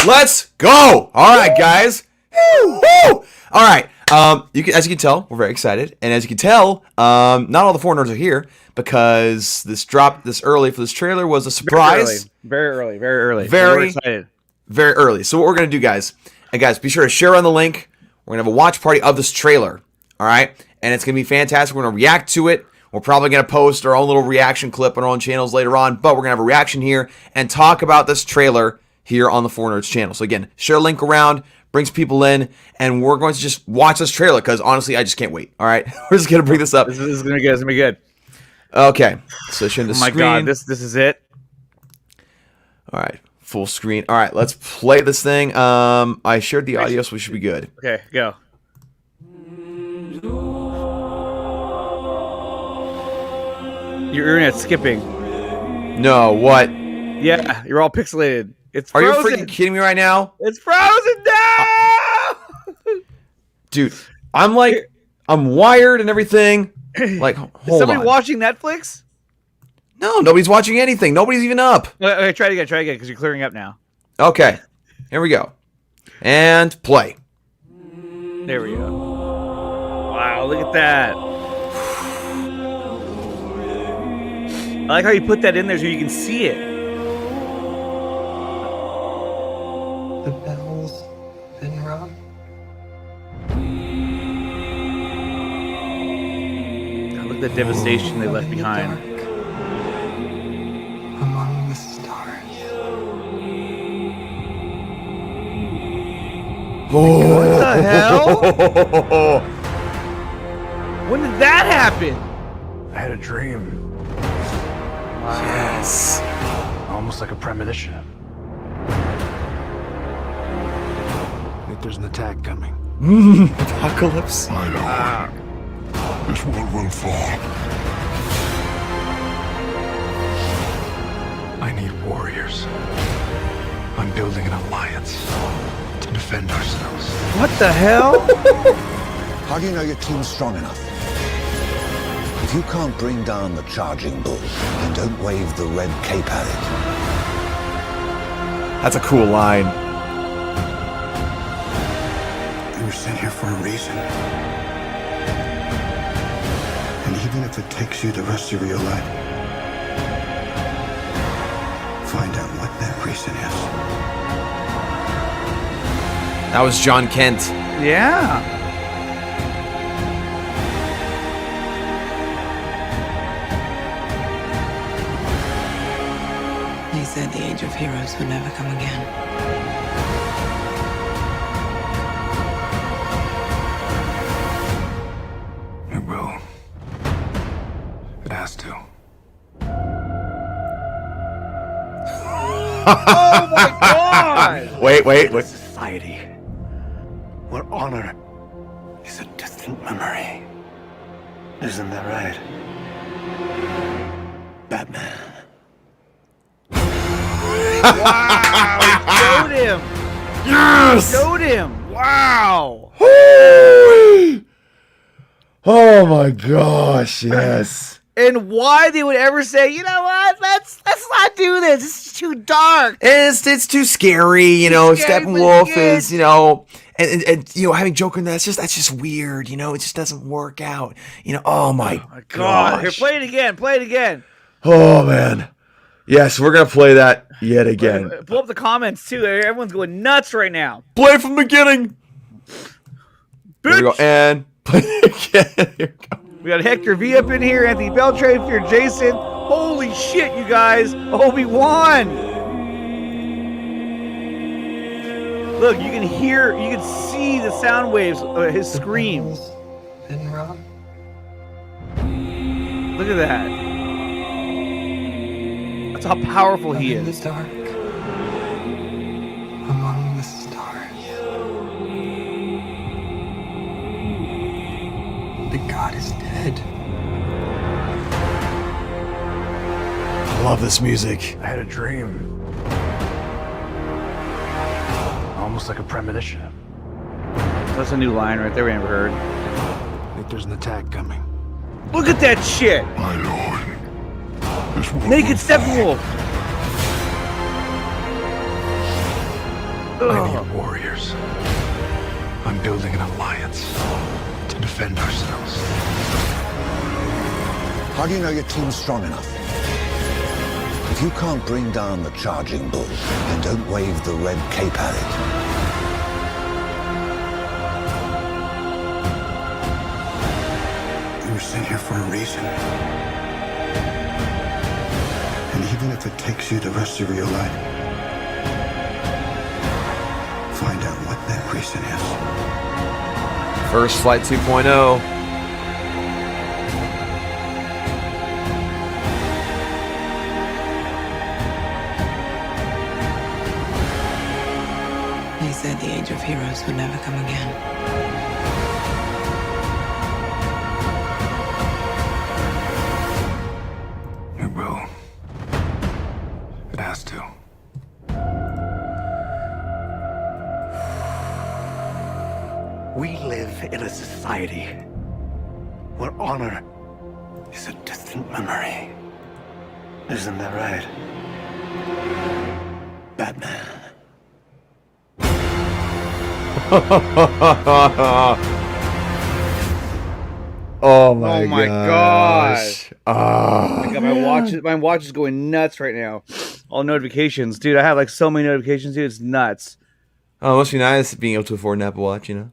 Let's go. All right, guys. Woo! All right. As you can tell, we're very excited, and as you can tell, not all the 4 nerds are here because this dropped this early for this trailer was a surprise. Very early. Very excited. Very early. So what we're gonna do, guys, be sure to share on the link. We're gonna have a watch party of this trailer. All right, and it's gonna be fantastic. We're gonna react to it. We're probably gonna post our own little reaction clip on our own channels later on, but we're gonna have a reaction here and talk about this trailer here on the 4 Nerds channel. So again, share a link around, brings people in, and we're going to just watch this trailer because honestly, I just can't wait. All right, we're just gonna bring this up. This is gonna be good. It's gonna be good. Okay, so share the screen. Oh my god, this is it. All right, full screen. All right, let's play this thing. I shared the audio, so we should be good. Okay, go. Your internet's skipping. No, what? Yeah, you're all pixelated. It's frozen. Are you freaking kidding me right now? It's frozen now! Dude, I'm wired and everything. Like, hold on. Is somebody watching Netflix? No, nobody's watching anything. Nobody's even up. Okay, try it again, because you're clearing up now. Okay, here we go. And play. There we go. Wow, look at that. I like how you put that in there so you can see it. The bell's been rung. Look at the devastation they left behind. Among the stars. What the hell? When did that happen? I had a dream. Wow. Yes. Almost like a premonition. I think there's an attack coming. Apocalypse. My lord, this world will fall. I need warriors. I'm building an alliance to defend ourselves. What the hell? How do you know your team's strong enough? If you can't bring down the charging bull, then don't wave the red cape at it. That's a cool line. You were sent here for a reason. And even if it takes you the rest of your life, find out what that reason is. That was John Kent. Yeah. He said the age of heroes would never come again. It will. It has to. Oh my god! Wait. Society, where honor is a distant memory. Isn't that right, Batman? Wow! He showed him! Yes! He showed him! Wow! Oh my gosh, yes. And why they would ever say, you know what, let's not do this. It's too dark. It's too scary, you know. Steppenwolf is, you know, and you know, having Joker in that's just weird, you know. It just doesn't work out, you know. Oh my god! Here, play it again. Oh man, yes, we're gonna play that yet again. Pull up the comments too. Everyone's going nuts right now. Play from the beginning. There we go, and play it again. Here we go. We got Hector V up in here, Anthony Beltran, Fear Jason. Holy shit, you guys! Obi-Wan! Look, you can see the sound waves of his screams. Been rung. Look at that. That's how powerful he In the is. dark. Among the stars. The god is dead. I love this music. I had a dream. Almost like a premonition. That's a new line right there we never heard. I think there's an attack coming. Look at that shit! My lord, this world Naked will fall. Steppenwolf! I need warriors. I'm building an alliance to defend ourselves. How do you know your team's strong enough? If you can't bring down the charging bull, then don't wave the red cape at it. You were sent here for a reason. And even if it takes you the rest of your life, find out what that reason is. First Flight 2.0. They said the age of heroes would never come again. It will. It has to. We live in a society where honor is a distant memory. Isn't that right, Batman? Oh my, Oh my gosh. I got my watch is going nuts right now. All notifications, dude. I have like so many notifications, dude. It's nuts. Oh, it must be nice being able to afford an Apple Watch, you know?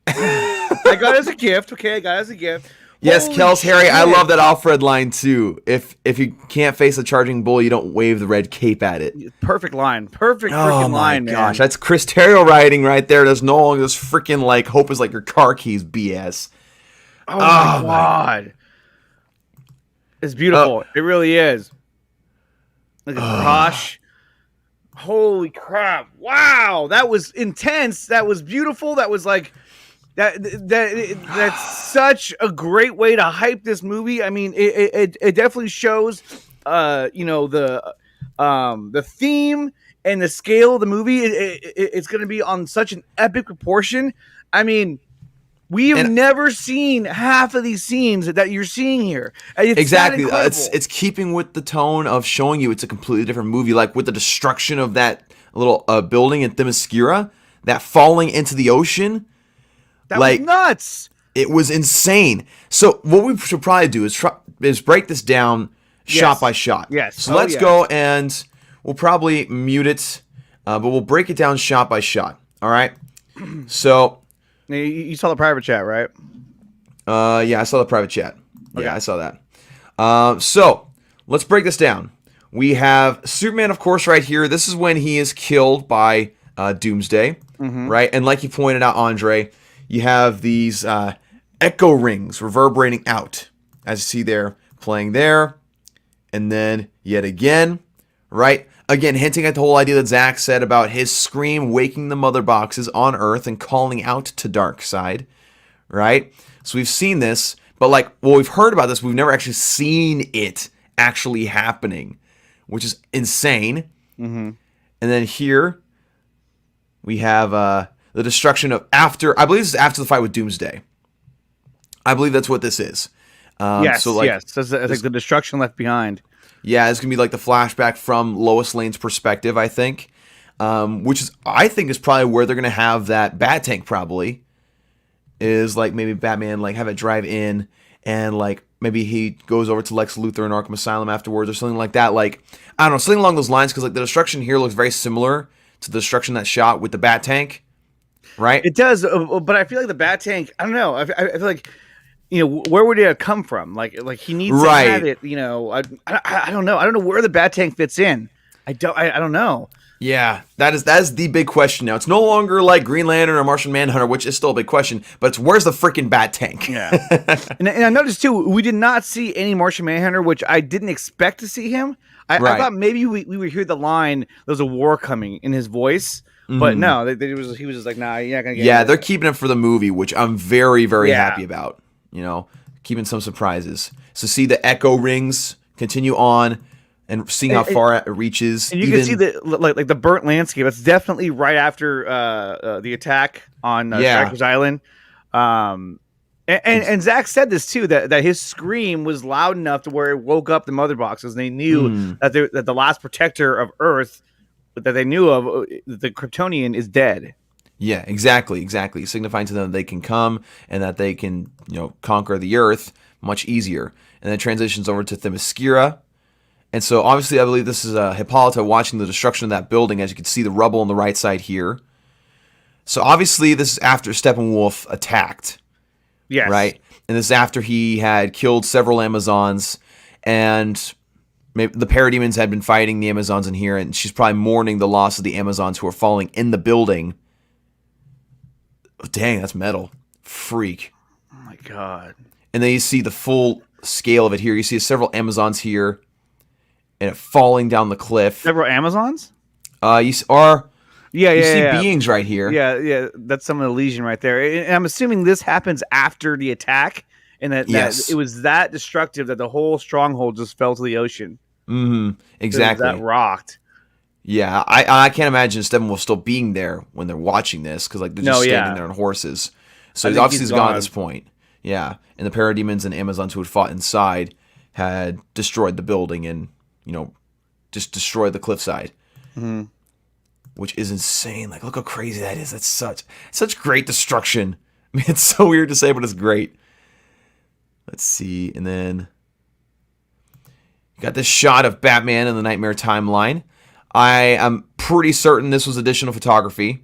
I got it as a gift. Okay, I got it as a gift. Yes, Holy Kels, Harry, I shit. love that Alfred line too. If you can't face a charging bull, you don't wave the red cape at it. Perfect line. Perfect Oh freaking my line, gosh, man. that's Chris Terrio writing right there. There's no longer this freaking like hope is like your car keys BS. Oh my god. It's beautiful. It really is. Look at Rosh. Holy crap. Wow. That was intense. That was beautiful. That was like that's such a great way to hype this movie. I mean, it definitely shows the theme and the scale of the movie. It's going to be on such an epic proportion. I mean, we've never seen half of these scenes that you're seeing here. It's Exactly. that incredible. It's keeping with the tone of showing you it's a completely different movie. Like with the destruction of that little building in Themyscira, that falling into the ocean. That like, was nuts. It was insane. So what we should probably do is break this down shot by shot. Yes. So let's go and we'll probably mute it, but we'll break it down shot by shot. All right. So You saw the private chat, right? yeah, I saw the private chat. Yeah, I saw that. So let's break this down. We have Superman, of course, right here. This is when he is killed by Doomsday, right? And like you pointed out, Andre, you have these echo rings reverberating out, as you see there, playing there, and then yet again, right? Again, hinting at the whole idea that Zack said about his scream waking the mother boxes on Earth and calling out to Darkseid, right? So we've seen this, but we've heard about this, we've never actually seen it actually happening, which is insane. And then here we have the destruction of I believe this is after the fight with Doomsday. I believe that's what this is. Yes, so yes. That's like the destruction left behind. Yeah, it's gonna be like the flashback from Lois Lane's perspective, I think, which I think is probably where they're gonna have that bat tank. Probably is like maybe Batman have it drive in and maybe he goes over to Lex Luthor in Arkham Asylum afterwards or something like that. I don't know, something along those lines, because the destruction here looks very similar to the destruction that shot with the bat tank, right? It does, but I feel like the bat tank. I don't know. I feel like. Where would it come from? Like he needs to have it. I don't know. I don't know where the bat tank fits in. I don't know. Yeah, that is the big question now. It's no longer like Green Lantern or Martian Manhunter, which is still a big question, but it's where's the freaking bat tank? Yeah. and I noticed too, we did not see any Martian Manhunter, which I didn't expect to see him. I thought maybe we would hear the line, "There's a war coming" in his voice. But no, he was just like, "Nah, you're not gonna get." Yeah, they're keeping it for the movie, which I'm very, very happy about. Keeping some surprises. So see the echo rings continue on, and seeing how far it reaches. And you can see the burnt landscape. It's definitely right after the attack on Strikers Island. And Zack said this too, that his scream was loud enough to where it woke up the mother boxes, and they knew that the last protector of Earth that they knew of, the Kryptonian is dead. Yeah, exactly. Signifying to them that they can come and that they can, conquer the Earth much easier. And then it transitions over to Themyscira. And so obviously I believe this is Hippolyta watching the destruction of that building, as you can see the rubble on the right side here. So obviously this is after Steppenwolf attacked. Yes. Right? And this is after he had killed several Amazons, and maybe the parademons had been fighting the Amazons in here, and she's probably mourning the loss of the Amazons who are falling in the building. Oh, dang, that's metal. Freak. Oh my god. And then you see the full scale of it here. You see several Amazons here, and it falling down the cliff. Several Amazons? You see beings right here. Yeah, that's some of the legion right there. And I'm assuming this happens after the attack, and that it was that destructive that the whole stronghold just fell to the ocean. Mm-hmm. Exactly. That rocked. Yeah, I can't imagine Steppenwolf still being there when they're watching this, because they're just standing there on horses. So he's obviously gone at this point. Yeah, and the parademons and Amazons who had fought inside had destroyed the building and, just destroyed the cliffside. Mm-hmm. Which is insane. Like, look how crazy that is. That's such great destruction. I mean, it's so weird to say, but it's great. Let's see. And then you got this shot of Batman in the Nightmare timeline. I am pretty certain this was additional photography.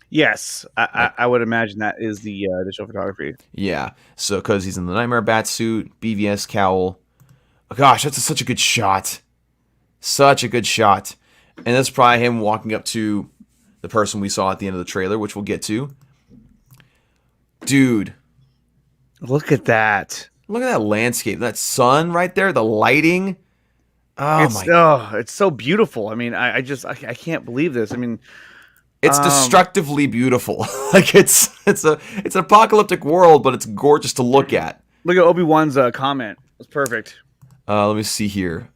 Yes, I would imagine that is the additional photography. Yeah, so because he's in the Nightmare Batsuit, BVS cowl. Oh, gosh, that's such a good shot. Such a good shot. And that's probably him walking up to the person we saw at the end of the trailer, which we'll get to. Dude. Look at that. Look at that landscape. That sun right there, the lighting. It's so beautiful. I mean, I can't believe this. I mean, it's destructively beautiful. Like it's an apocalyptic world, but it's gorgeous to look at. Look at Obi-Wan's comment. It's perfect. Let me see here.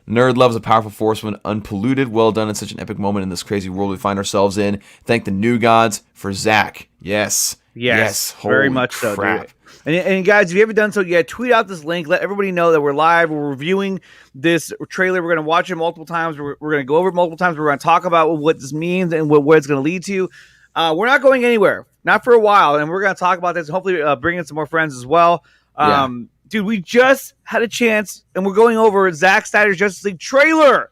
Nerd loves a powerful force when unpolluted. Well done in such an epic moment in this crazy world we find ourselves in. Thank the new gods for Zack. Yes. Very much so, dude. And guys, if you haven't done so yet, tweet out this link. Let everybody know that we're live. We're reviewing this trailer. We're going to watch it multiple times. We're going to go over it multiple times. We're going to talk about what this means and what it's going to lead to. We're not going anywhere. Not for a while. And we're going to talk about this. Hopefully bring in some more friends as well. Dude, we just had a chance, and we're going over Zack Snyder's Justice League trailer.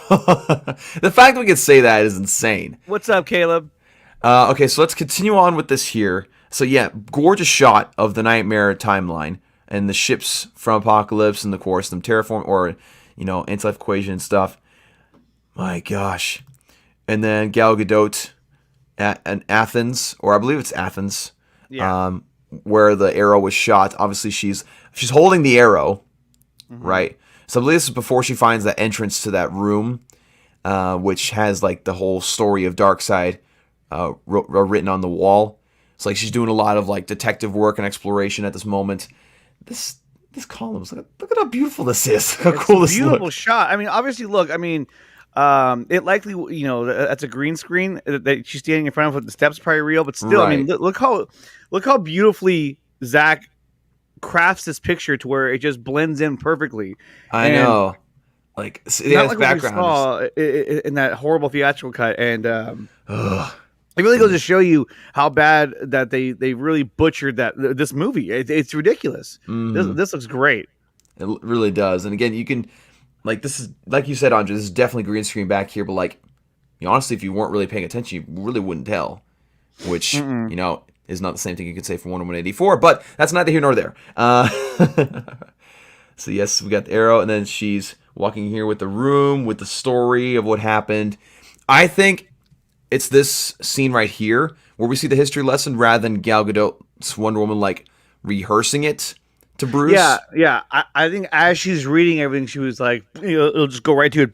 The fact that we can say that is insane. What's up, Caleb? Okay, so let's continue on with this here. So yeah, gorgeous shot of the Nightmare timeline and the ships from Apocalypse and, of course, them terraform or, anti-life equation and stuff. My gosh. And then Gal Gadot at Athens, or I believe it's Athens. Yeah. Where the arrow was shot. Obviously, she's holding the arrow, right? So I believe this is before she finds the entrance to that room, which has like the whole story of Darkseid written on the wall. It's like she's doing a lot of like detective work and exploration at this moment. This columns, look at how beautiful this is. How cool this looks. Beautiful shot. I mean, obviously, look. I mean, it likely, that's a green screen that she's standing in front of. With the steps probably real, but still, right. I mean, look how beautifully Zack crafts this picture to where it just blends in perfectly. I know, like not like background what we saw in that horrible theatrical cut, and it really goes to show you how bad that they really butchered this movie. It's ridiculous. Mm-hmm. This looks great. It really does, and again, you can. Like, this is, like you said, Andre, this is definitely green screen back here, but, like, honestly, if you weren't really paying attention, you really wouldn't tell, which, is not the same thing you could say for Wonder Woman 84, but that's neither here nor there. So, yes, we got the arrow, and then she's walking here with the room, with the story of what happened. I think it's this scene right here where we see the history lesson rather than Gal Gadot's Wonder Woman, like, rehearsing it to Bruce. Yeah. I think as she's reading everything, she was like, it'll just go right to it.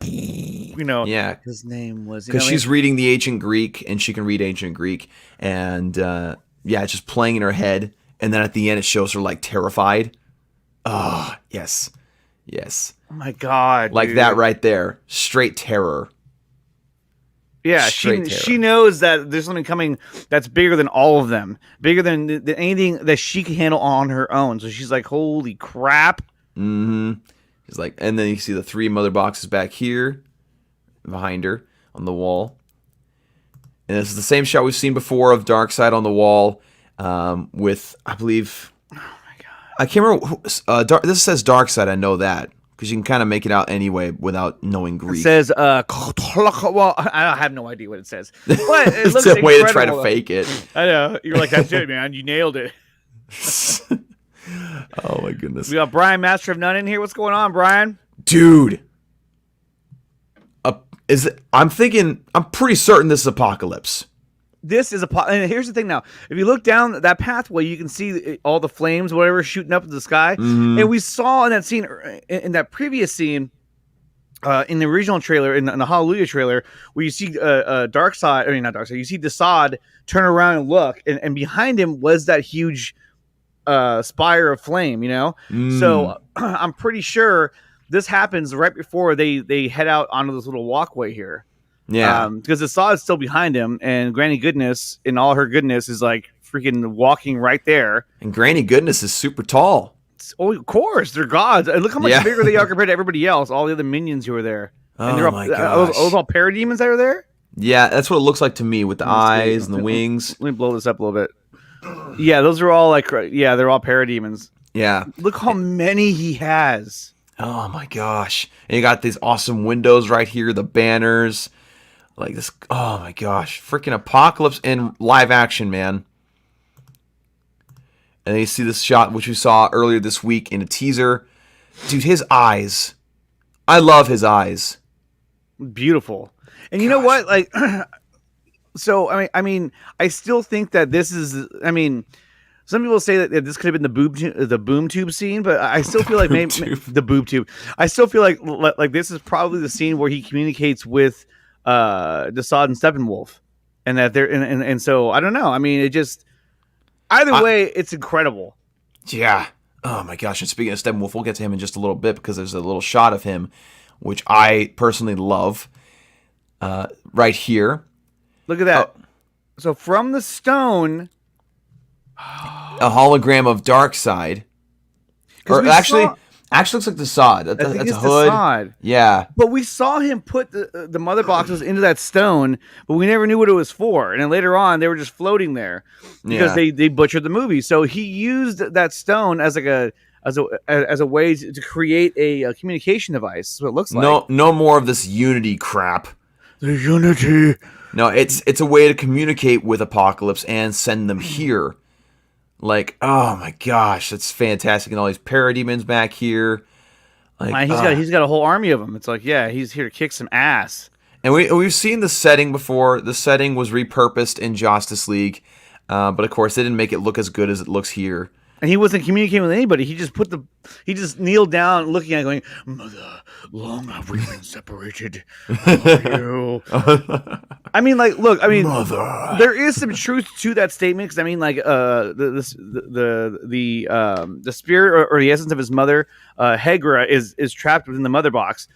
Yeah. His name was, because she's reading the ancient Greek, and she can read ancient Greek, and it's just playing in her head. And then at the end, it shows her like terrified. Oh, yes. Oh my God, like dude. That right there, straight terror. Yeah, she knows that there's something coming that's bigger than all of them, bigger than anything that she can handle on her own. So she's like, "Holy crap!" Mm-hmm. She's like, and then you see the 3 mother boxes back here. behind her on the wall. And this is the same shot we've seen before of Darkseid on the wall with, I believe... Oh, my God. I can't remember. This says Darkseid. I know that. Because you can kind of make it out anyway without knowing Greek. It says, well, I have no idea what it says. But it it's looks a way to try to though. fake it. I know. You're like, that's it, man. You nailed it. Oh, my goodness. We got Brian, Master of None, in here. What's going on, Brian? Dude. I'm pretty certain this is Apocalypse. This is and here's the thing now. If you look down that pathway, you can see all the flames, whatever, shooting up in the sky. Mm-hmm. And we saw in that scene, in that previous scene, in the original trailer, in the Hallelujah trailer, where you see Darkseid, I mean, not Darkseid, you see Desaad turn around and look, and behind him was that huge spire of flame, you know? So I'm pretty sure this happens right before they head out onto this little walkway here. Yeah. Because Desaad is still behind him, and Granny Goodness, in all her goodness, is like freaking walking right there. And Granny Goodness is super tall. Oh, of course, they're gods. Look how much bigger they are compared to everybody else, all the other minions who are there. And they're my gosh. those all parademons that are there? Yeah, that's what it looks like to me with the eyes and the wings. Let me blow this up a little bit. Yeah, those are all like, they're all parademons. Yeah. Look how many he has. Oh my gosh. And you got these awesome windows right here, the banners. Like this, oh my gosh. Freaking Apocalypse in live action, man. And then you see this shot, which we saw earlier this week in a teaser. Dude, his eyes. I love his eyes. Beautiful. And you know what? Like, so, I mean, I still think that this is, I mean, some people say that this could have been the boom tube scene, but I still feel like maybe the boob tube. I still feel like this is probably the scene where he communicates with Desaad and Steppenwolf, and that they're and so I don't know. I mean, it just either way, it's incredible. Yeah. Oh my gosh. And speaking of Steppenwolf, we'll get to him in just a little bit because there's a little shot of him, which I personally love. Right here. Look at that. So from the stone, a hologram of Darkseid. Or actually looks like Desaad. That's a hood. Desaad. Yeah. But we saw him put the mother boxes into that stone, but we never knew what it was for. And then later on, they were just floating there because they butchered the movie. So he used that stone as like as a way to create a communication device. That's what it looks like. No more of this Unity crap. The Unity. No, it's a way to communicate with Apocalypse and send them here. Like, oh my gosh, that's fantastic. And all these parademons back here. Like, he's got a whole army of them. It's like, yeah, he's here to kick some ass. And we've seen the setting before. The setting was repurposed in Justice League. But of course, they didn't make it look as good as it looks here. And he wasn't communicating with anybody. He just kneeled down, looking at it, going, "Mother, long have we been separated. I love you." I mean, like, look, I mean, Mother. There is some truth to that statement because I mean, like, the spirit or the essence of his mother, Hegra, is trapped within the mother box.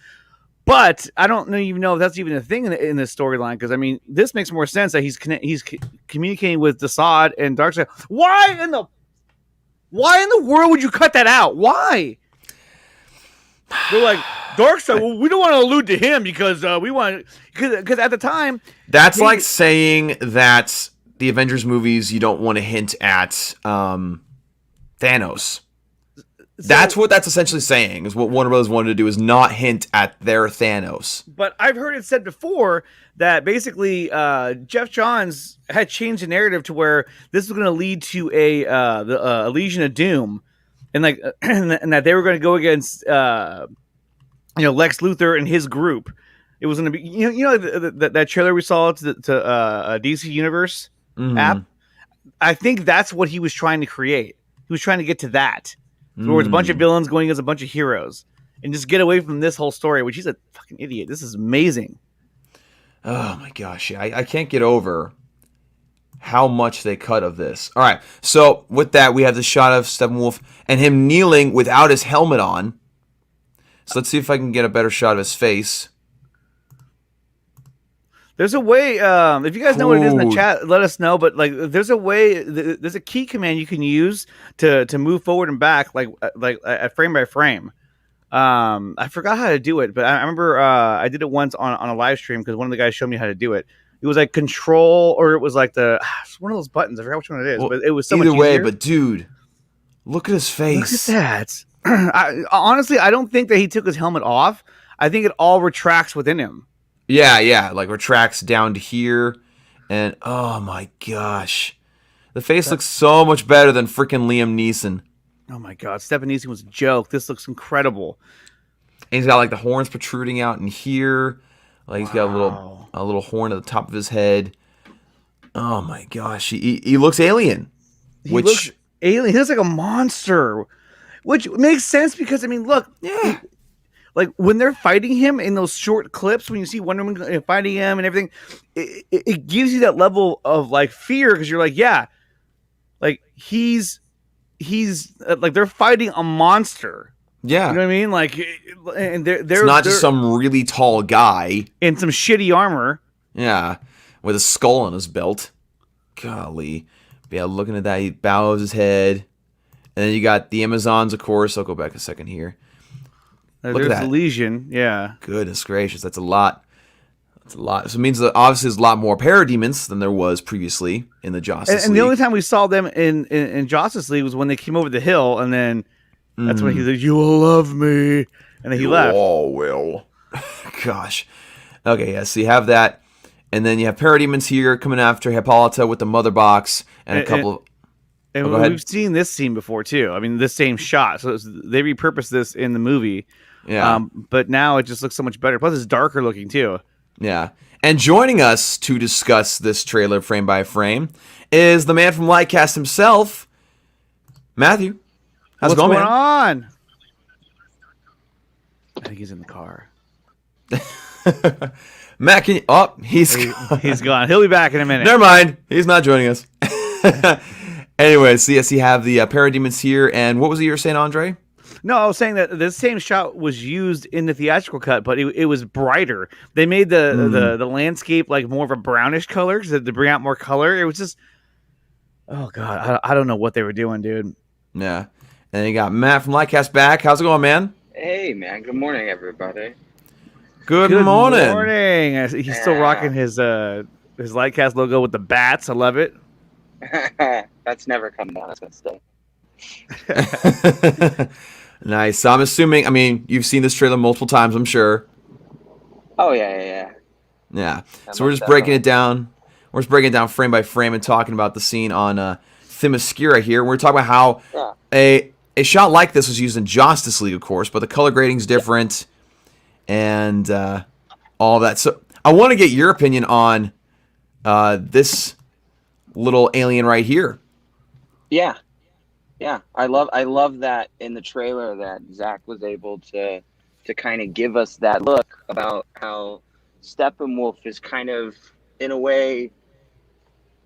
But I don't even know if that's even a thing in this storyline because I mean, this makes more sense that he's communicating with Desaad and Darkseid. Why in the world would you cut that out? Why? They're like, Darkseid, well, we don't want to allude to him because we want... Because at the time... That's like saying that the Avengers movies, you don't want to hint at Thanos. That's what that's essentially saying, is what Warner Bros. Wanted to do, is not hint at their Thanos. But I've heard it said before that basically Jeff Johns had changed the narrative to where this was going to lead to a Legion of Doom, and like and that they were going to go against Lex Luthor and his group. It was going to be that trailer we saw to DC Universe app. I think that's what he was trying to create. He was trying to get to that. So where it's a bunch of villains going against a bunch of heroes, and just get away from this whole story. Which he's a fucking idiot. This is amazing. Oh my gosh, I can't get over how much they cut of this. All right, so with that, we have the shot of Steppenwolf and him kneeling without his helmet on. So let's see if I can get a better shot of his face. There's a way. If you guys know what it is in the chat, let us know. But like, there's a way. There's a key command you can use to move forward and back, like at frame by frame. I forgot how to do it, but I remember I did it once on a live stream because one of the guys showed me how to do it. It was like control, or it was like it's one of those buttons. I forgot which one it is, Well, but it was so either much way. easier. But dude, look at his face. Look at that. Honestly, I don't think that he took his helmet off. I think it all retracts within him. Yeah, like retracts down to here, and oh my gosh, the face looks so much better than freaking Liam Neeson. Oh my god, Stephen Neeson was a joke. This looks incredible. And he's got like the horns protruding out in here. Like he's got a little horn at the top of his head. Oh my gosh, he looks alien. He looks alien. He looks like a monster, which makes sense because I mean, look, like when they're fighting him in those short clips, when you see Wonder Woman fighting him and everything, it gives you that level of like fear because you're like, yeah, like he's like they're fighting a monster. Yeah, you know what I mean? Like, and they're it's not just some really tall guy in some shitty armor. Yeah, with a skull on his belt. Golly, but yeah. Looking at that, he bows his head, and then you got the Amazons, of course. I'll go back a second here. Look There's at that. the Legion, yeah. Goodness gracious, that's a lot. That's a lot. So it means that obviously there's a lot more parademons than there was previously in the Justice League. And the only time we saw them in Justice League was when they came over the hill, and then that's when he's like, "You will love me," and then he left. Oh well, gosh. Okay, yeah. So you have that, and then you have parademons here coming after Hippolyta with the mother box and a couple of. And we've seen this scene before too. I mean, this same shot. So they repurposed this in the movie. Yeah. But now it just looks so much better. Plus, it's darker looking too. Yeah. And joining us to discuss this trailer frame by frame is the man from Lightcast himself, Matthew. How's it going, man? What's going on? I think he's in the car. Matt, can you... Oh, he's gone. He'll be back in a minute. Never mind. He's not joining us. Anyway, so yes, you have the parademons here. And what was it you were saying, Andre? No, I was saying that this same shot was used in the theatrical cut, but it was brighter. They made the landscape like more of a brownish color to bring out more color. It was just, oh god, I don't know what they were doing, dude. Yeah, and then you got Matt from Lightcast back. How's it going, man? Hey, man. Good morning, everybody. Good morning. Morning. He's still rocking his Lightcast logo with the bats. I love it. That's never come down. That's gonna stay. Nice. So I'm assuming, I mean, you've seen this trailer multiple times, I'm sure. Oh, yeah. Yeah. So we're just breaking it down. We're just breaking it down frame by frame and talking about the scene on Thematic here. We're talking about how a shot like this was used in Justice League, of course, but the color grading's different and all that. So I want to get your opinion on this little alien right here. Yeah, I love that in the trailer that Zack was able to kind of give us that look about how Steppenwolf is kind of, in a way,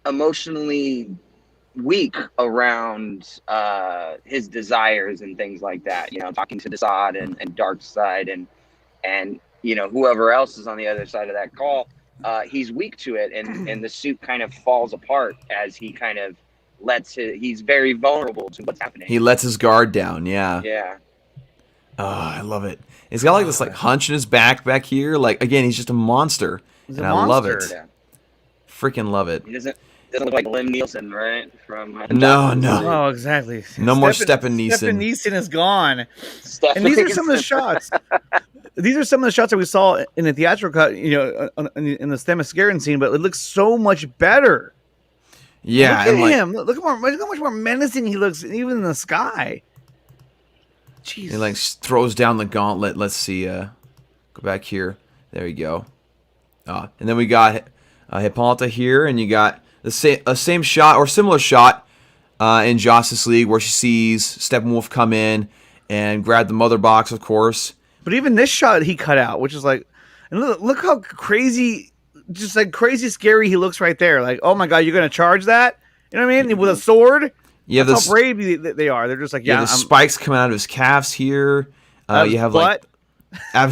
emotionally weak around his desires and things like that. You know, talking to Darkseid and Darkseid and you know, whoever else is on the other side of that call, he's weak to it, and the suit kind of falls apart as he kind of he's very vulnerable to what's happening. He lets his guard down, yeah. Yeah. Oh, I love it. He's got like this like hunch in his back here. Like, again, he's just a monster. He's and a I love it. monster. Yeah. Freaking love it. He doesn't look like Liam Neeson, right? From No. Oh, exactly. No more Steppen Neeson. Steppen Neeson is gone. And these are some of the shots. These are some of the shots that we saw in the theatrical cut, you know, in the Thematic scene, but it looks so much better. Yeah, look at like, him. Look how much more menacing he looks, even in the sky. Jeez. he like throws down the gauntlet. Let's see. Go back here. There you go. And then we got Hippolyta here, and you got the same shot or similar shot in Justice League where she sees Steppenwolf come in and grab the mother box, of course. But even this shot he cut out, which is like, and look how crazy. Just like crazy scary he looks right there. Like, oh my god, you're gonna charge that? You know what I mean? With a sword. Yeah, that's how brave they are. They're just like, yeah. The spikes coming out of his calves here. You have butt. Why are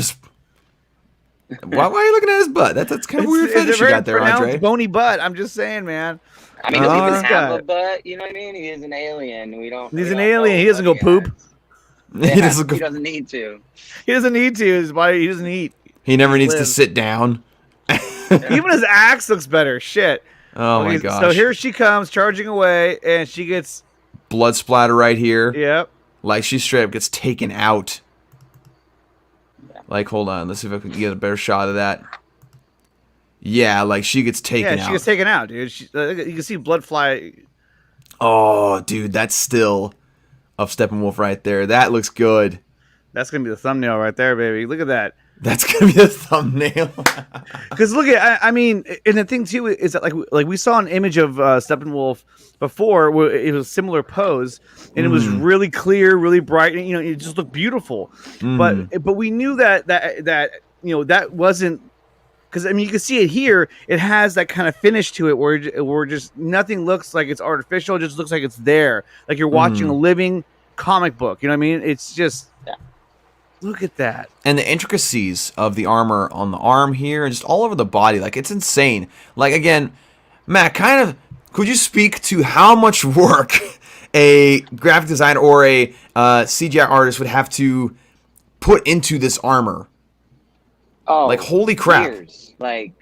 you looking at his butt? That's kind of weird fetish you got there, Andre. Bony butt. I'm just saying, man. I mean, does he even have a butt? You know what I mean? He is an alien. We don't. He's an alien. He doesn't go poop. Yeah, he doesn't. he doesn't need to. He doesn't need to. His body. He doesn't eat. He never needs to lives. sit down. Even his axe looks better. Shit. Oh my Okay, gosh! So here she comes charging away, and she gets blood splatter right here. Yep. Like she straight up gets taken out. Like, hold on. Let's see if I can get a better shot of that. Yeah, like she gets taken out. Yeah, she gets taken out, dude. You can see blood fly. Oh, dude, that's still of Steppenwolf right there. That looks good. That's gonna be the thumbnail right there, baby. Look at that. That's gonna be the thumbnail. Because look at, I mean, and the thing too is that like we saw an image of Steppenwolf before where it was a similar pose, and it was really clear, really bright, and it just looked beautiful. But we knew that that wasn't, because I mean you can see it here. It has that kind of finish to it where just nothing looks like it's artificial. It just looks like it's there, like you're watching a living comic book. You know what I mean? It's just. Look at that. And the intricacies of the armor on the arm here and just all over the body. Like, it's insane. Like, again, Matt, could you speak to how much work a graphic designer or a CGI artist would have to put into this armor? Oh, like, holy crap. Years. Like,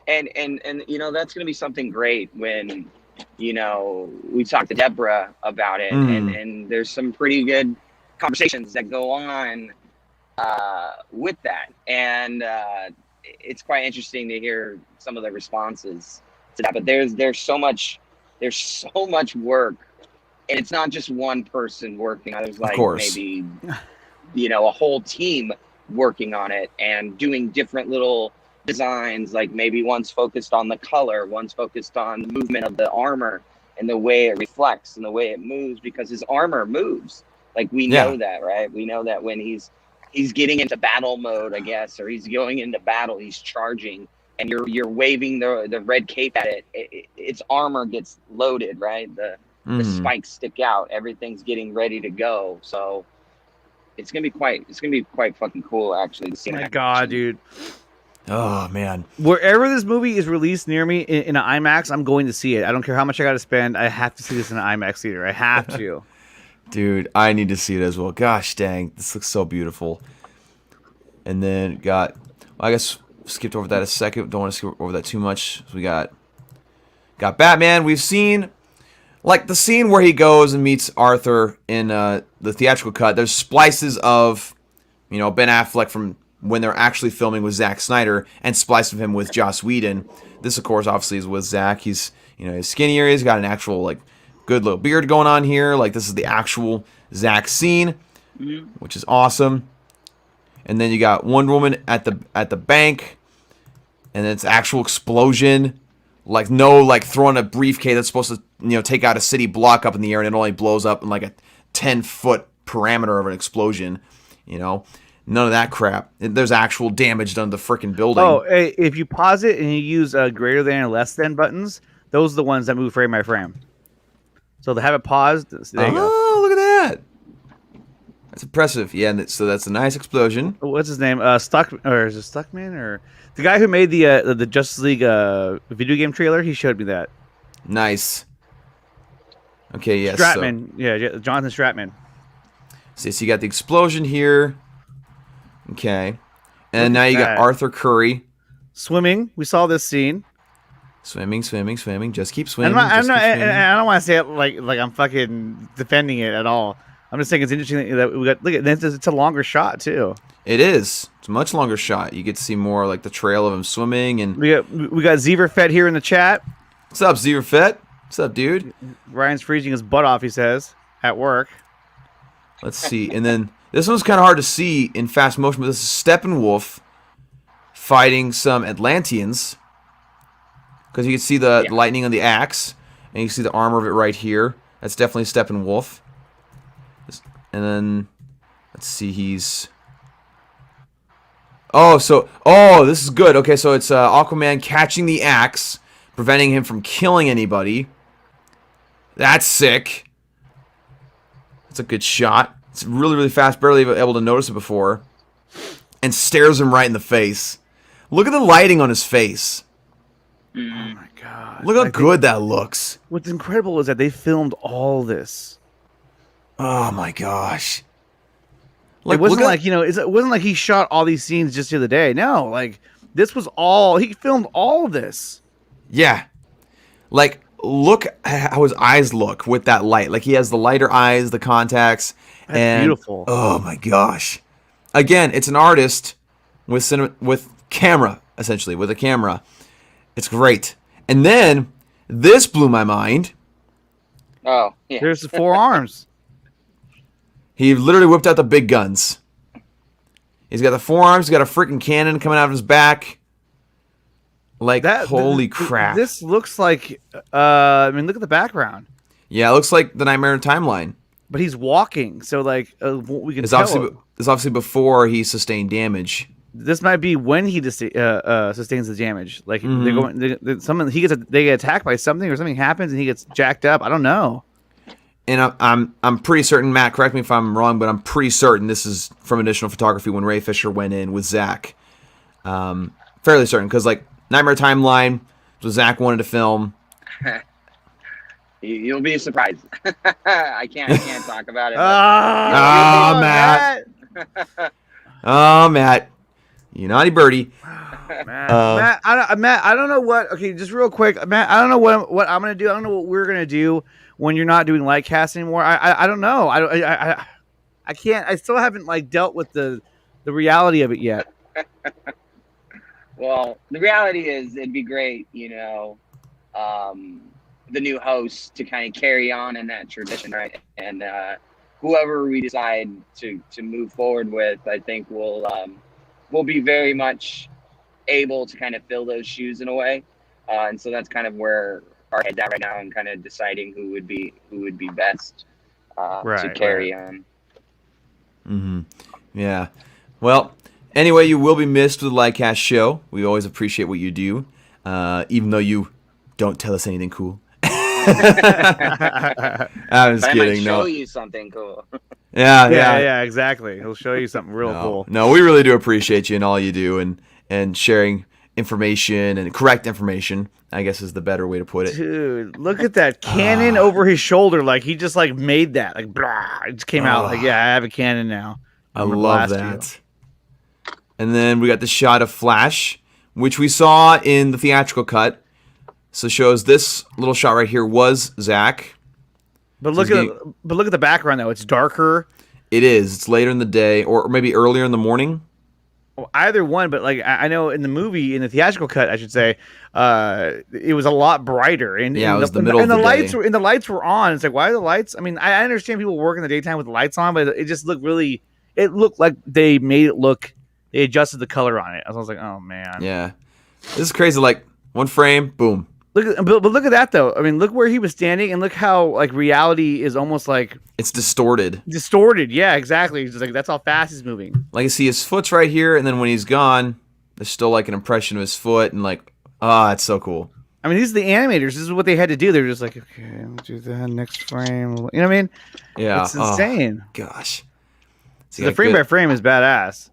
and that's going to be something great when, we talk to Deborah about it, and there's some pretty good conversations that go on with that, and it's quite interesting to hear some of the responses to that. But there's so much work, and it's not just one person working. There's like maybe a whole team working on it and doing different little designs. Like maybe one's focused on the color, one's focused on the movement of the armor and the way it reflects and the way it moves, because his armor moves. Like we know that, right? We know that when he's getting into battle mode, I guess, or he's going into battle, he's charging, and you're waving the red cape at it. Its armor gets loaded, right? The spikes stick out. Everything's getting ready to go. So it's gonna be quite fucking cool, actually. To see my God, dude. Oh man! Wherever this movie is released near me in an IMAX, I'm going to see it. I don't care how much I got to spend. I have to see this in an IMAX theater. I have to. Dude, I need to see it as well. Gosh dang, this looks so beautiful. And then I guess skipped over that a second. Don't want to skip over that too much. So we got Batman. We've seen like the scene where he goes and meets Arthur in the theatrical cut. There's splices of Ben Affleck from when they're actually filming with Zack Snyder, and splice of him with Joss Whedon. This, of course, obviously is with Zack. He's he's skinnier. He's got an actual like good little beard going on here. Like this is the actual Zack scene, which is awesome. And then you got Wonder Woman at the bank, and it's actual explosion. Like throwing a briefcase that's supposed to take out a city block up in the air, and it only blows up in like a 10-foot parameter of an explosion. None of that crap. There's actual damage done to the freaking building. Oh, hey, if you pause it and you use greater than or less than buttons, those are the ones that move frame by frame. So to have it paused, there you go. Oh, look at that. That's impressive. Yeah, so that's a nice explosion. What's his name? Is it Stuckman? Or the guy who made the Justice League video game trailer? He showed me that. Nice. Okay, yes. Stratman. Yeah, Jonathan Stratman. So you got the explosion here. Okay. And now you got Arthur Curry. Swimming. We saw this scene. Swimming. Just keep swimming. I don't want to say it like I'm fucking defending it at all. I'm just saying it's interesting that we got. Look at it's a longer shot too. It is. It's a much longer shot. You get to see more like the trail of him swimming, and we got Zeeverfett here in the chat. What's up, Zeeverfett? What's up, dude? Ryan's freezing his butt off. He says at work. Let's see, and then this one's kind of hard to see in fast motion, but this is Steppenwolf fighting some Atlanteans. Because you can see the lightning on the axe, and you can see the armor of it right here. That's definitely Steppenwolf. And then, let's see, he's... Oh, this is good. Okay, so it's Aquaman catching the axe, preventing him from killing anybody. That's sick. That's a good shot. It's really, really fast. Barely able to notice it before. And stares him right in the face. Look at the lighting on his face. Oh my God. Look how good that looks. What's incredible is that they filmed all this. Oh my gosh. It wasn't like, it wasn't like he shot all these scenes just the other day. No, like this was all he filmed all of this. Yeah. Like, look how his eyes look with that light. Like, he has the lighter eyes, the contacts. That's beautiful. Oh, my gosh. Again, it's an artist with camera, essentially, with a camera. It's great. And then, this blew my mind. Oh, yeah. There's the 4 arms. He literally whipped out the big guns. He's got the 4 arms. He's got a freaking cannon coming out of his back. Like, holy crap. This looks like, look at the background. Yeah, it looks like the Nightmare Timeline. But he's walking, so, like, we can It's tell. obviously before he sustained damage. This might be when he sustains the damage. Like, they get attacked by something, or something happens, and he gets jacked up. I don't know. And I'm pretty certain, Matt, correct me if I'm wrong, but I'm pretty certain this is from additional photography when Ray Fisher went in with Zack. Fairly certain, because, like, Nightmare Timeline, so Zack wanted to film. You'll be surprised. I can't talk about it. Matt. Matt. You naughty birdie. Matt, I don't know what. Okay, just real quick, Matt. I don't know what I'm gonna do. I don't know what we're gonna do when you're not doing light cast anymore. I don't know. I can't. I still haven't like dealt with the reality of it yet. Well, the reality is it'd be great, the new host to kind of carry on in that tradition, right? And whoever we decide to move forward with, I think will be very much able to kind of fill those shoes in a way. And so that's kind of where our head's at right now, and kind of deciding who would be best to carry on. Mm-hmm. Yeah. Well, anyway, you will be missed with the Lightcast show. We always appreciate what you do, even though you don't tell us anything cool. I was kidding. I might show you something cool. Yeah, exactly. He'll show you something real cool. No, we really do appreciate you and all you do, and sharing information and correct information, I guess is the better way to put it. Dude, look at that cannon over his shoulder. Like he just like made that. Like blah, it just came out. Like, yeah, I have a cannon now. I love that. And then we got the shot of Flash, which we saw in the theatrical cut. So shows this little shot right here was Zack. But look at the background though. It's darker. It is. It's later in the day, or maybe earlier in the morning. Well, either one, but like I know in the movie, in the theatrical cut, I should say, it was a lot brighter. And yeah, it was the middle of the lights day. And the lights were on. It's like, why are the lights? I mean, I understand people work in the daytime with the lights on, but it just looked really. It looked like they made it look. They adjusted the color on it. I was like, oh man. Yeah, this is crazy. Like one frame, boom. But look at that though. I mean, look where he was standing, and look how like reality is almost like it's distorted. Distorted, yeah, exactly. It's just like that's how fast he's moving. Like you see his foot's right here, and then when he's gone, there's still like an impression of his foot, and like, it's so cool. I mean, these are the animators. This is what they had to do. They're just like, okay, let's do that next frame. You know what I mean? Yeah, it's insane. Gosh, so the frame by frame is badass.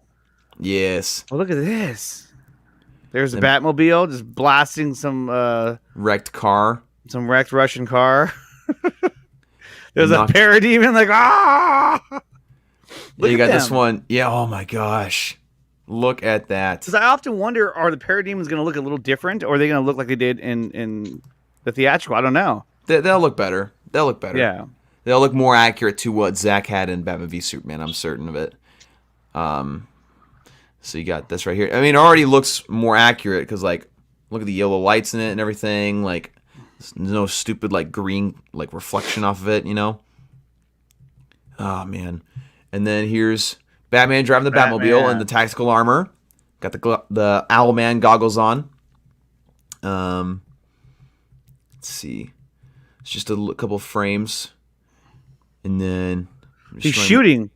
Yes. Well, look at this. There's a Batmobile just blasting some wrecked car. Some wrecked Russian car. There's a parademon like Look, you got this one. Yeah, oh my gosh. Look at that. Because I often wonder, are the parademons going to look a little different, or are they going to look like they did in the theatrical? I don't know. They'll look better. They'll look better. Yeah. They'll look more accurate to what Zack had in Batman v Superman. I'm certain of it. So you got this right here. I mean, it already looks more accurate because, like, look at the yellow lights in it and everything. Like, there's no stupid, like, green, like, reflection off of it, you know? Oh, man. And then here's Batman driving the Batmobile in the tactical armor. Got the Owlman goggles on. Let's see. It's just a couple frames. And then... He's shooting.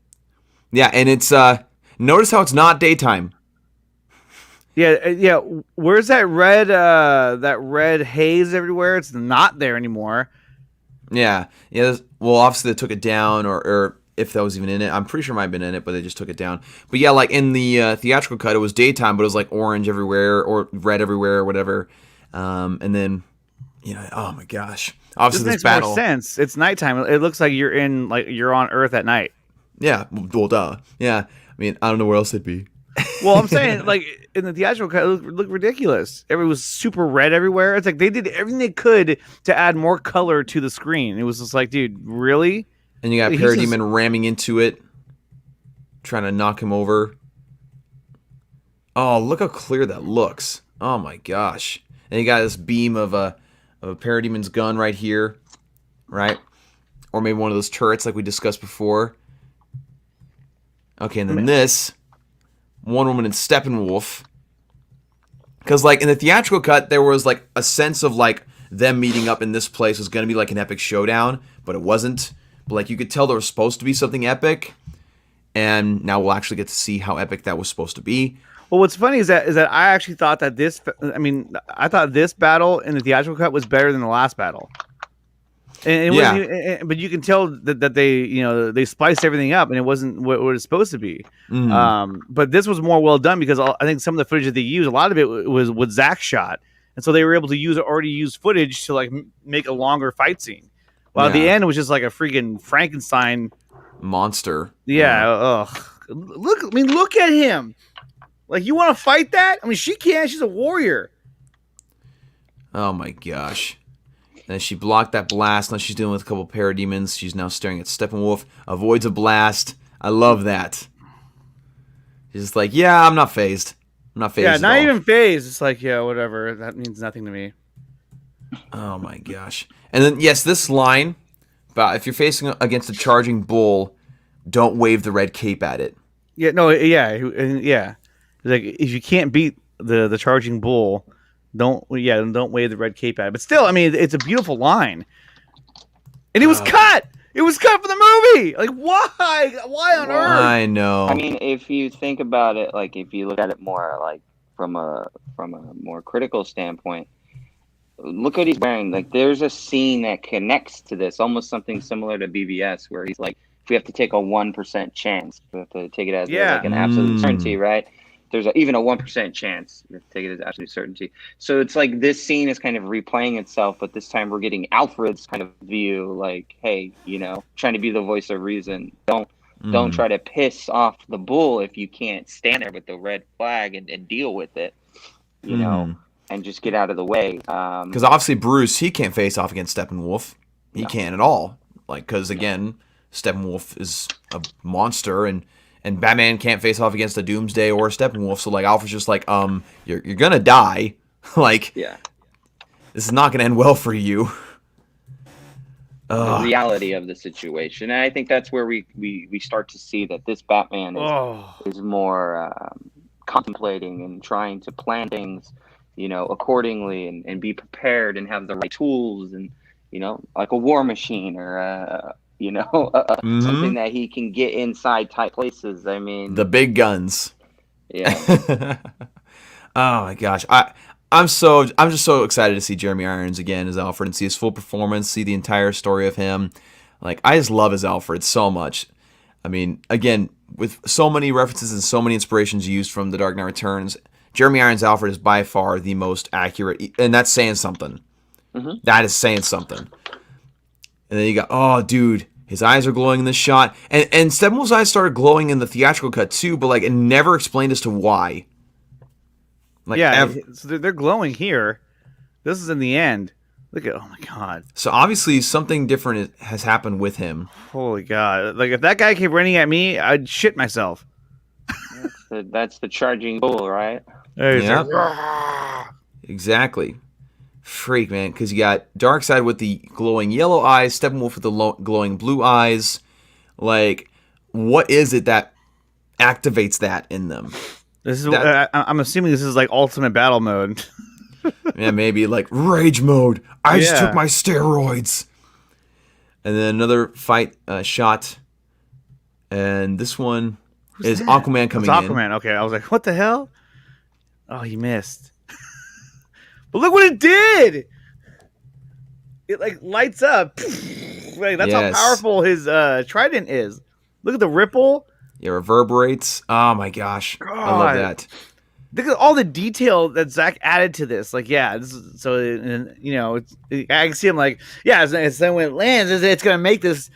Yeah, and it's... Notice how it's not daytime. Yeah. Where's that red haze everywhere? It's not there anymore. Yeah. Well, obviously they took it down, or if that was even in it, I'm pretty sure it might have been in it, but they just took it down. But yeah, like in the theatrical cut, it was daytime, but it was like orange everywhere or red everywhere or whatever. And then, oh my gosh, obviously this makes more sense. It's nighttime. It looks like you're on Earth at night. Yeah, well, duh. Yeah, I mean, I don't know where else it'd be. Well, I'm saying, like, in the theatrical cut, it looked ridiculous. It was super red everywhere. It's like they did everything they could to add more color to the screen. It was just like, dude, really? And you got Parademon ramming into it, trying to knock him over. Oh, look how clear that looks. Oh my gosh. And you got this beam of a Parademon's gun right here, right? Or maybe one of those turrets like we discussed before. Okay, and then this, Wonder Woman and Steppenwolf. Because, like, in the theatrical cut, there was, like, a sense of, like, them meeting up in this place was going to be, like, an epic showdown, but it wasn't. But, like, you could tell there was supposed to be something epic, and now we'll actually get to see how epic that was supposed to be. Well, what's funny is that I actually thought that I thought this battle in the theatrical cut was better than the last battle. And it wasn't, but you can tell that they spiced everything up, and it wasn't what it was supposed to be. Mm. But this was more well done because I think some of the footage that they used, a lot of it was what Zack shot, and so they were able to use already used footage to like make a longer fight scene. While at the end, it was just like a freaking Frankenstein monster. Yeah. Ugh. Look at him. Like, you want to fight that? I mean, she can. She's a warrior. Oh my gosh. And she blocked that blast. Now she's dealing with a couple parademons. She's now staring at Steppenwolf. Avoids a blast. I love that. She's just like, yeah, I'm not phased. I'm not phased. Yeah, at not all. even phased. It's like, yeah, whatever. That means nothing to me. Oh my gosh. And then, yes, this line about if you're facing against a charging bull, don't wave the red cape at it. Yeah, no, yeah. Like, if you can't beat the charging bull, don't wave the red cape at it. But still, I mean, it's a beautiful line. And it was cut. It was cut for the movie. Like, why? Why on earth? I know. I mean, if you think about it, like if you look at it more like from a more critical standpoint, look what he's wearing. Like, there's a scene that connects to this, almost something similar to BBS, where he's like, if we have to take a 1% chance, we have to take it as like an absolute certainty, right? There's even a 1% chance. You have to take it as absolute certainty. So it's like this scene is kind of replaying itself, but this time we're getting Alfred's kind of view, like, hey, trying to be the voice of reason. Don't try to piss off the bull if you can't stand there with the red flag and deal with it, and just get out of the way. Because obviously Bruce, he can't face off against Steppenwolf. He can't at all. Like, because again, Steppenwolf is a monster, and Batman can't face off against a Doomsday or a Steppenwolf. So like Alfred's just like, you're gonna die. Like, this is not gonna end well for you. The reality of the situation, and I think that's where we start to see that this Batman is more contemplating and trying to plan things, accordingly, and be prepared and have the right tools, and like a war machine or something that he can get inside tight places. I mean, the big guns. Yeah. Oh my gosh. I'm just so excited to see Jeremy Irons again as Alfred and see his full performance, see the entire story of him. Like, I just love his Alfred so much. I mean, again, with so many references and so many inspirations used from The Dark Knight Returns, Jeremy Irons' Alfred is by far the most accurate, and that's saying something. That is saying something. And then you got, oh, dude, his eyes are glowing in this shot. And Steppenwolf's eyes started glowing in the theatrical cut too, but like it never explained as to why. Like, so they're glowing here. This is in the end. Look at, oh my god. So obviously something different has happened with him. Holy god! Like, if that guy came running at me, I'd shit myself. That's the charging bull, right? Yeah. Exactly. Freak, man, because you got Darkseid with the glowing yellow eyes, Steppenwolf with the glowing blue eyes. Like, what is it that activates that in them? This is I'm assuming this is like ultimate battle mode. Yeah, maybe like rage mode. I just took my steroids. And then another fight shot, and this one is Aquaman coming in. Aquaman. Okay, I was like, what the hell? Oh, he missed. But look what it did! It like lights up. Like, that's how powerful his trident is. Look at the ripple. It reverberates. Oh my gosh. God. I love that. Look at all the detail that Zach added to this. Like, yeah, I can see him like, yeah, as then when it lands, it's gonna make this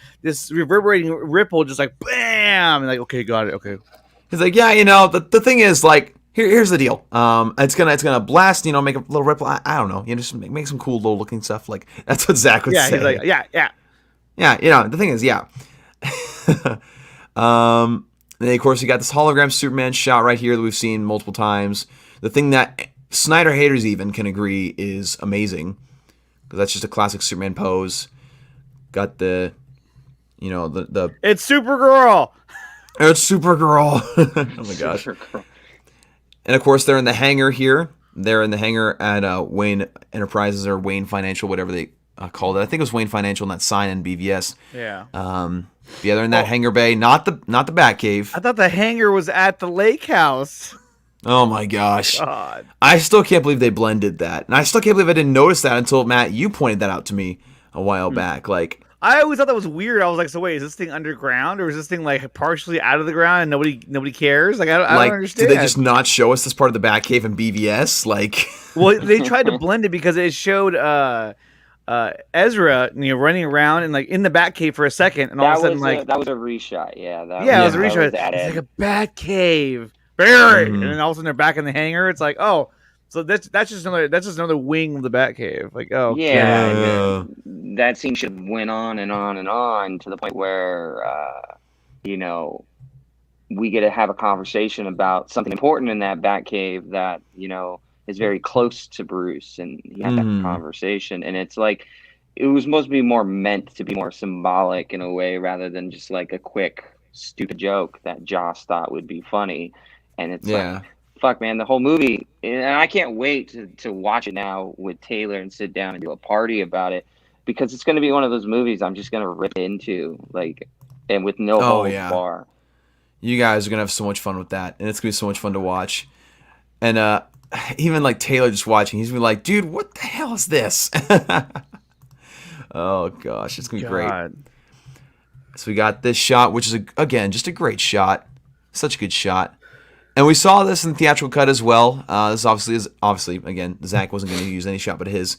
reverberating ripple, just like bam, and like, okay, got it, okay. He's like, yeah, the thing is, like, here's the deal. It's gonna blast, make a little ripple. I don't know, just make some cool little looking stuff. Like that's what Zach would say. Yeah, he's like, yeah. The thing is, yeah. And then, of course, you got this hologram Superman shot right here that we've seen multiple times. The thing that Snyder haters even can agree is amazing, because that's just a classic Superman pose. Got the it's Supergirl. It's Supergirl. Oh my gosh. Supergirl. And of course, they're in the hangar here. They're in the hangar at Wayne Enterprises or Wayne Financial, whatever they called it. I think it was Wayne Financial, not sign in BVS. Yeah. Yeah, they're in that hangar bay, not the Batcave. I thought the hangar was at the lake house. Oh my gosh. God. I still can't believe they blended that. And I still can't believe I didn't notice that until, Matt, you pointed that out to me a while back. Like, I always thought that was weird. I was like, so wait, is this thing underground or is this thing like partially out of the ground and nobody cares? Like, I don't understand. Did they just not show us this part of the Batcave in BVS? Like, well, they tried to blend it because it showed Ezra, running around and like in the Batcave for a second, and all of a sudden, that was a reshot. Yeah, it was a reshot. It's like a Batcave, buried, and then all of a sudden they're back in the hangar. It's like, oh, so that's just another wing of the Batcave. Like, oh, yeah, that scene should have went on and on and on to the point where we get to have a conversation about something important in that Batcave that is very close to Bruce, and you have that conversation, and it's like it was supposed to be more meant to be more symbolic in a way rather than just like a quick stupid joke that Joss thought would be funny. And it's like, fuck, man, the whole movie, and I can't wait to watch it now with Taylor and sit down and do a party about it, because it's going to be one of those movies I'm just going to rip into, like, and with no holds bar. You guys are going to have so much fun with that, and it's going to be so much fun to watch. And even like Taylor just watching, he's gonna be like, dude, what the hell is this? Oh gosh, it's gonna be great. So we got this shot, which is again just a great shot, such a good shot. And we saw this in the theatrical cut as well. This obviously again, Zack wasn't going to use any shot but his.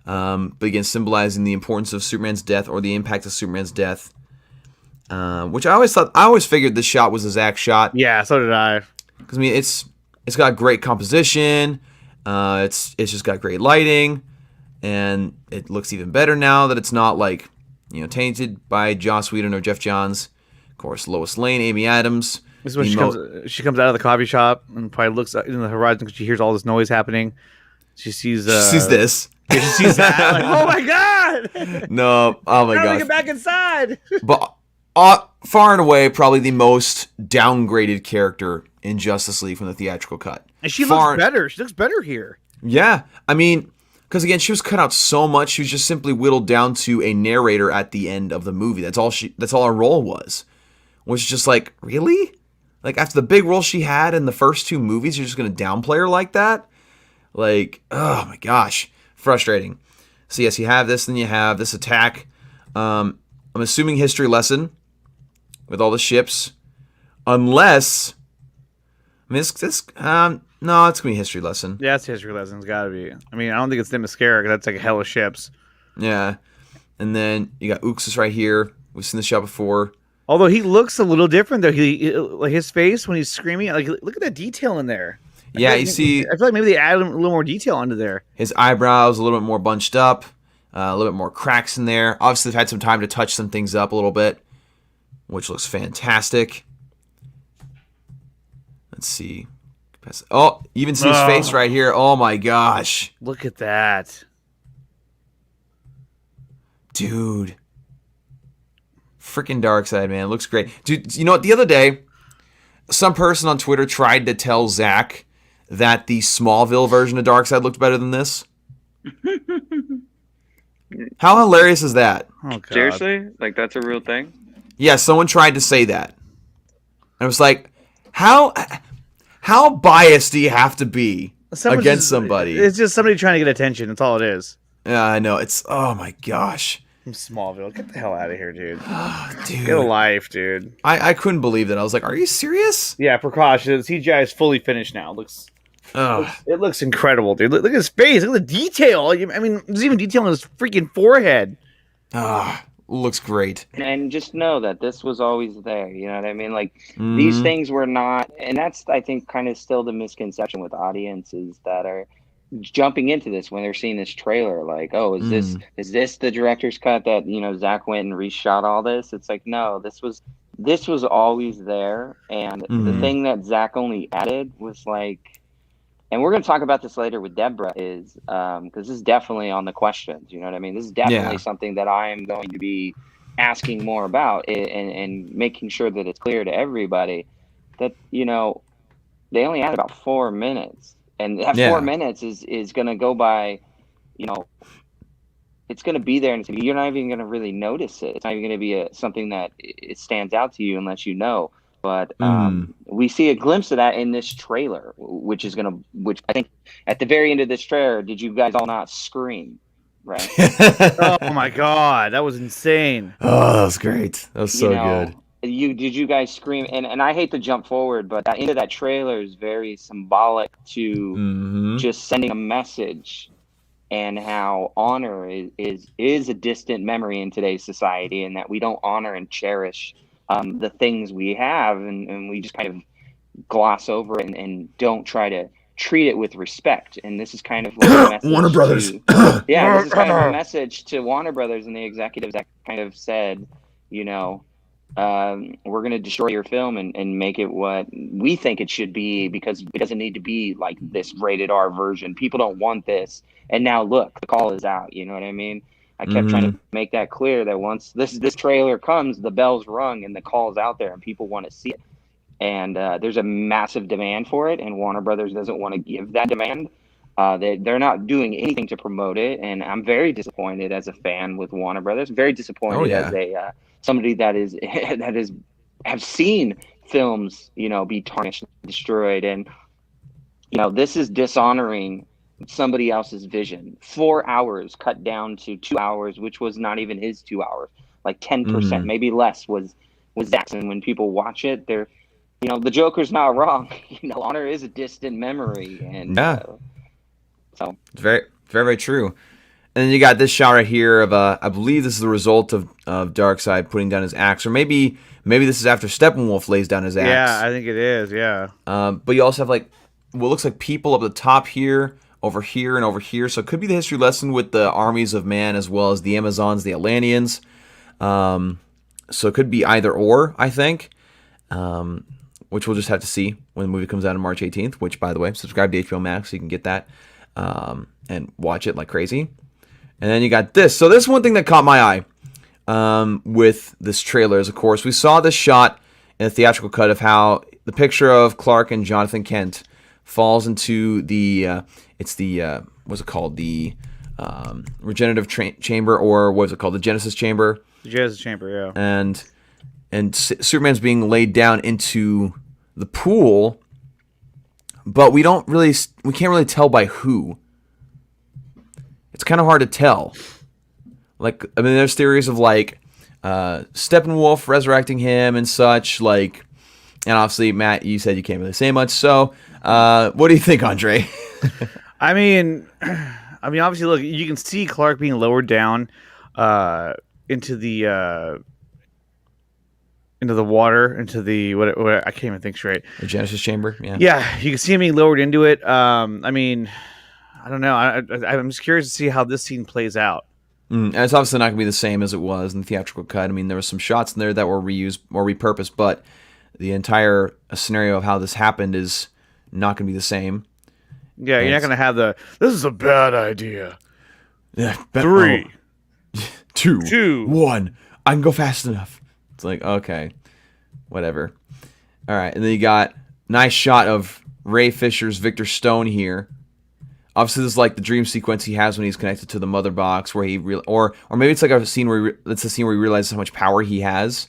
But again, symbolizing the importance of Superman's death or the impact of Superman's death. Which I always figured this shot was a Zack shot. Yeah, so did I. Because I mean, it's got great composition. It's just got great lighting, and it looks even better now that it's not like tainted by Joss Whedon or Jeff Johns. Of course, Lois Lane, Amy Adams. This is when she comes out of the coffee shop and probably looks in the horizon because she hears all this noise happening. She sees this. Yeah, she sees that. Like, oh my god! No, oh my god! Get back inside. But far and away, probably the most downgraded character in Justice League from the theatrical cut. And she looks better. She looks better here. Yeah, I mean, because again, she was cut out so much. She was just simply whittled down to a narrator at the end of the movie. That's all her role was. Was just like, really? Like, after the big role she had in the first two movies, you're just going to downplay her like that? Like, oh my gosh. Frustrating. So yes, you have this, then you have this attack. I'm assuming history lesson with all the ships. Unless, I mean, no, it's going to be a history lesson. Yeah, it's a history lesson. It's got to be. I mean, I don't think it's Themyscira, because that's like a hell of ships. Yeah. And then you got Uxas right here. We've seen the shot before. Although he looks a little different, though. He like his face when he's screaming. Like, look at that detail in there. Yeah, you see. I feel like maybe they added a little more detail onto there. His eyebrows a little bit more bunched up, a little bit more cracks in there. Obviously, they've had some time to touch some things up a little bit, which looks fantastic. Let's see. Oh, you even see his face right here. Oh my gosh! Look at that, dude. Freaking Darkseid, man. It looks great. Dude, you know what? The other day, some person on Twitter tried to tell Zach that the Smallville version of Darkseid looked better than this. How hilarious is that? Oh, God. Seriously? Like, that's a real thing? Yeah, someone tried to say that. And it was like, how biased do you have to be against somebody? It's just somebody trying to get attention. That's all it is. Yeah, I know. It's, oh my gosh. From Smallville. Get the hell out of here, dude. Dude. Get a life, dude. I couldn't believe that. I was like, are you serious? Yeah, precautions. CGI is fully finished now. Looks It looks incredible, dude. Look at his face. Look at the detail. I mean, there's even detail on his freaking forehead. Looks great. And just know that this was always there. You know what I mean? Like these things were not, and that's I think kind of still the misconception with audiences that are jumping into this when they're seeing this trailer. Like, oh, is this the director's cut that Zack went and reshot all this? It's like, no, this was always there, and the thing that Zack only added was like. And we're going to talk about this later with Deborah is because this is definitely on the questions. You know what I mean? This is definitely something that I am going to be asking more about and making sure that it's clear to everybody that, they only had about 4 minutes. And that 4 minutes is going to go by, it's going to be there and you're not even going to really notice it. It's not even going to be something that it stands out to you unless you know. But we see a glimpse of that in this trailer, which I think at the very end of this trailer, did you guys all not scream? Right? Oh my god, that was insane! Oh, that was great. That was so good. Did you guys scream? And I hate to jump forward, but that end of that trailer is very symbolic to just sending a message and how honor is a distant memory in today's society, and that we don't honor and cherish. The things we have, and we just kind of gloss over it and don't try to treat it with respect. And this is kind of like a message Warner Brothers. this is kind of a message to Warner Brothers and the executives that kind of said, we're going to destroy your film and make it what we think it should be because it doesn't need to be like this rated R version. People don't want this. And now look, the call is out. You know what I mean? I kept trying to make that clear that once this trailer comes, the bell's rung and the call's out there and people want to see it. And there's a massive demand for it, and Warner Brothers doesn't want to give that demand. They're not doing anything to promote it, and I'm very disappointed as a fan with Warner Brothers. Very disappointed as a somebody that have seen films, be tarnished, destroyed, and this is dishonoring somebody else's vision. 4 hours cut down to 2 hours, which was not even his 2 hours. Like 10%, maybe less was Zack's. And when people watch it, they're, the Joker's not wrong. Honor is a distant memory, and so it's very, very, very true. And then you got this shot right here of I believe this is the result of Darkseid putting down his axe, or maybe this is after Steppenwolf lays down his axe. Yeah, I think it is. Yeah. But you also have like what looks like people up the top here. Over here and over here. So it could be the history lesson with the armies of man as well as the Amazons, the Atlanteans. So it could be either or, I think. Which we'll just have to see when the movie comes out on March 18th. Which, by the way, subscribe to HBO Max so you can get that and watch it like crazy. And then you got this. So this is one thing that caught my eye with this trailer is, of course, we saw this shot in the theatrical cut of how the picture of Clark and Jonathan Kent falls into the what's it called, the regenerative chamber, or what is it called, the Genesis chamber? The Genesis chamber, yeah. And Superman's being laid down into the pool, but we can't really tell by who. It's kind of hard to tell. Like, I mean, there's theories of like Steppenwolf resurrecting him and such, like. And obviously, Matt, you said you can't really say much. So, what do you think, Andre? I mean, obviously, look, you can see Clark being lowered down into the water, into the what I can't even think straight. The Genesis chamber, yeah. Yeah, you can see him being lowered into it. I mean, I don't know. I'm just curious to see how this scene plays out. And it's obviously not going to be the same as it was in the theatrical cut. I mean, there were some shots in there that were reused or repurposed, but the entire scenario of how this happened is not going to be the same. Yeah, you're not going to have this is a bad idea. Yeah, 3, 2, 1. I can go fast enough. It's like, okay, whatever. All right, and then you got nice shot of Ray Fisher's Victor Stone here. Obviously, this is like the dream sequence he has when he's connected to the mother box, where he or maybe it's like a scene where it's a scene where he realizes how much power he has,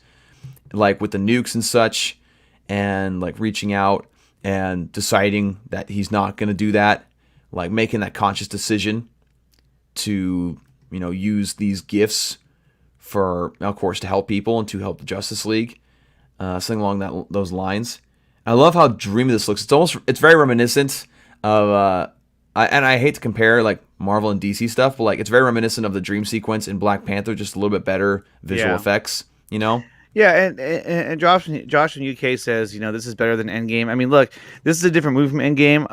like with the nukes and such, and like reaching out and deciding that he's not going to do that, like making that conscious decision to, use these gifts for, of course, to help people and to help the Justice League, something along those lines. I love how dreamy this looks. It's very reminiscent And I hate to compare like Marvel and DC stuff, but like it's very reminiscent of the dream sequence in Black Panther, just a little bit better visual effects, you know? Yeah, and Josh in UK says, this is better than Endgame. I mean, look, this is a different movie from Endgame.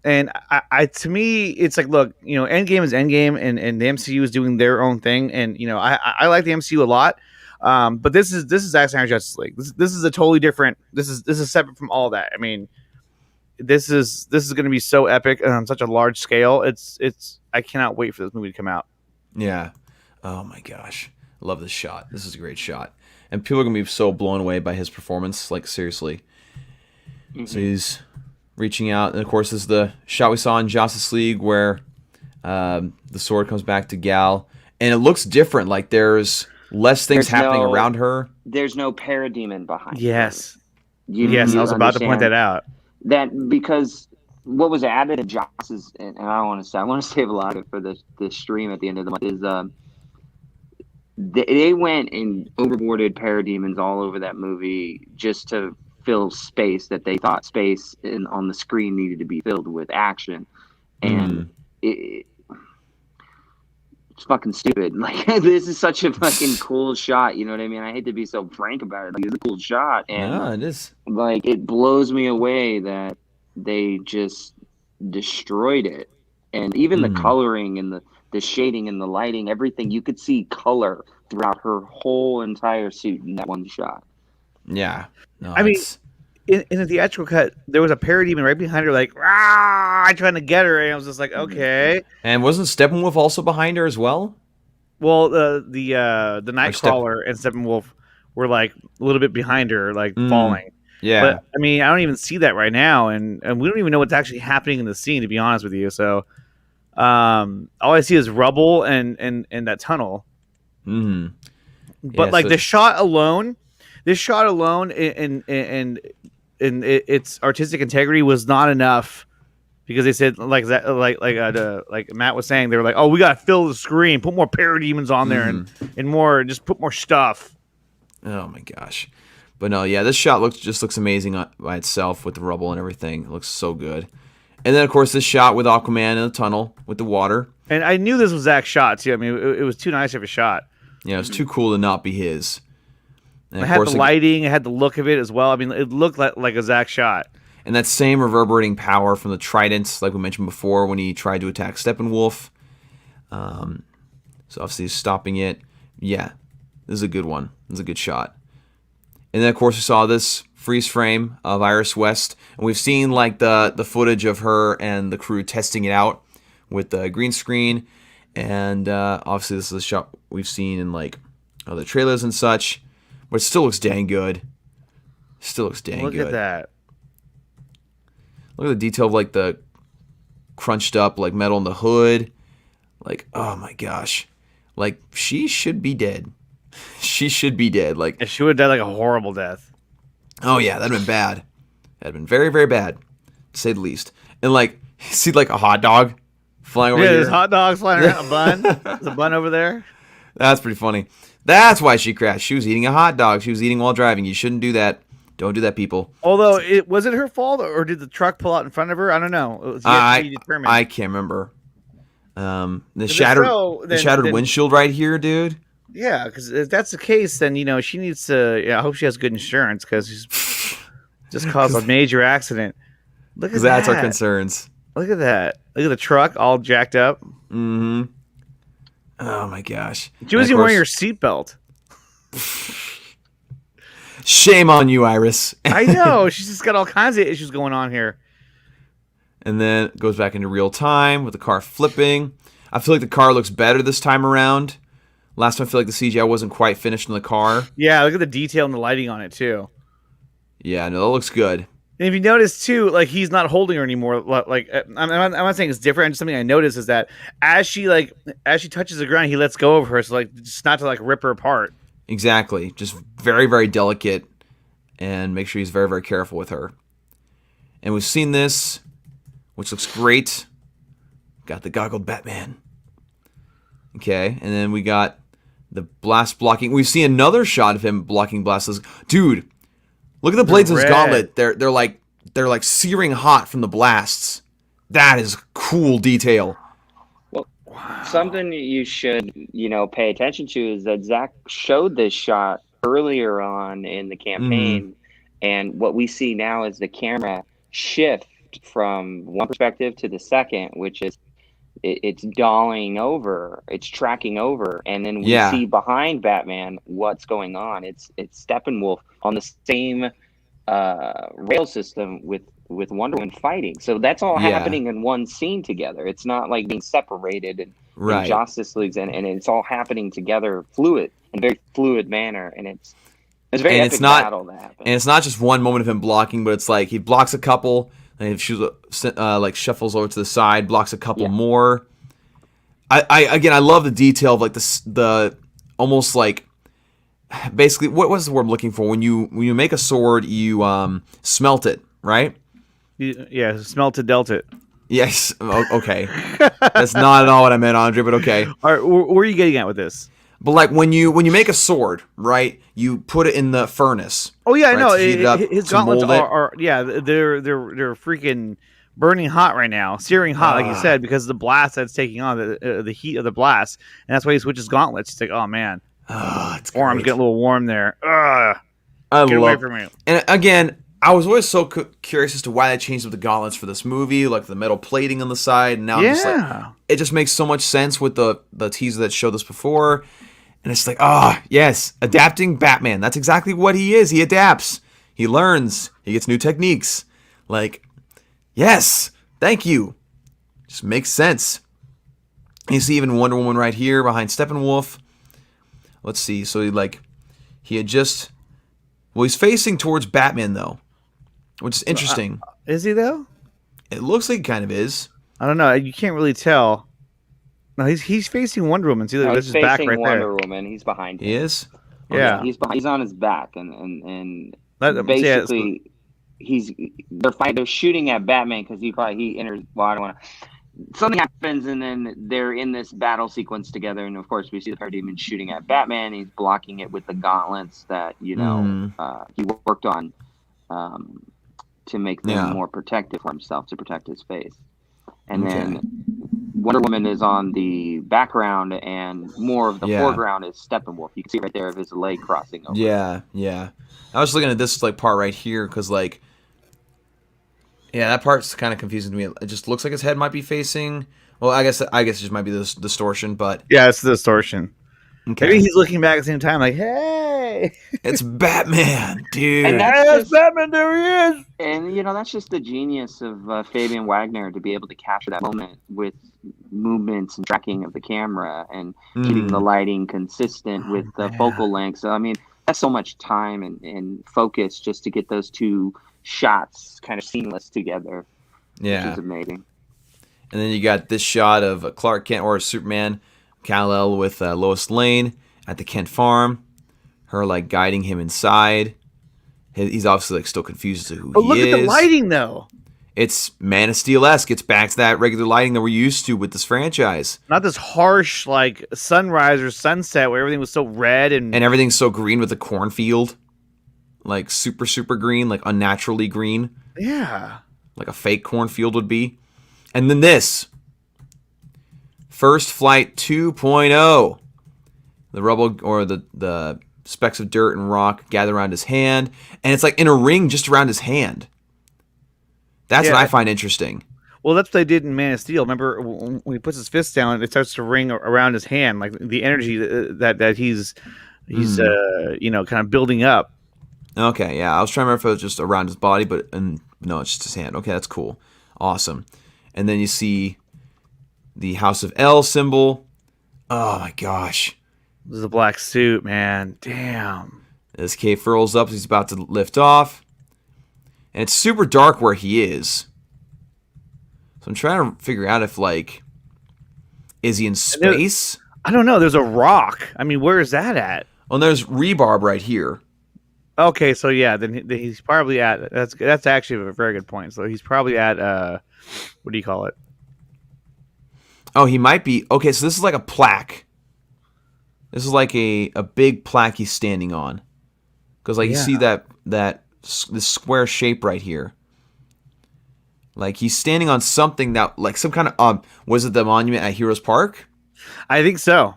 And I to me, it's like, look, Endgame is Endgame, and the MCU is doing their own thing, and I like the MCU a lot. But this is Zack Snyder Justice League. This is a totally different. This is separate from all that. I mean, this is going to be so epic on such a large scale. I cannot wait for this movie to come out. Yeah. Oh my gosh, love this shot. This is a great shot. And people are going to be so blown away by his performance, like, seriously. Mm-hmm. So he's reaching out. And, of course, this is the shot we saw in Justice League where the sword comes back to Gal. And it looks different. Like, there's less things happening around her. There's no parademon behind Yes. her. Yes, I was about to point that out. That because what was added to Joss's, and I don't want to say, I want to save a lot of it for this stream at the end of the month, is they went and overboarded parademons all over that movie just to fill space that they thought space on the screen needed to be filled with action, and it's fucking stupid. Like, this is such a fucking cool shot, you know what I mean? I hate to be so frank about it. Like, it's a cool shot, and yeah, it is. Like, it blows me away that they just destroyed it, and even the coloring and the shading and the lighting, everything, you could see color throughout her whole entire suit in that one shot. Yeah. No, I mean, in the theatrical cut, there was a parademon right behind her, like, trying to get her, and I was just like, okay. And wasn't Steppenwolf also behind her as well? Well, the Nightcrawler and Steppenwolf were, like, a little bit behind her, like, falling. Yeah. But, I mean, I don't even see that right now, and we don't even know what's actually happening in the scene, to be honest with you, so... all I see is rubble and that tunnel. Mm-hmm. But yeah, like this shot alone and its artistic integrity was not enough, because they said like Matt was saying, they were like, oh, we gotta fill the screen, put more parademons on there and more, just put more stuff. Oh my gosh. But no, yeah, this shot looks amazing by itself with the rubble and everything. It looks so good. And then, of course, this shot with Aquaman in the tunnel with the water. And I knew this was Zack's shot, too. I mean, it was too nice of a shot. Yeah, it was too cool to not be his. And it had the lighting. It had the look of it as well. I mean, it looked like a Zack shot. And that same reverberating power from the tridents, like we mentioned before, when he tried to attack Steppenwolf. So obviously he's stopping it. Yeah, this is a good one. This is a good shot. And then, of course, we saw this freeze frame of Iris West, and we've seen like the footage of her and the crew testing it out with the green screen, and obviously this is a shot we've seen in like other trailers and such, but it still looks dang good. Look good. At that. Look at the detail of like the crunched up like metal in the hood. Like, oh my gosh, like she should be dead. She should be dead. Like, and she would have died like a horrible death. Oh yeah, that'd been bad. That'd been very, very bad, to say the least. And like, you see like a hot dog flying over here. Yeah, there's hot dogs flying around. A bun. There's a bun over there. That's pretty funny. That's why she crashed. She was eating a hot dog. She was eating while driving. You shouldn't do that. Don't do that, people. Although, was it her fault, or did the truck pull out in front of her? I don't know. I can't remember. The shattered windshield right here, dude. Yeah, because if that's the case, then she needs to. Yeah, I hope she has good insurance, because she's just caused a major accident. Look at that. That's our concerns. Look at that. Look at the truck all jacked up. Mm-hmm. Oh my gosh. She wasn't even wearing her seatbelt. Shame on you, Iris. I know. She's just got all kinds of issues going on here. And then it goes back into real time with the car flipping. I feel like the car looks better this time around. Last time I feel like the CGI wasn't quite finished in the car. Yeah, look at the detail and the lighting on it too. Yeah, no, that looks good. And if you notice too, like he's not holding her anymore. Like I'm not saying it's different. Just something I noticed is that as she touches the ground, he lets go of her, so like just not to like rip her apart. Exactly, just very, very delicate, and make sure he's very, very careful with her. And we've seen this, which looks great. Got the goggled Batman. Okay, and then we got the blast blocking. We see another shot of him blocking blasts. Dude, look at the blades of his gauntlet. They're like searing hot from the blasts. That is cool detail. Well, something you should, pay attention to is that Zack showed this shot earlier on in the campaign, and what we see now is the camera shift from one perspective to the second, which is it's dollying over, it's tracking over, and then we see behind Batman what's going on. It's Steppenwolf on the same rail system with Wonder Woman fighting. So that's all happening in one scene together. It's not like being separated in Justice Leagues, and it's all happening together, very fluid manner, and it's very epic battle that happens. And it's not just one moment of him blocking, but it's like he blocks a couple, and he like shuffles over to the side, blocks a couple more. I love the detail of like the almost like basically what was the word I'm looking for? When you make a sword, you smelt it, right? Yeah, smelt it, dealt it. Yes. Okay. That's not at all what I meant, Andre, but okay. All right, where are you getting at with this? But like when you make a sword, right? You put it in the furnace. Oh yeah, I know. His gauntlets are they're freaking burning hot right now, searing hot, like you said, because of the blast that's taking on the heat of the blast, and that's why he switches gauntlets. He's like, oh man, it's arms getting a little warm there. Get away from me. And again, I was always so curious as to why they changed up the gauntlets for this movie, like the metal plating on the side. And now I'm just like, it just makes so much sense with the teaser that showed us before. And it's like, yes, adapting Batman. That's exactly what he is. He adapts. He learns. He gets new techniques. Like, yes, thank you. Just makes sense. You see even Wonder Woman right here behind Steppenwolf. Let's see. So he's facing towards Batman though, which is interesting. Is he though? It looks like he kind of is. I don't know. You can't really tell. No, he's facing Wonder Woman. See, that's his back right there. Wonder Woman. He's behind him. He is. Yeah, he's on his back, and basically they're shooting at Batman because he enters. Well, I don't want to. Something happens, and then they're in this battle sequence together, and of course we see the Parademon shooting at Batman. He's blocking it with the gauntlets that he worked on to make them more protective for himself, to protect his face. And then Wonder Woman is on the background, and more of the foreground is Steppenwolf. You can see right there of his leg crossing over. Yeah. I was looking at this like part right here because like, that part's kind of confusing to me. It just looks like his head might be facing. Well, I guess it just might be this distortion, but it's the distortion. Okay. Maybe he's looking back at the same time, like, "Hey, it's Batman, dude!" And Batman. There he is. And that's just the genius of Fabian Wagner, to be able to capture that moment with movements and tracking of the camera and keeping the lighting consistent with the focal length. So I mean, that's so much time and focus just to get those two shots kind of seamless together. Which is amazing. And then you got this shot of Clark Kent or Superman, Kal-El with Lois Lane at the Kent farm. Her like guiding him inside. He's obviously like still confused as to who he is. Look at the lighting though. It's Man of Steel-esque. It's back to that regular lighting that we're used to with this franchise. Not this harsh like sunrise or sunset where everything was so red and everything's so green with the cornfield. Like super, super green, like unnaturally green. Yeah. Like a fake cornfield would be. And then this. First Flight 2.0. The rubble or the specks of dirt and rock gather around his hand. And it's like in a ring just around his hand. That's what I find interesting. Well, that's what they did in Man of Steel. Remember when he puts his fist down, it starts to ring around his hand, like the energy that he's kind of building up. Okay, yeah. I was trying to remember if it was just around his body, but no, it's just his hand. Okay, that's cool. Awesome. And then you see the House of L symbol. Oh my gosh. This is a black suit, man. Damn. As K furls up, he's about to lift off. And it's super dark where he is. So I'm trying to figure out if, like, is he in space? I don't know. There's a rock. I mean, where is that at? Oh, and there's rebarb right here. Okay, so yeah, then he's probably at. That's actually a very good point. So he's probably at. What do you call it? Oh, he might be. Okay, so this is like a plaque. This is like a big plaque he's standing on. Because, like, you see this square shape right here. Like he's standing on something that, like some kind of was it the monument at Heroes Park? I think so.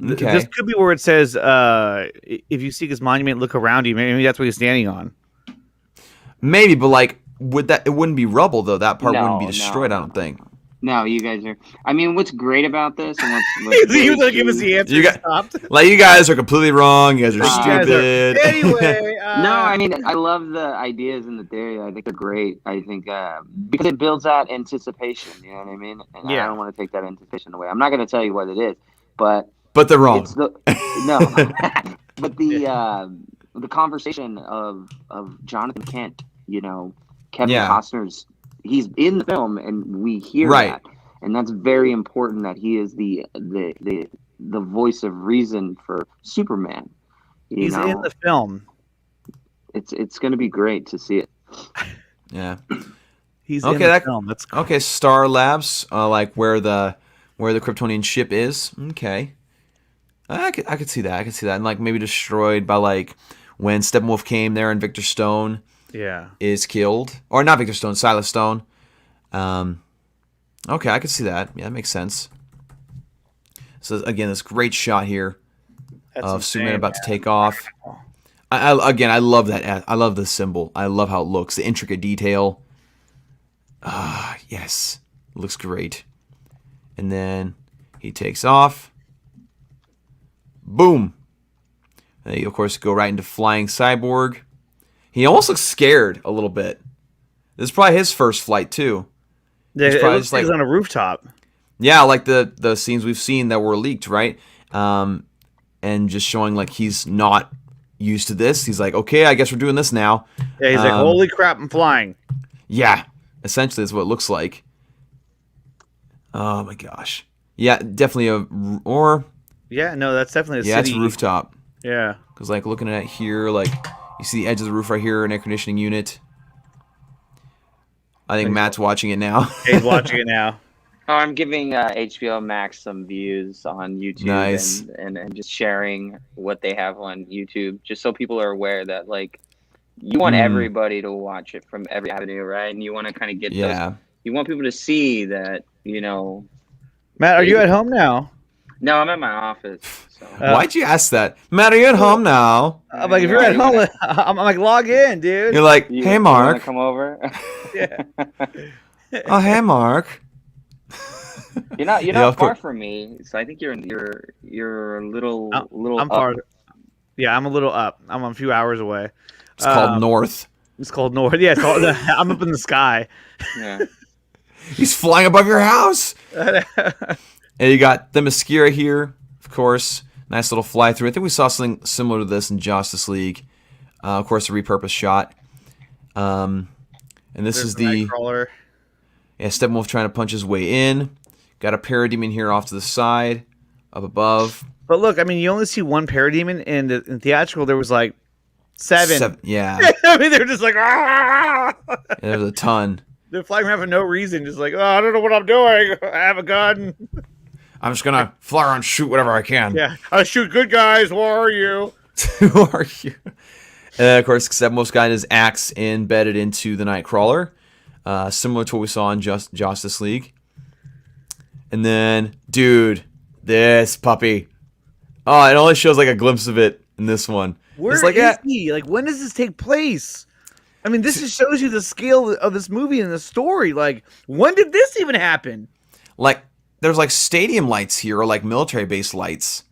Okay. This could be where it says, "If you seek his monument, look around you." Maybe that's what he's standing on. Maybe, but like, it wouldn't be rubble though. That part wouldn't be No, destroyed. no, I don't think. No, you guys are. I mean, what's great about this and what's He was really gonna give us the answer. You got- stopped. Like you guys are completely wrong. You guys are You guys stupid. Anyway, No, I mean, I love the ideas and the theory. I think they're great. I think because it builds out anticipation. You know what I mean? And Yeah. I don't want to take that anticipation away. I'm not going to tell you what it is, but But they're wrong. it's the no. But the conversation of Jonathan Kent. You know, Kevin Yeah. Costner's. He's in the film, and we hear Right. that, and that's very important. That he is the voice of reason for Superman. You he's know? in the film. It's going to be great to see it. Yeah. He's Okay, in the that- film. That's cool. Okay, Star Labs, like where the Kryptonian ship is. Okay, I could see that. I could see that, and like maybe destroyed by like when Steppenwolf came there and Victor Stone Yeah. is killed, or not Victor Stone, Silas Stone. Okay, I could see that. Yeah, that makes sense. So again, this great shot here That's of insane, Superman about to man. take off. I love that. I love the symbol. I love how it looks, the intricate detail. Yes, looks great. And then he takes off. Boom. And you, of course, go right into flying Cyborg. He almost looks scared a little bit. This is probably his first flight too. Yeah, It's it probably looks just like he's like- on a rooftop. Yeah, like the scenes we've seen that were leaked, right? And just showing like he's not used to this. He's like, okay, I guess we're doing this now. Yeah, he's like, "Holy crap, I'm flying!" Yeah, essentially that's what it looks like. Oh my gosh. Yeah, definitely Yeah, no, that's definitely a yeah, city. it's rooftop. Yeah, Because like looking at it here, like you see the edge of the roof right here, an air conditioning unit. I think Matt's watching it now. he's watching it now. Oh, I'm giving HBO Max some views on YouTube Nice. and just sharing what they have on YouTube, just so people are aware that like you want Mm. everybody to watch it from every avenue, right? And you want to kind of get Yeah. those. You want people to see that, you know. Matt, are you at home now? No, I'm at my office. So. Why'd you ask that? Matt, are you at home now? I'm like, if you're at home, I'm like, log in, dude. You're like, You- hey you wanna Mark. come over. Yeah. Oh, hey Mark. You're not Yeah, far of course. from me, so I think you're a little I'm up. far. Yeah, I'm a little up. I'm a few hours away. It's called North. It's called North. Yeah, it's called, I'm up in the sky. Yeah. He's flying above your house. And you got the Mascara here, of course. Nice little fly through. I think we saw something similar to this in Justice League. Of course, a repurposed shot. And this There's is the the Nightcrawler. Steppenwolf trying to punch his way in. Got a Parademon here off to the side, up above. But look, I mean, you only see one Parademon, and in theatrical there was like seven. Yeah, I mean, they're just like, ah! there's a ton. They're flying around for no reason, just like, oh, I don't know what I'm doing. I have a gun. I'm just gonna fly around and shoot whatever I can. Yeah, I shoot good guys. Where are you? Who are you? And of course, Steppenwolf's got his axe embedded into the Nightcrawler, similar to what we saw in Justice League. And then, dude, this puppy. Oh, it only shows like a glimpse of it in this one. Where It's like, is yeah, he? Like, when does this take place? I mean, this just shows you the scale of this movie and the story. Like, when did this even happen? like there's like stadium lights here, or like military base lights.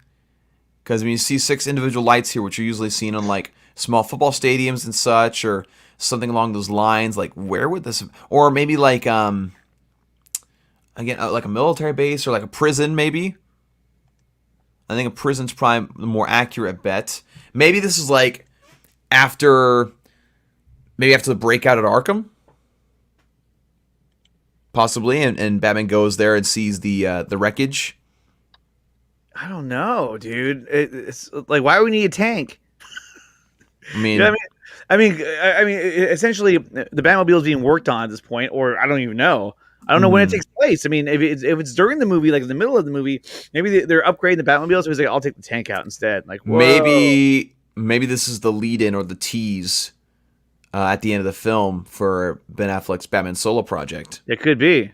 Because you see 6 individual lights here, which are usually seen on like small football stadiums and such, or something along those lines. Like, where would this, or maybe like again, like a military base or like a prison, maybe. I think a prison's probably the more accurate bet. Maybe this is like after the breakout at Arkham. Possibly, and Batman goes there and sees the wreckage. I don't know, dude. It's like, why do we need a tank? I mean, You know what I mean? I mean, essentially, the Batmobile is being worked on at this point, or I don't even know. I don't know when it takes place. I mean, if it's during the movie, like in the middle of the movie, maybe they're upgrading the Batmobile, so he's like, I'll take the tank out instead. Like, whoa. maybe this is the lead-in or the tease at the end of the film for Ben Affleck's Batman solo project. It could be.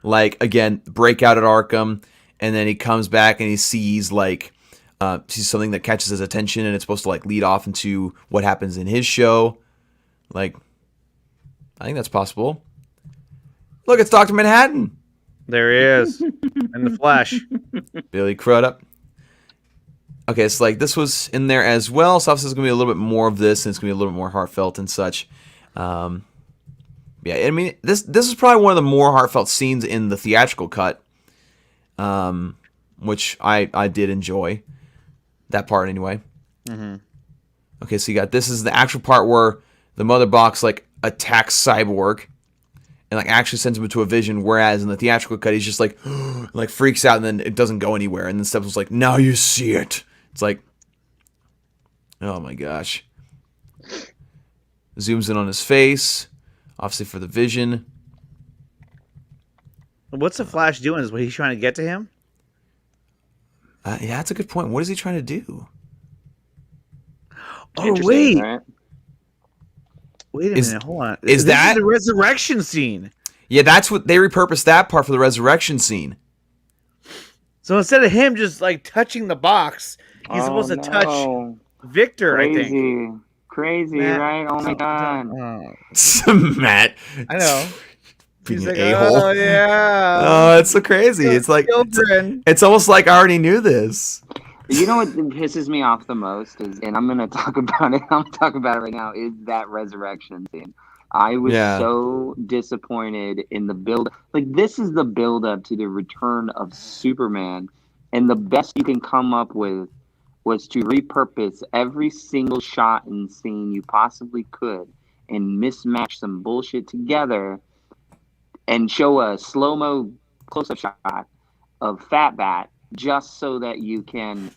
Like, again, breakout at Arkham, and then he comes back and he sees sees something that catches his attention, and it's supposed to like lead off into what happens in his show. Like, I think that's possible. Look, it's Dr. Manhattan. There he is in the flesh. Billy Crudup. Okay, so like this was in there as well. So obviously there's gonna be a little bit more of this, and it's gonna be a little bit more heartfelt and such. Yeah, I mean this is probably one of the more heartfelt scenes in the theatrical cut, which I did enjoy that part anyway. Mm-hmm. Okay, so you got this is the actual part where the Mother Box like attacks Cyborg and like actually sends him into a vision, whereas in the theatrical cut he's just like like freaks out and then it doesn't go anywhere, and then Steppenwolf's like, now you see it. It's like, oh my gosh. Zooms in on his face, obviously for the vision. What's the Flash doing? Is what he's trying to get to him? Yeah, that's a good point. What is he trying to do? Oh wait, Right? wait a minute, hold on. Is this that the resurrection scene? Yeah, that's what they repurposed that part for the resurrection scene. So instead of him just like touching the box, he's supposed to touch Victor. Crazy. I think. Crazy, Matt, right? Oh my god. Matt. I know. Being He's an like, a-hole. oh yeah. Oh, it's so crazy. It's like it's almost like I already knew this. You know what pisses me off the most is, and I'm gonna talk about it. I'm talking about it right now. Is that resurrection scene? I was so disappointed in the build. Like, this is the build up to the return of Superman, and the best you can come up with was to repurpose every single shot and scene you possibly could and mismatch some bullshit together and show a slow-mo close-up shot of Fat Bat just so that you can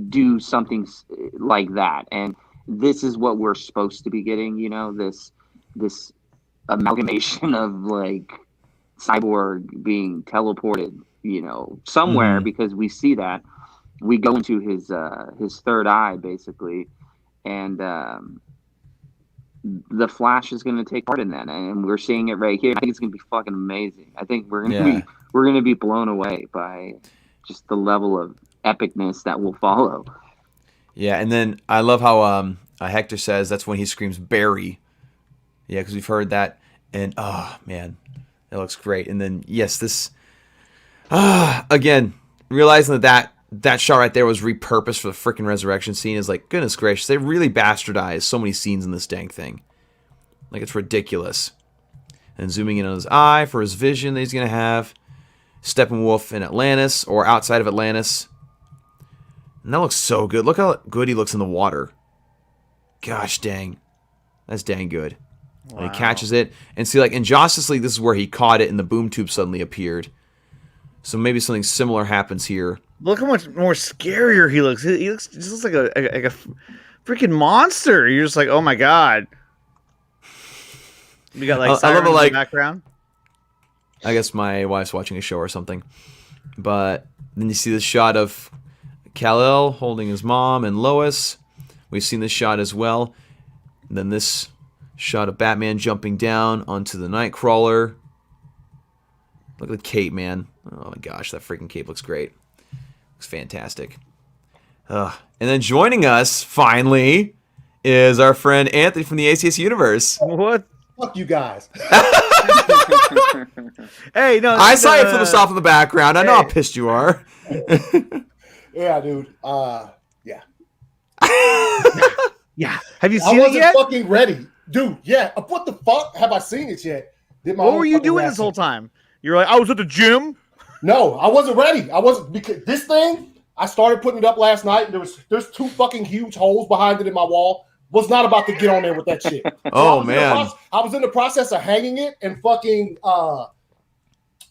do something like that. And this is what we're supposed to be getting, you know, this amalgamation of like Cyborg being teleported, you know, somewhere, because we see that. We go into his third eye, basically, and the Flash is going to take part in that, and we're seeing it right here. I think it's going to be fucking amazing. I think we're going to be blown away by just the level of epicness that will follow. Yeah, and then I love how Hector says that's when he screams Barry. Yeah, because we've heard that, and oh man, it looks great. And then yes, this again, realizing that shot right there was repurposed for the freaking resurrection scene is like, goodness gracious, they really bastardized so many scenes in this dang thing. Like, it's ridiculous. And zooming in on his eye for his vision that he's going to have. Steppenwolf in Atlantis, or outside of Atlantis. And that looks so good. Look how good he looks in the water. Gosh dang. That's dang good. Wow. When he catches it. And see, like, in Justice League, this is where he caught it and the boom tube suddenly appeared. So maybe something similar happens here. Look how much more scarier he looks. He just looks like a freaking monster. You're just like, oh my god. We got like sirens in the background. I guess my wife's watching a show or something. But then you see this shot of Kal-El holding his mom and Lois. We've seen this shot as well. And then this shot of Batman jumping down onto the Nightcrawler. Look at the cape, man. Oh my gosh, that freaking cape looks great. Looks fantastic. And then joining us, finally, is our friend Anthony from the ACS Universe. What? Fuck you guys. Hey, no. I saw you flip us off in the background. I know how pissed you are. Yeah, dude. Yeah. Yeah. Have you seen it yet? I wasn't fucking ready. Dude, yeah. What the fuck? Have I seen it yet? What were you doing this whole time? You're like, I was at the gym? No, I wasn't ready. I wasn't, because this thing, I started putting it up last night, and there's two fucking huge holes behind it in my wall. Was not about to get on there with that shit. Oh, man. I was in the process of hanging it, and fucking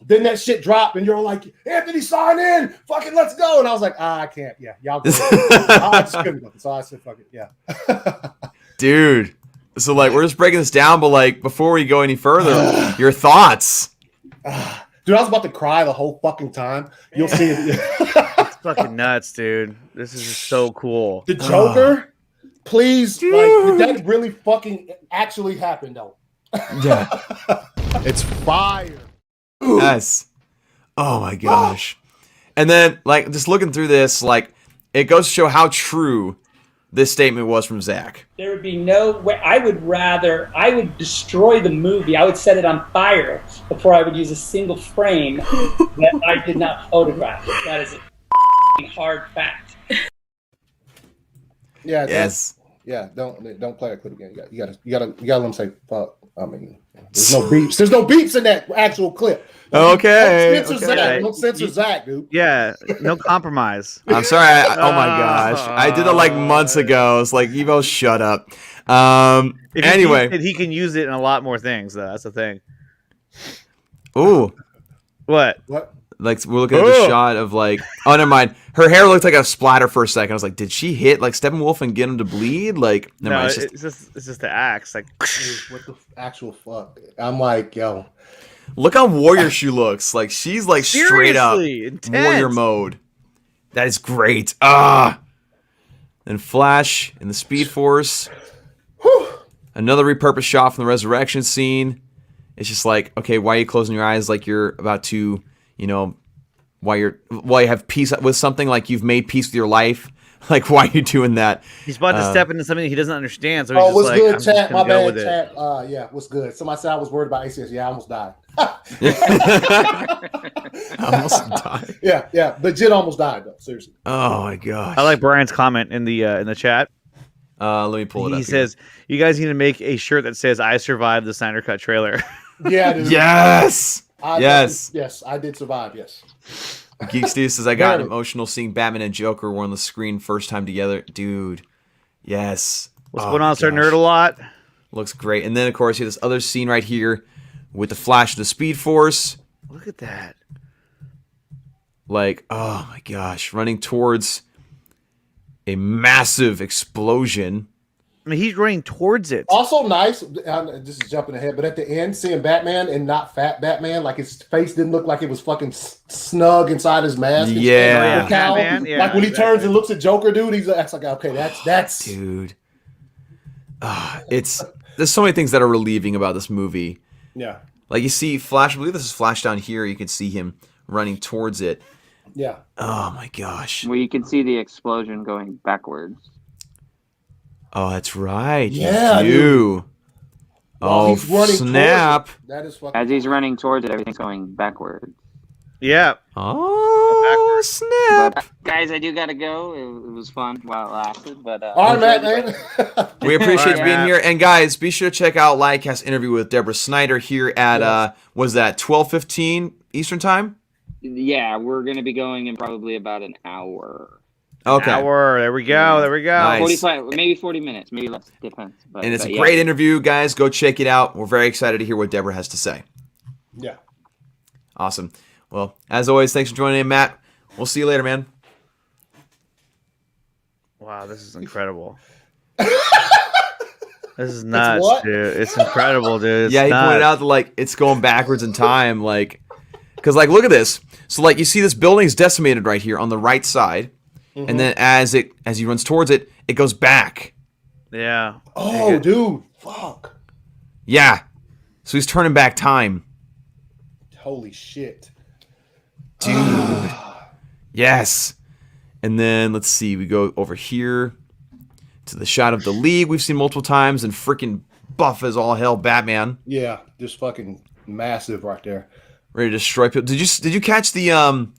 then that shit dropped, and you're like, Anthony, sign in, fucking let's go. And I was like, I can't. Yeah, y'all go. I just couldn't go. So I said, fuck it. Yeah. Dude. So, like, we're just breaking this down, but, like, before we go any further, your thoughts. Dude, I was about to cry the whole fucking time. You'll see it. It's fucking nuts, dude. This is just so cool. The Joker, Please, like, did that really fucking actually happen though? Yeah. It's fire. Yes. Oh my gosh. And then, like, just looking through this, like, it goes to show how true this statement was from Zack. There would be no way. I would destroy the movie. I would set it on fire before I would use a single frame that I did not photograph. That is a hard fact. Yeah. Yes. Don't play a clip again. You gotta let them say fuck. I mean, there's no beeps. There's no beeps in that actual clip. Okay. Don't censor Zack, dude. Yeah, no compromise. I'm sorry. Oh my gosh. I did it like months ago. It's like, Evo, shut up. Anyway. He can use it in a lot more things, though. That's the thing. Ooh. What? Like, we're looking at the shot of, like, oh, never mind. Her hair looked like a splatter for a second. I was like, did she hit, like, Steppenwolf and get him to bleed? Like, never mind. It's just the axe. Like, what the actual fuck? I'm like, yo. Look how warrior she looks. Like, she's, like, straight up intense. warrior mode. That is great. Then Flash in the Speed Force. Another repurposed shot from the resurrection scene. It's just like, okay, why are you closing your eyes like you're about to, you know, while you have peace with something, like you've made peace with your life? Like, why are you doing that? He's about to step into something he doesn't understand. So he's just what's like, good, I'm chat? My go bad, chat. Yeah, what's good? Somebody said I was worried about ACS. Yeah, I almost died. Almost died. Yeah. Legit almost died, though. Seriously. Oh, my gosh. I like Brian's comment in the chat. Let me pull it up. He says, you guys need to make a shirt that says, I survived the Snyder Cut trailer. Yeah, dude. Yes. Yes, I did survive, yes. Geek Steve says, I got emotional seeing Batman and Joker were on the screen first time together. Dude, yes. What's going on, Sir Nerd a lot? Looks great. And then, of course, you have this other scene right here with the Flash of the Speed Force. Look at that. Like, oh my gosh, running towards a massive explosion. I mean, he's running towards it. Also nice, this is jumping ahead, but at the end, seeing Batman and not fat Batman, like his face didn't look like it was fucking snug inside his mask. Yeah. Batman, like when he turns and looks at Joker, dude, he's like, okay, that's dude. There's so many things that are relieving about this movie. Yeah. Like you see Flash, I believe this is Flash down here. You can see him running towards it. Yeah. Oh my gosh. Well, you can see the explosion going backwards. Oh, that's right. Yeah. You. Oh, snap. That is fucking. As he's running towards it, everything's going backwards. Yeah. Oh, snap. But, guys, I do gotta go. It was fun while it lasted, but all right, man. We appreciate you being here, and guys, be sure to check out Livecast interview with Deborah Snyder here at was that 12:15 Eastern time? Yeah, we're gonna be going in probably about an hour. Okay. Hour. There we go. There we go. Nice. 45, maybe 40 minutes, maybe less. Depends. But, and it's a great interview, guys. Go check it out. We're very excited to hear what Deborah has to say. Yeah. Awesome. Well, as always, thanks for joining in, Matt. We'll see you later, man. Wow, this is incredible. This is nuts, dude. It's incredible, dude. It's he nuts. pointed out that, like, it's going backwards in time, like, because, like, look at this. So, like, you see this building is decimated right here on the right side, and then as he runs towards it, it goes back. Yeah. Oh, dude, fuck. Yeah. So he's turning back time. Holy shit. Dude. Yes. And then, let's see, we go over here to the shot of the League we've seen multiple times, and freaking buff as all hell Batman. Yeah, just fucking massive right there. Ready to destroy people. Did you catch the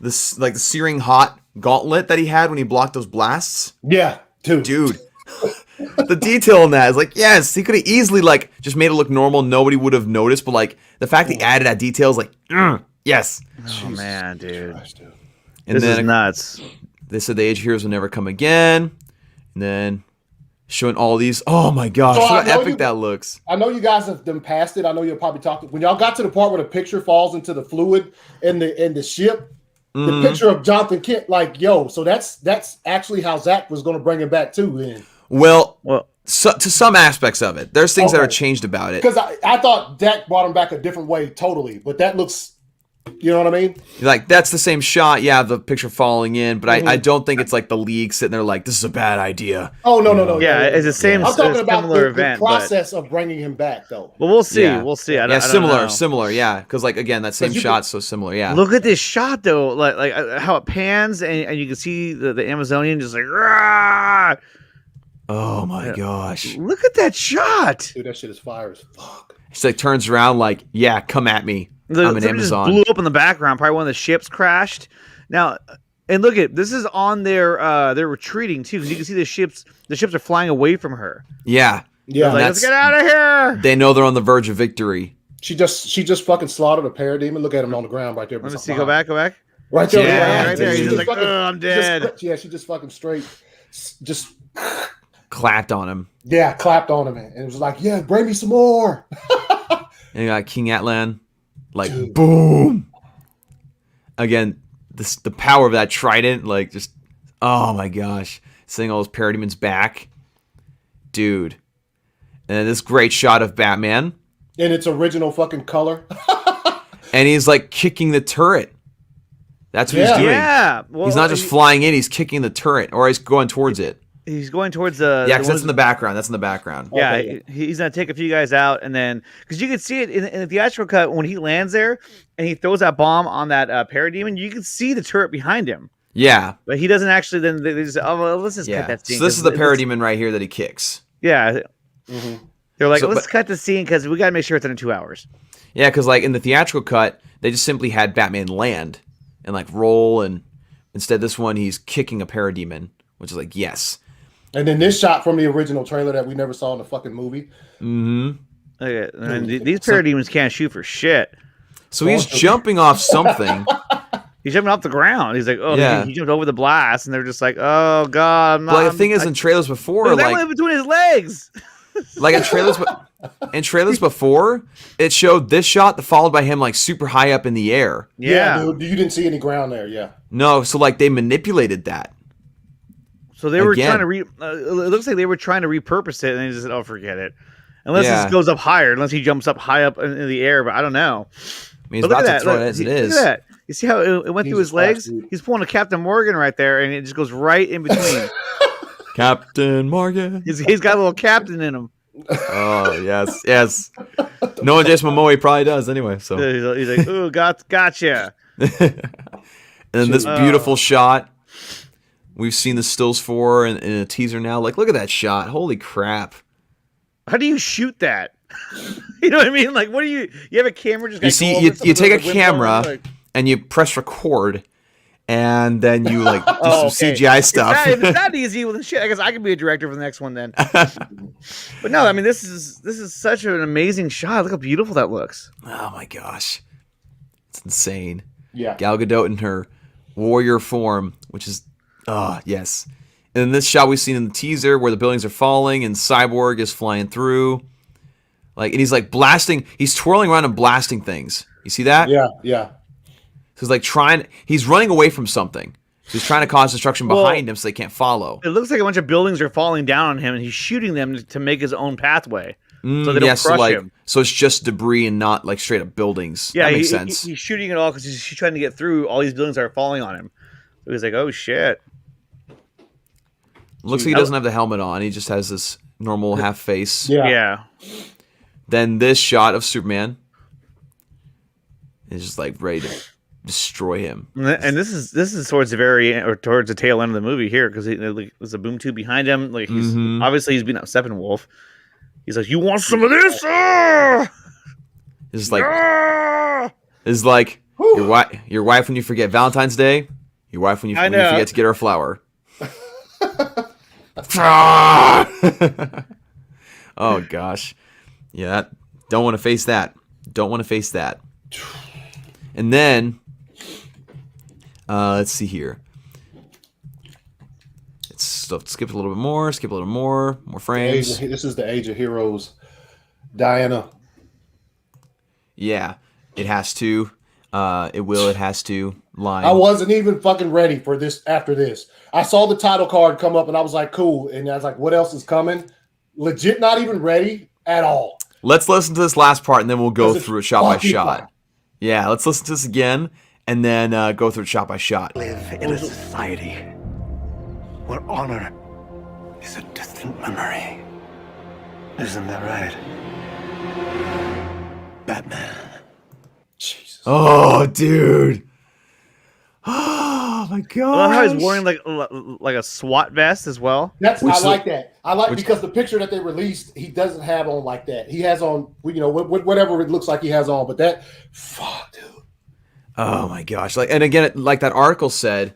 the searing hot gauntlet that he had when he blocked those blasts? Yeah, dude. The detail in that is like, yes, he could have easily like just made it look normal, nobody would have noticed, but like the fact he added that detail is like, yes. Oh man, dude. Christ, dude. And this then is nuts. They said the Age of Heroes will never come again. And then showing all these. Oh my gosh, So how I know epic you- that looks. I know you guys have done past it. I know you'll probably talk when y'all got to the part where the picture falls into the fluid in the ship. The picture of Jonathan Kent, like, yo, so that's actually how Zack was going to bring him back too. Then, Well, to some aspects of it, there's things that are changed about it. because I thought Zack brought him back a different way, totally. But that looks You know what I mean? Like, that's the same shot, yeah, the picture falling in, but I don't think it's like the league sitting there like, this is a bad idea. Oh, no. Yeah, it's the same. I'm talking about similar the event, process of bringing him back, though. Well, we'll see. Yeah. We'll see. I don't know. Similar, yeah. Because, like, again, that same shot's so similar, yeah. Look at this shot, though. Like how it pans, and you can see the Amazonian just like, rah! Oh, my gosh. Look at that shot. Dude, that shit is fire as fuck. She, like, turns around like, yeah, come at me. I'm an Amazon. Just blew up in the background. Probably one of the ships crashed. Now, and look at this is on their they're retreating too, because you can see the ships. The ships are flying away from her. Yeah. Yeah. Like, let's get out of here. They know they're on the verge of victory. She just fucking slaughtered a parademon. Look at him on the ground right there. Let me see. Go back. Right there. Yeah, right there. He's He's like, I'm dead. She just fucking straight, just clapped on him. Yeah, clapped on him, and it was like, yeah, bring me some more. And you got King Atlan, like, dude. Boom. Again, the power of that trident, like, just, oh my gosh, sending all those parademons back, dude. And this great shot of Batman in its original fucking color, and he's like kicking the turret. That's what he's doing. Yeah, well, he's not just flying in; he's kicking the turret, or he's going towards it. He's going towards the... Yeah, because that's in the background. That's in the background. Yeah, okay. He's going to take a few guys out, and then... Because you can see it in the theatrical cut, when he lands there, and he throws that bomb on that parademon, you can see the turret behind him. Yeah. But he doesn't actually... Then they just... Oh, well, let's just cut that scene. So this is the parademon right here that he kicks. Yeah. Mm-hmm. They're like, let's cut the scene, because we got to make sure it's under 2 hours. Yeah, because like in the theatrical cut, they just simply had Batman land and like roll, and instead this one, he's kicking a parademon, which is like, yes. And then this shot from the original trailer that we never saw in the fucking movie. Mm-hmm. Okay, and these parademons can't shoot for shit. So he's jumping off something. He's jumping off the ground. He's like, oh, he jumped over the blast, and they're just like, oh god. Well, the thing is, in trailers before, that went between his legs. Like in trailers before, it showed this shot followed by him like super high up in the air. Yeah, dude, you didn't see any ground there. Yeah. No, so like they manipulated that. So they were trying to it looks like they were trying to repurpose it, and they just said, "Oh, forget it." Unless this goes up higher, unless he jumps up high up in the air, but I don't know. I mean, he's about to throw it as it is. Look at that. You see how it went through his legs? He's pulling a Captain Morgan right there, and it just goes right in between. Captain Morgan. He's got a little captain in him. Oh yes. Knowing Jason Momoa, he probably does anyway. So he's like, "Ooh, gotcha." And this beautiful shot. We've seen the stills for in a teaser now. Like, look at that shot. Holy crap. How do you shoot that? You know what I mean? Like, what do you have a camera just... You see, you take a camera and you press record, and then you, like, do some CGI stuff. If it's that easy, well, then shit, I guess I could be a director for the next one then. But no, I mean, this is such an amazing shot. Look how beautiful that looks. Oh, my gosh. It's insane. Yeah. Gal Gadot in her warrior form, which is... Oh, yes. And then this shot we've seen in the teaser where the buildings are falling and Cyborg is flying through. Like, and he's like blasting, he's twirling around and blasting things. You see that? Yeah. So he's like he's running away from something. So he's trying to cause destruction behind him so they can't follow. It looks like a bunch of buildings are falling down on him and he's shooting them to make his own pathway. So they don't crush him. So it's just debris and not like straight up buildings. Yeah, that makes sense. He's shooting it all because he's trying to get through all these buildings that are falling on him. So he's like, oh shit. Looks like he doesn't have the helmet on. He just has this normal half face. Yeah. Then this shot of Superman is just like ready to destroy him. And this is towards the tail end of the movie here because there's a boom tube behind him. Like he's obviously he's beating up Steppenwolf. He's like, "You want some of this?" It's like your wife when you forget Valentine's Day. Your wife when you forget to get her a flower. Oh gosh, yeah. Don't want to face that. And then, let's see here. Skip a little bit more. More frames. This is the Age of Heroes. Diana. Yeah, it has to. It has to. Line. I wasn't even fucking ready for this after this. I saw the title card come up and I was like, cool. And I was like, what else is coming? Legit not even ready at all. Let's listen to this last part and then we'll go through it shot by shot. Yeah, let's listen to this again and then go through it shot by shot. Live in a society where honor is a distant memory. Isn't that right? Batman. Jesus. Oh, dude. Oh my god. I love how he's wearing like a SWAT vest as well. I like that. I like because the picture that they released, he doesn't have on like that. He has on, whatever it looks like he has on. But that, fuck, dude. Oh my gosh! And again, like that article said,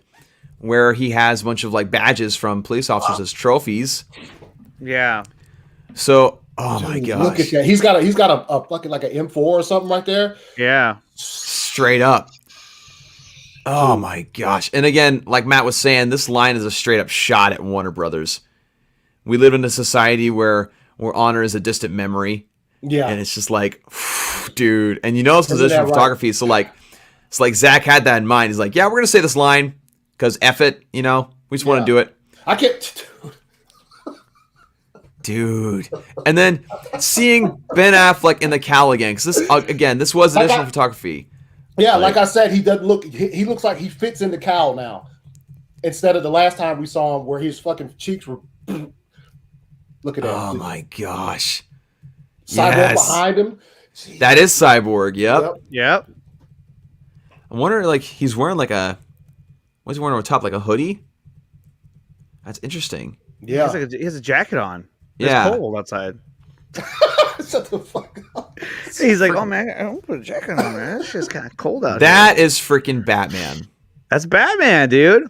where he has a bunch of like badges from police officers as trophies. Yeah. So, oh my gosh! Look at that. He's got a fucking like an M4 or something right there. Yeah. Straight up. Oh my gosh! And again, like Matt was saying, this line is a straight up shot at Warner Brothers. We live in a society where honor is a distant memory. Yeah. And it's just like, dude. And it's position photography. So like, it's like Zach had that in mind. He's like, yeah, we're gonna say this line because F it. We just want to do it. I can't. Dude. And then seeing Ben Affleck in the cowl again, because this was additional photography. Yeah, like I said, he doesn't look. He looks like he fits in the cowl now, instead of the last time we saw him where his fucking cheeks were. Look at that. Oh my gosh. Cyborg behind him. Jeez. That is Cyborg. Yep. I wonder, like, he's wearing like what's he wearing over top? Like a hoodie? That's interesting. Yeah. He has a jacket on. Yeah. It's cold outside. Shut the fuck up. He's like, oh man, I don't put a jacket on, man. It's just kind of cold out That is freaking Batman. That's Batman, dude.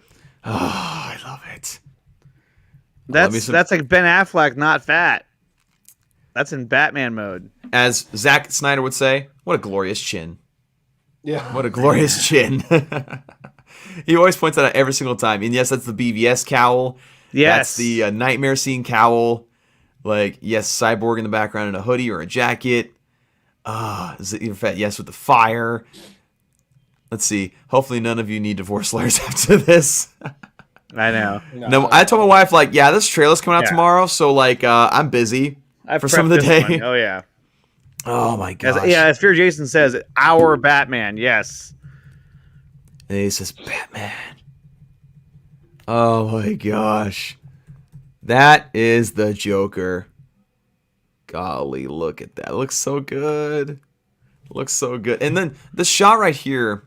Oh, I love it. That's like Ben Affleck, not fat. That's in Batman mode. As Zack Snyder would say, what a glorious chin. Yeah. What a glorious chin. He always points that out every single time. And yes, that's the BVS cowl. Yes. That's the nightmare scene cowl. Like, yes, Cyborg in the background in a hoodie or a jacket. Zeeverfett, yes, with the fire. Let's see. Hopefully none of you need divorce lawyers after this. I know. No, I told my wife, like, yeah, this trailer's coming out tomorrow, so, like, I'm busy for some of the day. One. Oh, yeah. Oh, my gosh. As Fear Jason says, our Batman, yes. And he says, Batman. Oh, my gosh. That is the Joker. Golly, look at that. It looks so good. It looks so good. And then the shot right here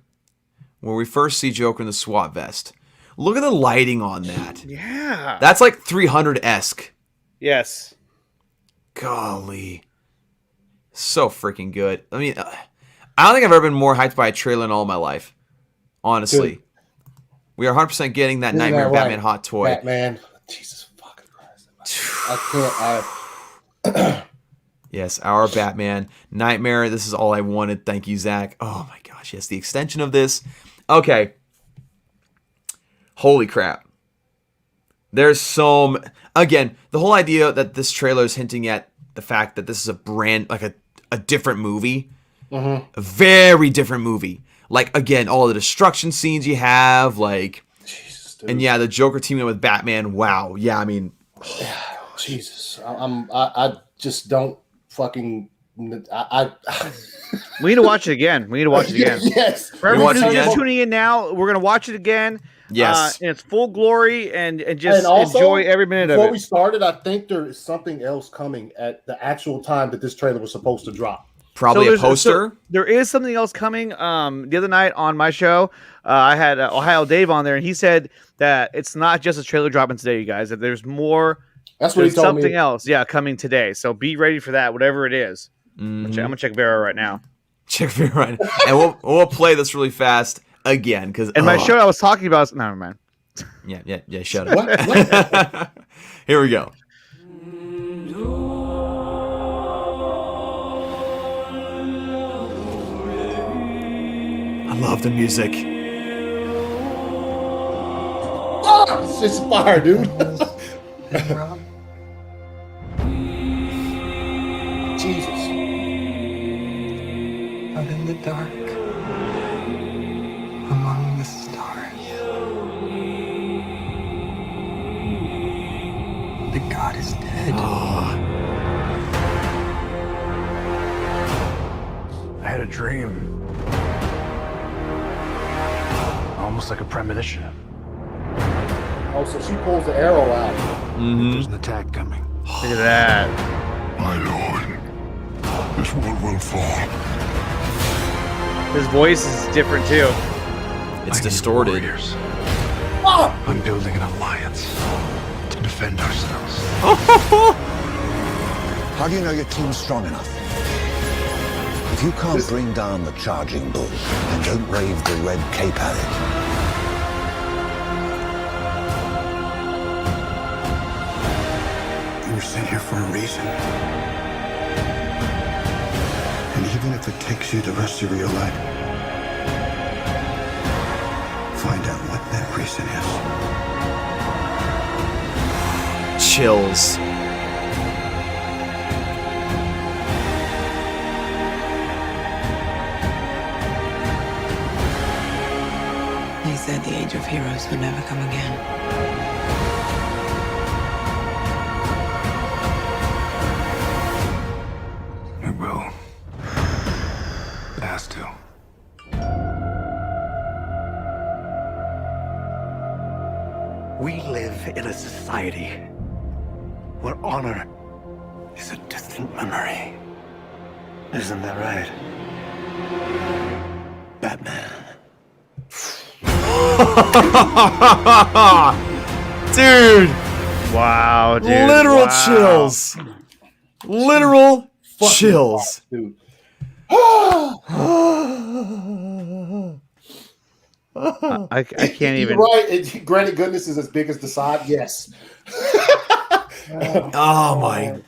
where we first see Joker in the SWAT vest. Look at the lighting on that. Yeah. That's like 300-esque. Yes. Golly. So freaking good. I mean, I don't think I've ever been more hyped by a trailer in all my life. Honestly. Dude. We are 100% getting that Nightmare Batman hot toy. Batman. Jesus fucking Christ. I can't. Yes, our Batman. Nightmare, this is all I wanted. Thank you, Zach. Oh my gosh, yes, the extension of this. Okay. Holy crap. There's again, the whole idea that this trailer is hinting at the fact that this is a brand, like a different movie. Mm-hmm. A very different movie. Like, again, all the destruction scenes you have, like, Jesus, dude. and yeah, the Joker teaming up with Batman. Wow. Yeah, I mean, Jesus. I just don't fucking. We need to watch it again. Yes. For everyone who's just tuning in now, we're going to watch it again. Yes. In its full glory and just And also, enjoy every minute of it. Before we started, I think there is something else coming at the actual time that this trailer was supposed to drop. Probably a poster. There is something else coming. The other night on my show, I had Ohio Dave on there, and he said that it's not just a trailer dropping today, you guys. That there's more. That's what he told something me. else, coming today. So be ready for that, whatever it is. I'm gonna check Vero right now. Check Vero right now, and we'll play this really fast again because. And my show I was talking about. Never mind. Yeah. Shut up. Here we go. I love the music. Oh, it's fire, dude. Jesus. Out in the dark, among the stars, the god is dead. I had a dream. almost like a premonition. Oh, so she pulls the arrow out. There's an attack coming. Look at that. My lord, this world will fall. His voice is different too. It's I need distorted. warriors. Ah! I'm building an alliance to defend ourselves. How do you know your team's strong enough? If you can't bring down the charging bull, then don't wave the red cape at it. You were sent here for a reason. And even if it takes you the rest of your life, find out what that reason is. Chills. They said the age of heroes would never come again. It will. It has to. We live in a society where honor is a distant memory. Isn't that right? Batman. Dude, Wow, dude. literal wow. chills. Literal chills. Dude. I can't even. You're right. Granted, goodness is as big as the side. Yes. Oh my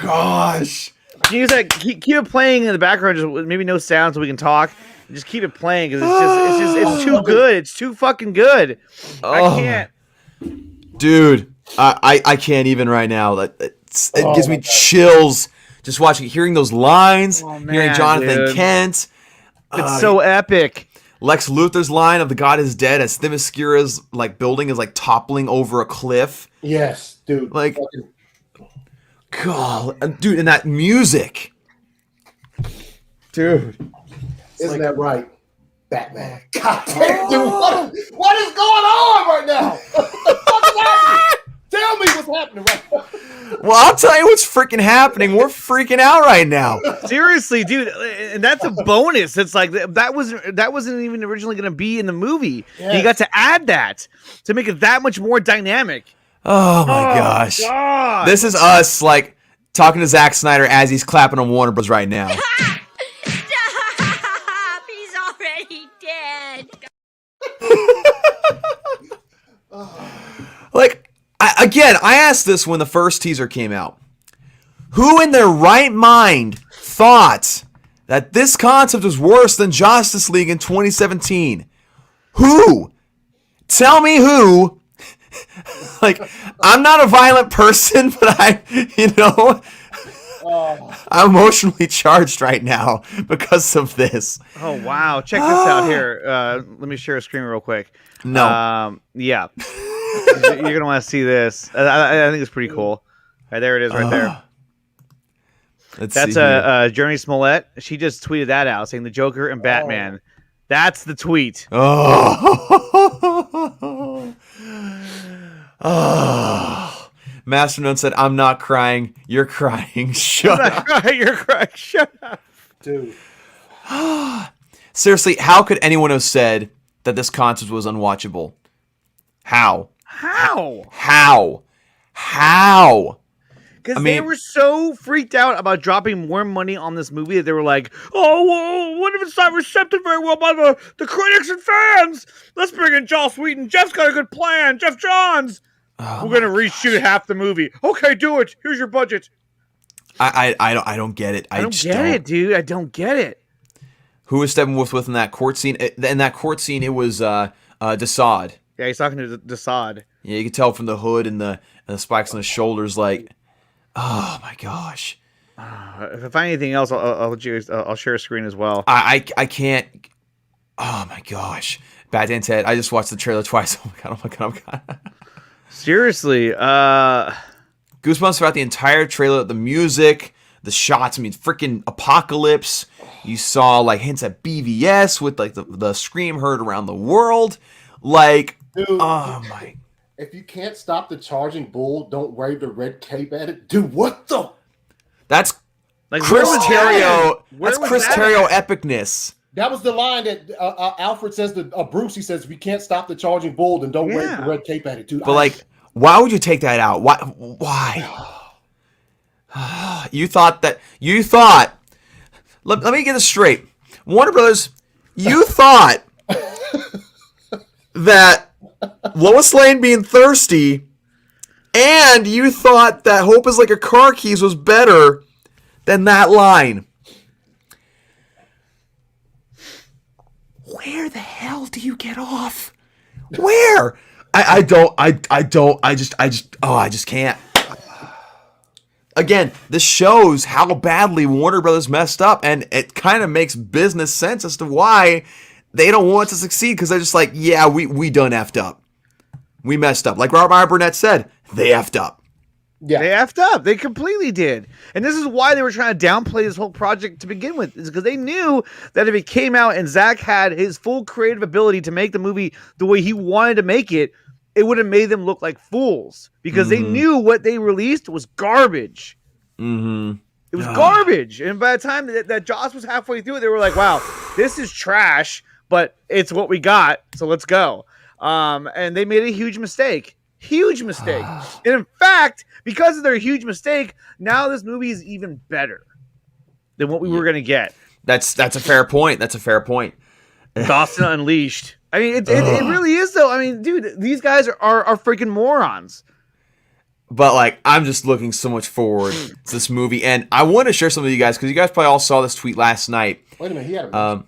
gosh. Can you use that? Keep it playing in the background, just maybe no sound, so we can talk. Just keep it playing because it's too good. It's too fucking good. I Oh, can't. Dude, I can't even right now. It gives me chills just watching, hearing those lines, hearing man, Jonathan dude. Kent. It's so epic. Lex Luthor's line of "the god is dead" as Themyscira's like building is like toppling over a cliff. Yes, dude. Like, God, dude, and that music, dude. Isn't that right? Batman. God damn, dude. What is going on right now? What the fuck is happening? Tell me what's happening right now. Well, I'll tell you what's freaking happening. We're freaking out right now. Seriously, dude, and that's a bonus. It's like that wasn't even originally going to be in the movie. Yes. You got to add that to make it that much more dynamic. Oh my gosh. God. This is us like talking to Zack Snyder as he's clapping on Warner Bros. Right now. Stop! He's already dead. Like, I asked this when the first teaser came out. Who in their right mind thought that this concept was worse than Justice League in 2017? Who? Tell me who. Like, I'm not a violent person, but I'm emotionally charged right now because of this. Oh wow! Check this out here. Let me share a screen real quick. No. Yeah. You're gonna want to see this. I think it's pretty cool. All right, there it is, right there. That's Journey Smollett. She just tweeted that out, saying the Joker and Batman. That's the tweet. Oh. Masternode said, "I'm not crying. You're crying. Shut up." You're crying. Shut up, dude. Seriously, how could anyone have said that this concept was unwatchable? How? Because they were so freaked out about dropping more money on this movie that they were like, "Oh, well, what if it's not receptive very well by the critics and fans? Let's bring in Joss Whedon. Jeff's got a good plan. Jeff Johns. We're gonna reshoot half the movie. Okay, do it. Here's your budget." I don't get it. I don't get it, dude. I don't get it. Who was Steppenwolf with in that court scene? In that court scene, it was Desaad. Yeah, he's talking to Desaad. Yeah, you could tell from the hood and the spikes on his shoulders. Like, oh my gosh. If I find anything else, I'll share a screen as well. I can't. Oh my gosh. Bad Dan Ted. I just watched the trailer twice. Oh my god. Seriously. Goosebumps throughout the entire trailer. The music, the shots. I mean, freaking Apocalypse. You saw like hints at BVS with like the scream heard around the world. Like, Dude, oh my. If you can't stop the charging bull, don't wave the red cape at it. Dude, what the? That's Like Chris where was Terrio. that? Where That's was Chris that Terrio at? epicness. That was the line that Alfred says to Bruce. He says, if you can't stop the charging bull, then don't wave the red cape at it, dude. But like, why would you take that out? Why? You thought. Let me get this straight. Warner Brothers, you thought that Lois Lane being thirsty, and you thought that Hope is like a car keys was better than that line. Where the hell do you get off? Where? I just can't. Again, this shows how badly Warner Brothers messed up, and it kind of makes business sense as to why they don't want to succeed, because they're just like, yeah, we done effed up. We messed up. Like Robert Burnett said, they effed up. Yeah. They effed up. They completely did. And this is why they were trying to downplay this whole project to begin with, is because they knew that if it came out and Zack had his full creative ability to make the movie the way he wanted to make it, it would have made them look like fools, because they knew what they released was garbage. Mm-hmm. It was garbage. And by the time that Joss was halfway through it, they were like, wow, this is trash, but it's what we got, so let's go. And they made a huge mistake. Huge mistake. And in fact, because of their huge mistake, now this movie is even better than what we were going to get. That's a fair point. That's a fair point. Dawson Unleashed. I mean, it really is, though. I mean, dude, these guys are freaking morons. But, like, I'm just looking so much forward to this movie. And I want to share some of you guys, because you guys probably all saw this tweet last night. Wait a minute. He had a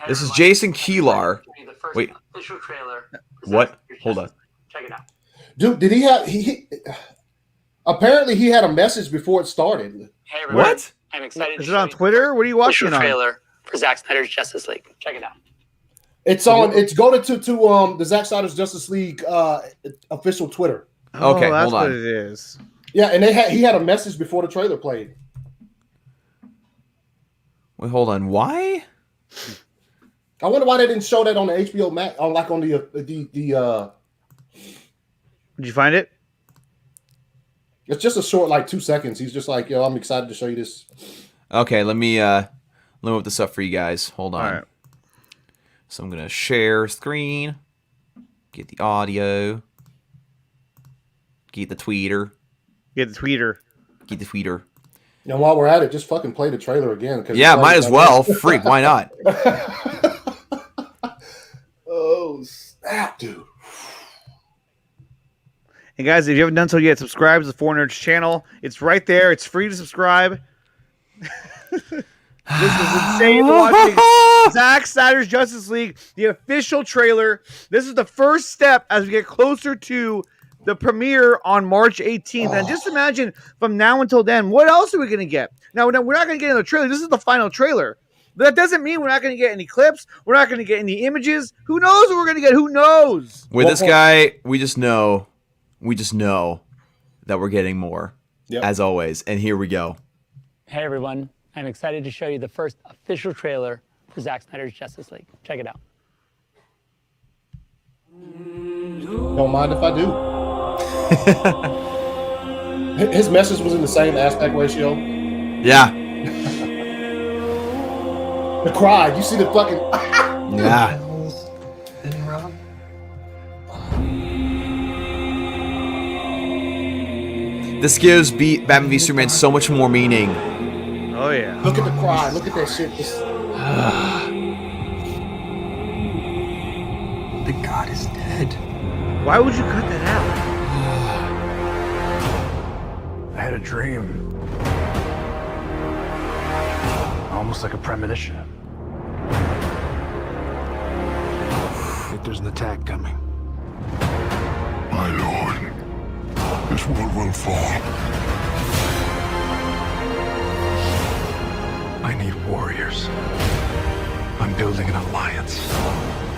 This is Jason Keelar. Wait. Official trailer. What? Hold on. Check it out. Dude, did he have... Apparently, he had a message before it started. Hey, everyone. What? I'm excited. Is it on Twitter? What are you watching official on? Trailer for Zack Snyder's Justice League. Check it out. It's on. It's go to the Zack Snyder's Justice League official Twitter. Okay, that's hold on. what it is. Yeah, and he had a message before the trailer played. Wait, hold on. Why? I wonder why they didn't show that on the HBO Max, on the. Did you find it? It's just a short, like 2 seconds. He's just like, "Yo, I'm excited to show you this." Okay, let me whip this up for you guys. Hold on. All right. So I'm gonna share screen, get the audio, get the tweeter. Get the tweeter. Get the tweeter. And while we're at it, just fucking play the trailer again. Yeah, might as well. Freak, why not? Oh snap, dude! And guys, if you haven't done so yet, subscribe to the Four Nerds channel. It's right there. It's free to subscribe. This is insane to watch. Zack Snyder's Justice League, the official trailer. This is the first step as we get closer to the premiere on March 18th. And just imagine from now until then, what else are we going to get? Now, we're not going to get another trailer. This is the final trailer. But that doesn't mean we're not going to get any clips. We're not going to get any images. Who knows what we're going to get? Who knows? With this guy, we just know that we're getting more, as always. And here we go. Hey, everyone. I'm excited to show you the first official trailer for Zack Snyder's Justice League. Check it out. Don't mind if I do. His message was in the same aspect ratio. Yeah. The cry. You see the fucking. Yeah. This gives Batman v Superman so much more meaning. Oh yeah. Look at the cry. Look at that shit. The god is dead. Why would you cut that out? I had a dream. Almost like a premonition. I think there's an attack coming. My lord, this world will fall. I need warriors. I'm building an alliance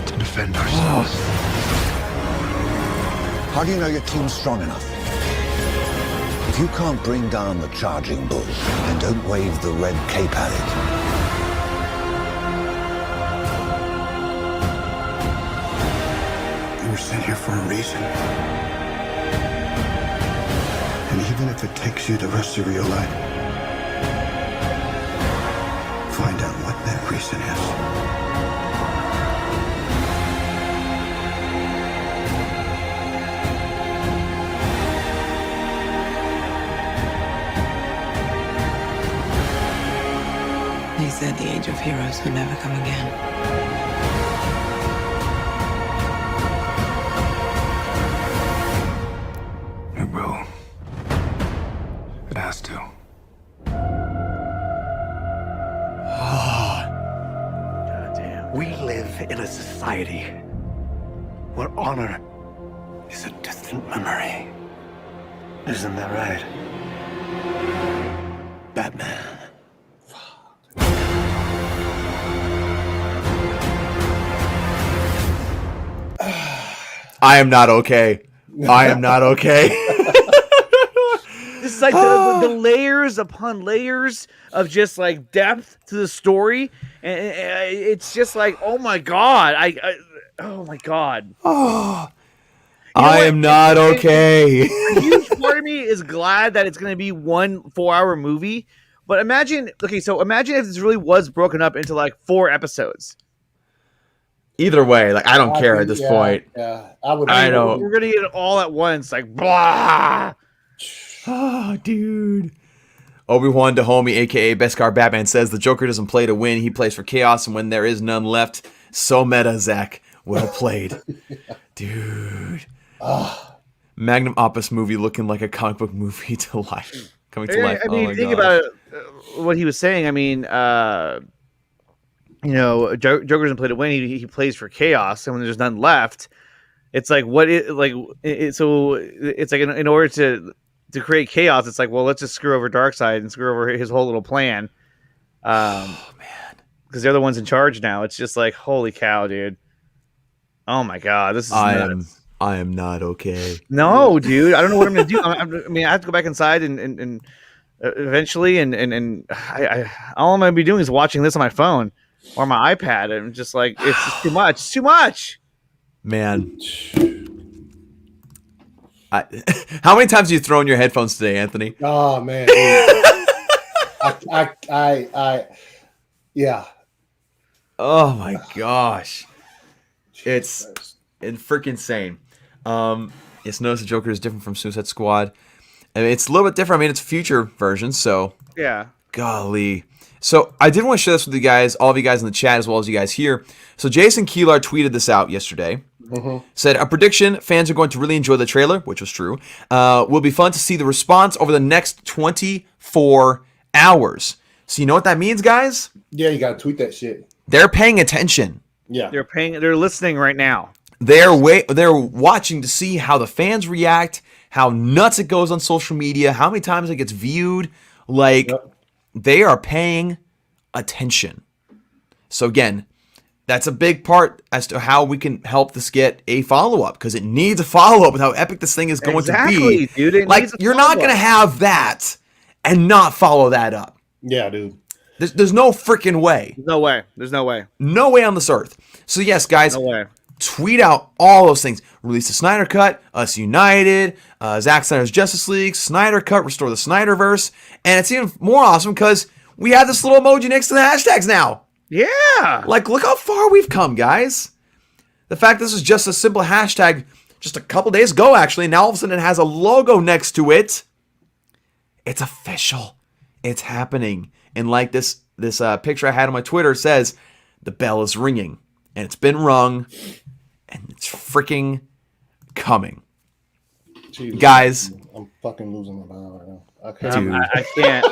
to defend ourselves. How do you know your team's strong enough? If you can't bring down the charging bull, then don't wave the red cape at it. sent here for a reason. And even if it takes you the rest of your life, find out what that reason is. He said the age of heroes would never come again. It will. It has to. Goddamn. We live in a society where honor is a distant memory. Isn't that right? Batman. I am not okay. I am not okay. It's like the layers upon layers of just like depth to the story, and it's just like, oh my god, oh my god. Oh, I am not okay. A huge part of me is glad that it's going to be 1 4-hour movie, but imagine if this really was broken up into like 4 episodes. Either way, like I don't care at this point. Yeah, I would. I know. We're gonna get it all at once, like blah. Oh, dude. Obi-Wan Dahomey, aka Beskar Batman, says the Joker doesn't play to win; he plays for chaos, and when there is none left, so meta, Zach. Well played, dude. Magnum opus movie looking like a comic book movie to life, coming to life. I mean, think about it, what he was saying. I mean, Joker doesn't play to win; he plays for chaos, and when there's none left, it's like so it's like in order to create chaos, it's like, well, let's just screw over Darkseid and screw over his whole little plan. Oh man, because they're the ones in charge now. It's just like, holy cow, dude. Oh my god, this is nuts. I am not okay. No, dude, I don't know what I'm gonna do. I mean, I have to go back inside and eventually, and all I'm gonna be doing is watching this on my phone or my iPad, and I'm just like, it's just too much. It's too much, man. How many times have you thrown your headphones today, Anthony? Oh man, yeah. Oh my gosh, it's freaking insane. Yes, notice the Joker is different from Suicide Squad. I mean, it's a little bit different. I mean, it's a future version, so yeah. Golly. So I did want to share this with you guys, all of you guys in the chat, as well as you guys here. So Jason Keelar tweeted this out yesterday. Said, a prediction, fans are going to really enjoy the trailer, which was true. Will be fun to see the response over the next 24 hours. So you know what that means, guys? Yeah, you got to tweet that shit. They're paying attention. Yeah. They're listening right now. They're watching to see how the fans react, how nuts it goes on social media, how many times it gets viewed. Like, they are paying attention. So again, that's a big part as to how we can help this get a follow-up, because it needs a follow-up with how epic this thing is going to be. Dude, it like, needs a you're not going to have that and not follow that up. Yeah, dude. There's no freaking way. No way. There's no way. No way on this earth. So yes, guys, no way. Tweet out all those things. Release the Snyder Cut, Us United, Zack Snyder's Justice League, Snyder Cut, Restore the Snyderverse. And it's even more awesome because we have this little emoji next to the hashtags now. Yeah. Like, look how far we've come, guys. The fact this is just a simple hashtag just a couple days ago, actually. Now all of a sudden it has a logo next to it. It's official. It's happening. And like this picture I had on my Twitter says, the bell is ringing. And it's been rung. And it's freaking coming. Jesus, guys. I'm fucking losing my mind right now. I can't.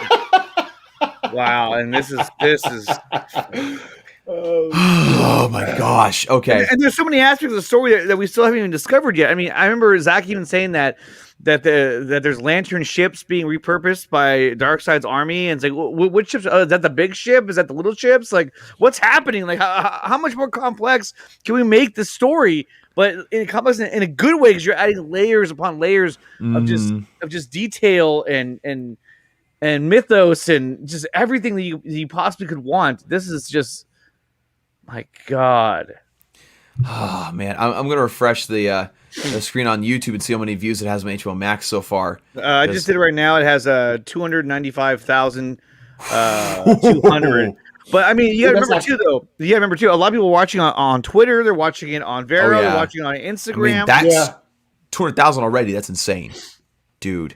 Wow. And this is oh my gosh. Okay. And there's so many aspects of the story that we still haven't even discovered yet. I mean, I remember Zach even saying that there's lantern ships being repurposed by Darkseid's army, and it's like, which ships? Is that the big ship? Is that the little ships? Like, what's happening? Like, how much more complex can we make the story? But complex in a good way, because you're adding layers upon layers of just detail and mythos and just everything that you possibly could want. This is just, my God. Oh man, I'm gonna refresh the screen on YouTube and see how many views it has on HBO Max so far. I just did it right now. It has 295,200. But I mean, you gotta remember too, though. You gotta remember too. A lot of people are watching on Twitter. They're watching it on Vero. Oh, yeah. They're watching it on Instagram. I mean, that's 200,000 already. That's insane, dude.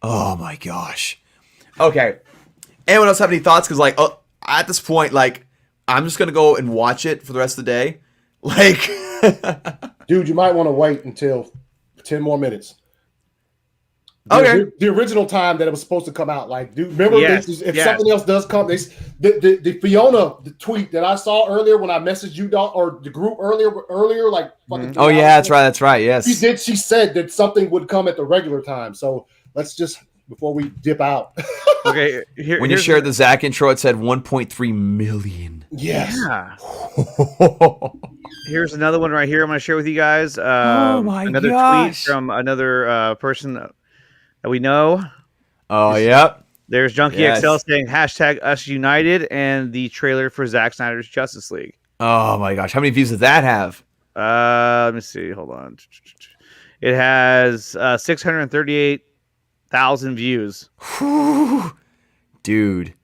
Oh my gosh. Okay. Anyone else have any thoughts? Because like at this point, like I'm just gonna go and watch it for the rest of the day. Like, dude, you might want to wait until 10 more minutes. Okay. The original time that it was supposed to come out. Like, dude, remember if something else does come, the Fiona tweet that I saw earlier when I messaged you or the group earlier, like fucking. Oh yeah, that's right. Yes. She said that something would come at the regular time. So let's just before we dip out. Okay. When you shared the Zack intro, it said 1.3 million. Yes. Yeah. Here's another one right here. I'm going to share with you guys. Oh my another gosh. tweet from another person that we know. Oh, yep. There's Junkie XL saying #UsUnited and the trailer for Zack Snyder's Justice League. Oh my gosh. How many views does that have? Let me see. Hold on. It has 638,000 views. Whew. Dude,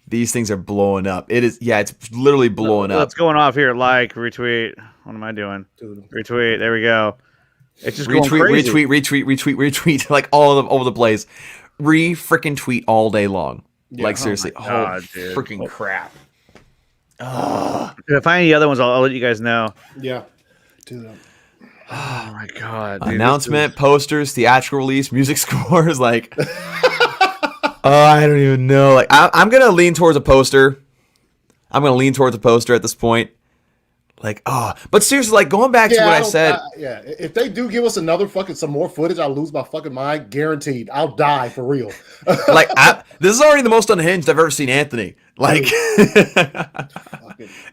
these things are blowing up. It is, it's literally blowing up. What's going off here? Like, retweet. What am I doing? Retweet. There we go. It's just going crazy. retweet, like all over the place. Freaking tweet all day long. Yeah, like seriously, freaking crap. If I find any other ones, I'll let you guys know. Yeah, do that. Oh my god! Dude, announcement, posters, theatrical release, music scores. Like, I don't even know. Like, I'm gonna lean towards a poster. at this point. Like, but seriously, like going back to what I said. If they do give us another some more footage, I'll lose my fucking mind. Guaranteed. I'll die for real. Like, this is already the most unhinged I've ever seen Anthony. Like,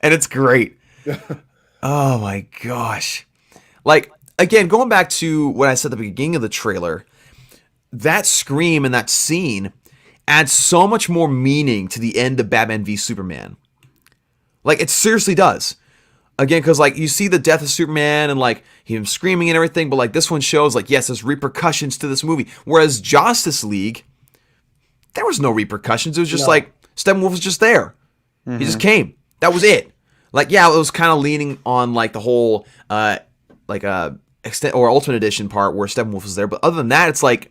and it's great. Oh my gosh. Like, again, going back to what I said at the beginning of the trailer, that scream and that scene adds so much more meaning to the end of Batman v Superman. Like, it seriously does. Again, because, like, you see the death of Superman and, like, him screaming and everything, but, like, this one shows, like, yes, there's repercussions to this movie. Whereas Justice League, there was no repercussions. It was just, like, Steppenwolf was just there. Mm-hmm. He just came. That was it. Like, yeah, it was kind of leaning on, like, the whole, extent or Ultimate Edition part where Steppenwolf was there. But other than that, it's like,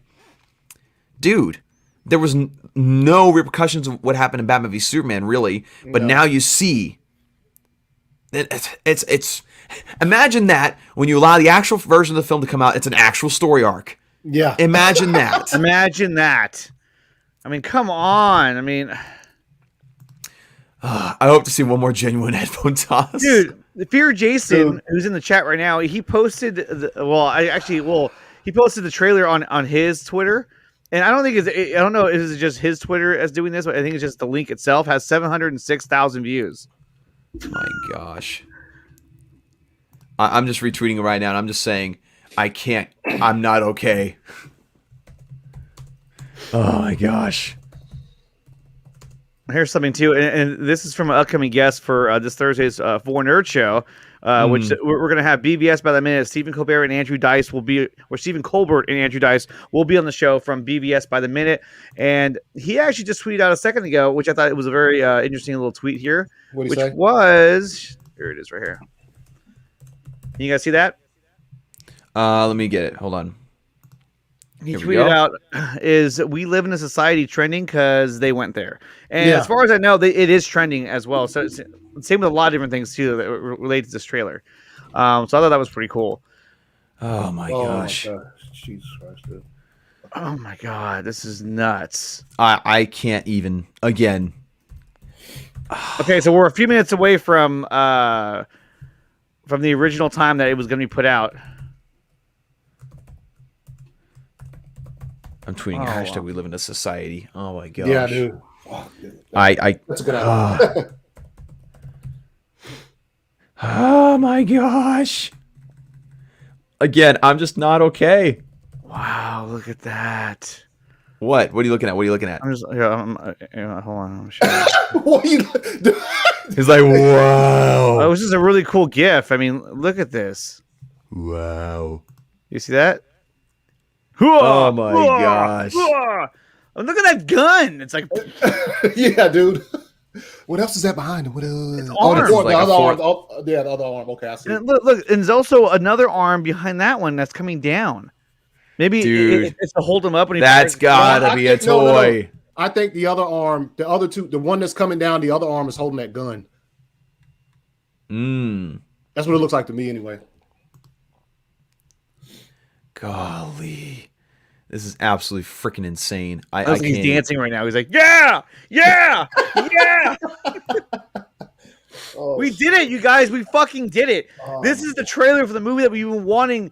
dude, there was no repercussions of what happened in Batman v Superman, really. But now you see... It's imagine that when you allow the actual version of the film to come out, it's an actual story arc. Yeah. Imagine that. Imagine that. I mean, come on. I mean, I hope to see one more genuine headphone toss. Dude, Fear Jason, who's in the chat right now, he posted he posted the trailer on his Twitter. And I don't think I don't know if it's just his Twitter as doing this, but I think it's just the link itself has 706,000 views. My gosh. I'm just retweeting it right now, and I'm just saying, I'm not okay. Oh my gosh. Here's something too, and this is from an upcoming guest for this Thursday's For Nerd Show, which we're going to have BVS by the minute. Stephen Colbert and Andrew Dice will be, or Stephen Colbert and Andrew Dice will be on the show from BVS by the minute. And he actually just tweeted out a second ago, which I thought it was a very interesting little tweet here, which was, here it is right here. Can you guys see that? Let me get it. Hold on. He tweeted out, "Is we live in a society trending because they went there?" And as far as I know, it is trending as well. So it's same with a lot of different things too that relate to this trailer. So I thought that was pretty cool. Oh my gosh! Jesus Christ, dude. Oh my god, this is nuts. I can't even. Again. Okay, so we're a few minutes away from the original time that it was going to be put out. I'm tweeting hashtag we live in a society. Oh my gosh. Yeah, dude. That's a good idea. Oh my gosh. Again, I'm just not okay. Wow, look at that. What? What are you looking at? What are you looking at? I'm just hold on. What are you He's like, wow. Oh, this is a really cool GIF. I mean, look at this. Wow. You see that? Oh my gosh. Oh, look at that gun. It's like, yeah, dude. What else is that behind him? What it's oh, arms. the Like other a arm. Oh, yeah, the other arm. Okay, I see. And look, and there's also another arm behind that one that's coming down. Maybe Dude. it's to hold him up. When he That's fires- gotta be a toy. No. I think the other arm, the other two, the one that's coming down, the other arm is holding that gun. That's what it looks like to me, anyway. Golly. This is absolutely freaking insane. I Looks like can't. he's dancing right now. He's like, yeah, yeah, yeah. Oh, We did it, you guys. We fucking did it. This is the trailer for the movie that we've been wanting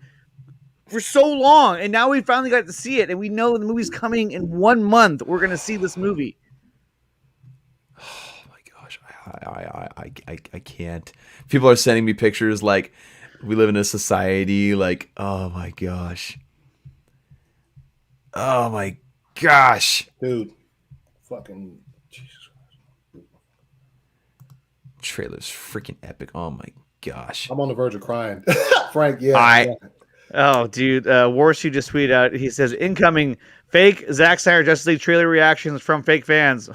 for so long, and now we finally got to see it, and we know the movie's coming in 1 month. We're gonna see this movie. Oh my gosh. I can't. People are sending me pictures like we live in a society like, oh my gosh. Oh my gosh. dude. Fucking Jesus Christ. Trailer's freaking epic. Oh my gosh. I'm on the verge of crying. Frank, yeah. Oh, dude. Warshoe just tweeted out. He says, incoming fake Zack Snyder Justice League trailer reactions from fake fans.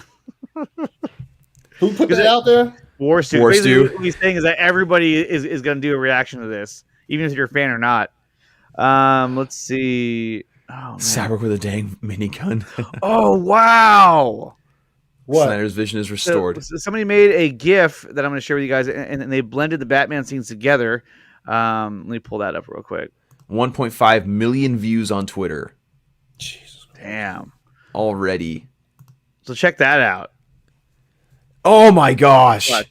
Who put that out there? Warshoe. Warshoe. Basically, what he's saying is that everybody is going to do a reaction to this, even if you're a fan or not. Let's see. Oh, man. Cyborg with a dang minigun. Oh, wow. What? Snyder's vision is restored. So somebody made a GIF that I'm going to share with you guys, and they blended the Batman scenes together. Let me pull that up real quick. 1.5 million views on Twitter. Jesus. Damn. Already. So check that out. Oh my gosh. What?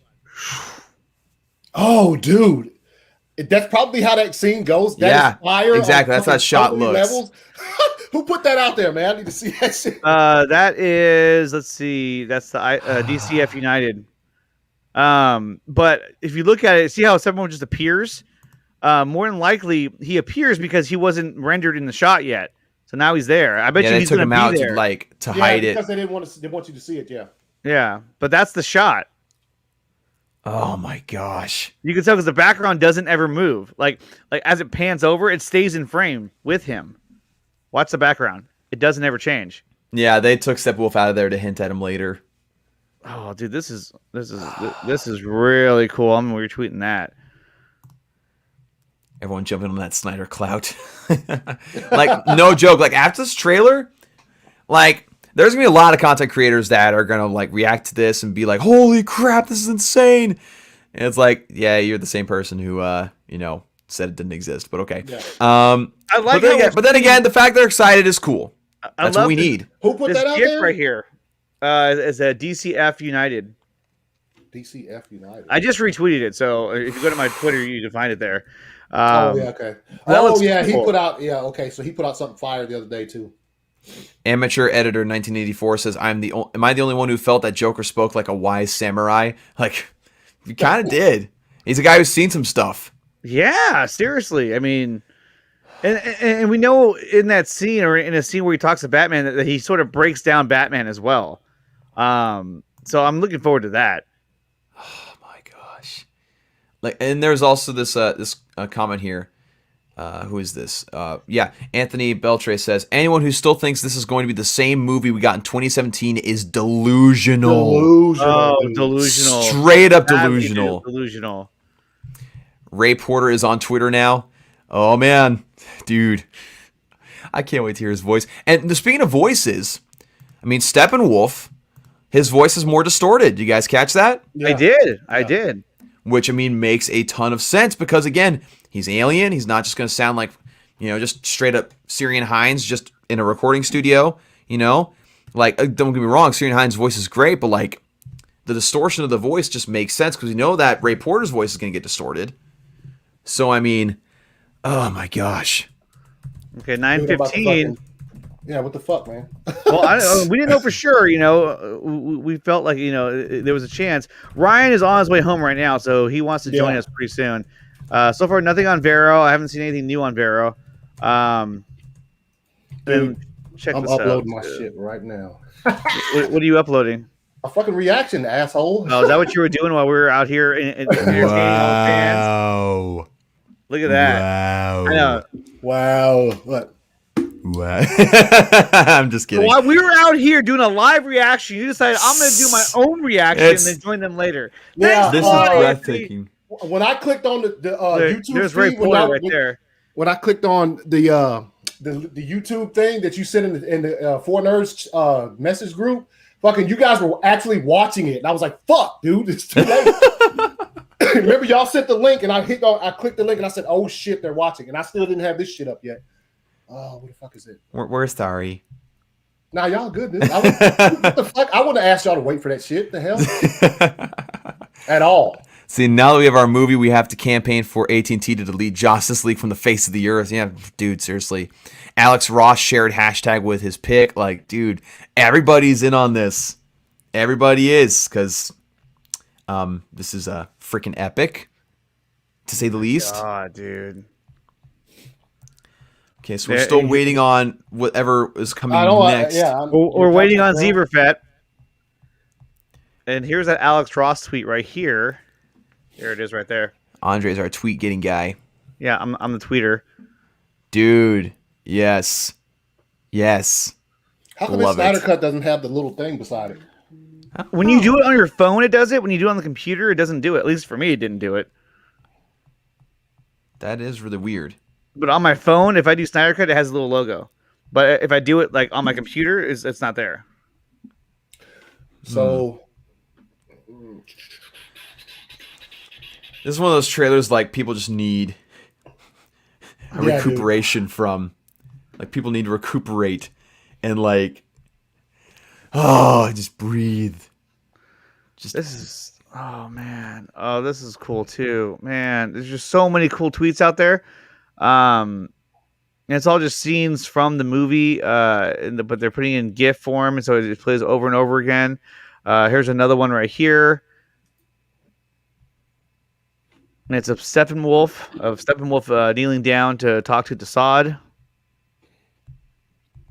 Oh, dude. That's probably how that scene goes. That Yeah, is fire. exactly. on That's how that shot so many looks. levels. Who put that out there, man? I need to see that shit. That is, let's see, that's the DCF United. But if you look at it, see how someone just appears? More than likely, he appears because he wasn't rendered in the shot yet. So now he's there. I bet you they he's took going him to be out there. to hide it. Because they didn't want to. They want you to see it. Yeah. Yeah, but that's the shot. Oh my gosh. You can tell because the background doesn't ever move. Like as it pans over, it stays in frame with him. Watch the background. It doesn't ever change. Yeah, they took Steppenwolf out of there to hint at him later. Oh, dude, this is really cool. I'm retweeting that. Everyone jumping on that Snyder clout. Like, no joke. Like, after this trailer, like, there's going to be a lot of content creators that are going to, like, react to this and be like, holy crap, this is insane. And it's like, yeah, you're the same person who, said it didn't exist, but okay. Yeah. I like but then again, the fact they're excited is cool. That's what we need. Who put that out GIF there? right here. Is a DCF United. DCF United. I just retweeted it, so if you go to my Twitter, you can find it there. Oh yeah, okay. that looks He cool. put out. Yeah, okay. So he put out something fire the other day too. Amateur editor 1984 says, am I the only one who felt that Joker spoke like a wise samurai? Like, he kind of did. He's a guy who's seen some stuff. Yeah, seriously. I mean, and we know in that scene or in a scene where he talks to Batman that he sort of breaks down Batman as well. So I'm looking forward to that. Oh my gosh! Like, and there's also this comment here. Who is this? Anthony Beltre says, anyone who still thinks this is going to be the same movie we got in 2017 is delusional. Delusional. Straight up delusional. Delusional. Ray Porter is on Twitter now. Oh man, dude, I can't wait to hear his voice. And speaking of voices, I mean, Steppenwolf, his voice is more distorted. You guys catch that? Yeah. I did. Which, I mean, makes a ton of sense because, again, he's alien. He's not just going to sound like, just straight up Syrian Hines just in a recording studio, Like, don't get me wrong, Syrian Hines' voice is great, but, like, the distortion of the voice just makes sense because we know that Ray Porter's voice is going to get distorted. So, I mean, oh my gosh. Okay, 9:15. Yeah, what the fuck, man? Well, we didn't know for sure. We felt like there was a chance. Ryan is on his way home right now, so he wants to join us pretty soon. So far, nothing on Vero. I haven't seen anything new on Vero. Dude, check I'm this out. uploading my shit right now. What are you uploading? A fucking reaction, asshole. Oh, is that what you were doing while we were out here in entertaining all the fans? Wow. Look at that. Wow. I know. Wow. What? Wow. I'm just kidding. While we were out here doing a live reaction, you decided I'm going to do my own reaction and then join them later. Yeah, this is breathtaking. When I clicked on the YouTube there's feed, right there. When I clicked on the YouTube thing that you sent in the Four Nerds message group, fucking you guys were actually watching it, and I was like, "Fuck, dude, it's too late." Remember, y'all sent the link, and I clicked the link, and I said, "Oh shit, they're watching," and I still didn't have this shit up yet. Oh, what the fuck is it? We're sorry. Nah, y'all good, dude. What the fuck? I wouldn't have asked y'all to wait for that shit. The hell? At all. See, now that we have our movie, we have to campaign for AT&T to delete Justice League from the face of the earth. Yeah, dude, seriously. Alex Ross shared hashtag with his pick. Like, dude, everybody's in on this. Everybody is, because this is a freaking epic, to say the least. God, dude. Okay, so we're still waiting on whatever is coming next. We're waiting on Zeeverfett. And here's that Alex Ross tweet right here. There it is right there. Andre's our tweet getting guy. Yeah, I'm the tweeter. Dude, yes. Yes. How come the Snyder Cut doesn't have the little thing beside it? When you do it on your phone, it does it. When you do it on the computer, it doesn't do it. At least for me, it didn't do it. That is really weird. But on my phone, if I do Snyder Cut, it has a little logo. But if I do it like on my computer, it's not there. So this is one of those trailers like people just need a recuperation from. Like people need to recuperate and like just breathe. Oh man. Oh, this is cool too. Man, there's just so many cool tweets out there. And it's all just scenes from the movie, but they're putting in GIF form, and so it plays over and over again. Here's another one right here. And it's a Steppenwolf kneeling down to talk to Darkseid.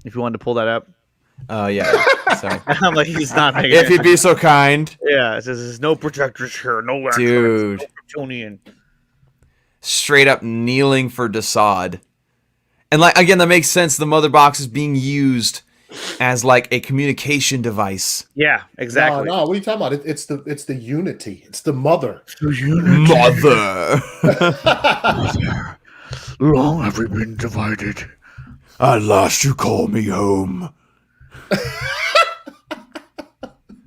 If you wanted to pull that up. Yeah. Sorry. I'm like, he's not making If you'd be so kind. Yeah, it says there's no protectors here, no electronics, dude. no Kryptonian. Straight up kneeling for Darkseid. And like again, that makes sense. The mother box is being used as like a communication device. Yeah, exactly. No, what are you talking about? It's the unity. It's the mother. Mother. Mother. Long have we been divided. At last you call me home.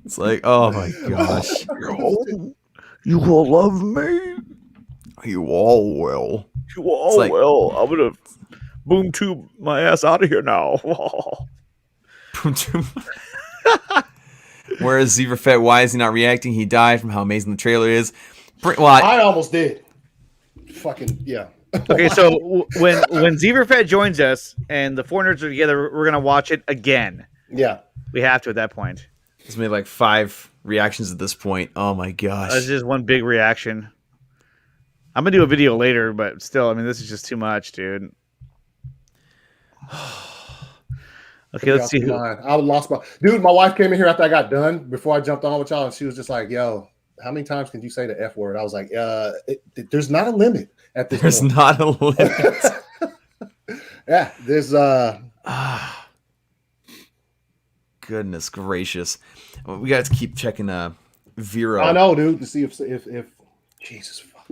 It's like, oh my gosh. You're home. You will love me. You all will. You all will. I'm gonna boom tube my ass out of here now. Boom tube. Whereas Zeeverfett, why is he not reacting? He died from how amazing the trailer is. I almost did. Fucking yeah. Okay, so when Zeeverfett joins us and the four nerds are together, we're gonna watch it again. Yeah, we have to at that point. He's made like 5 reactions at this point. Oh my gosh, that's just one big reaction. I'm gonna do a video later, but still, I mean, this is just too much, dude. Okay, let's see. I lost my dude. My wife came in here after I got done. Before I jumped on with y'all, and she was just like, "Yo, how many times can you say the F word?" I was like, "There's not a limit at this point." There's not a limit. Yeah, there's Goodness gracious, we got to keep checking Vero. I know, dude, to see if Jesus, fuck,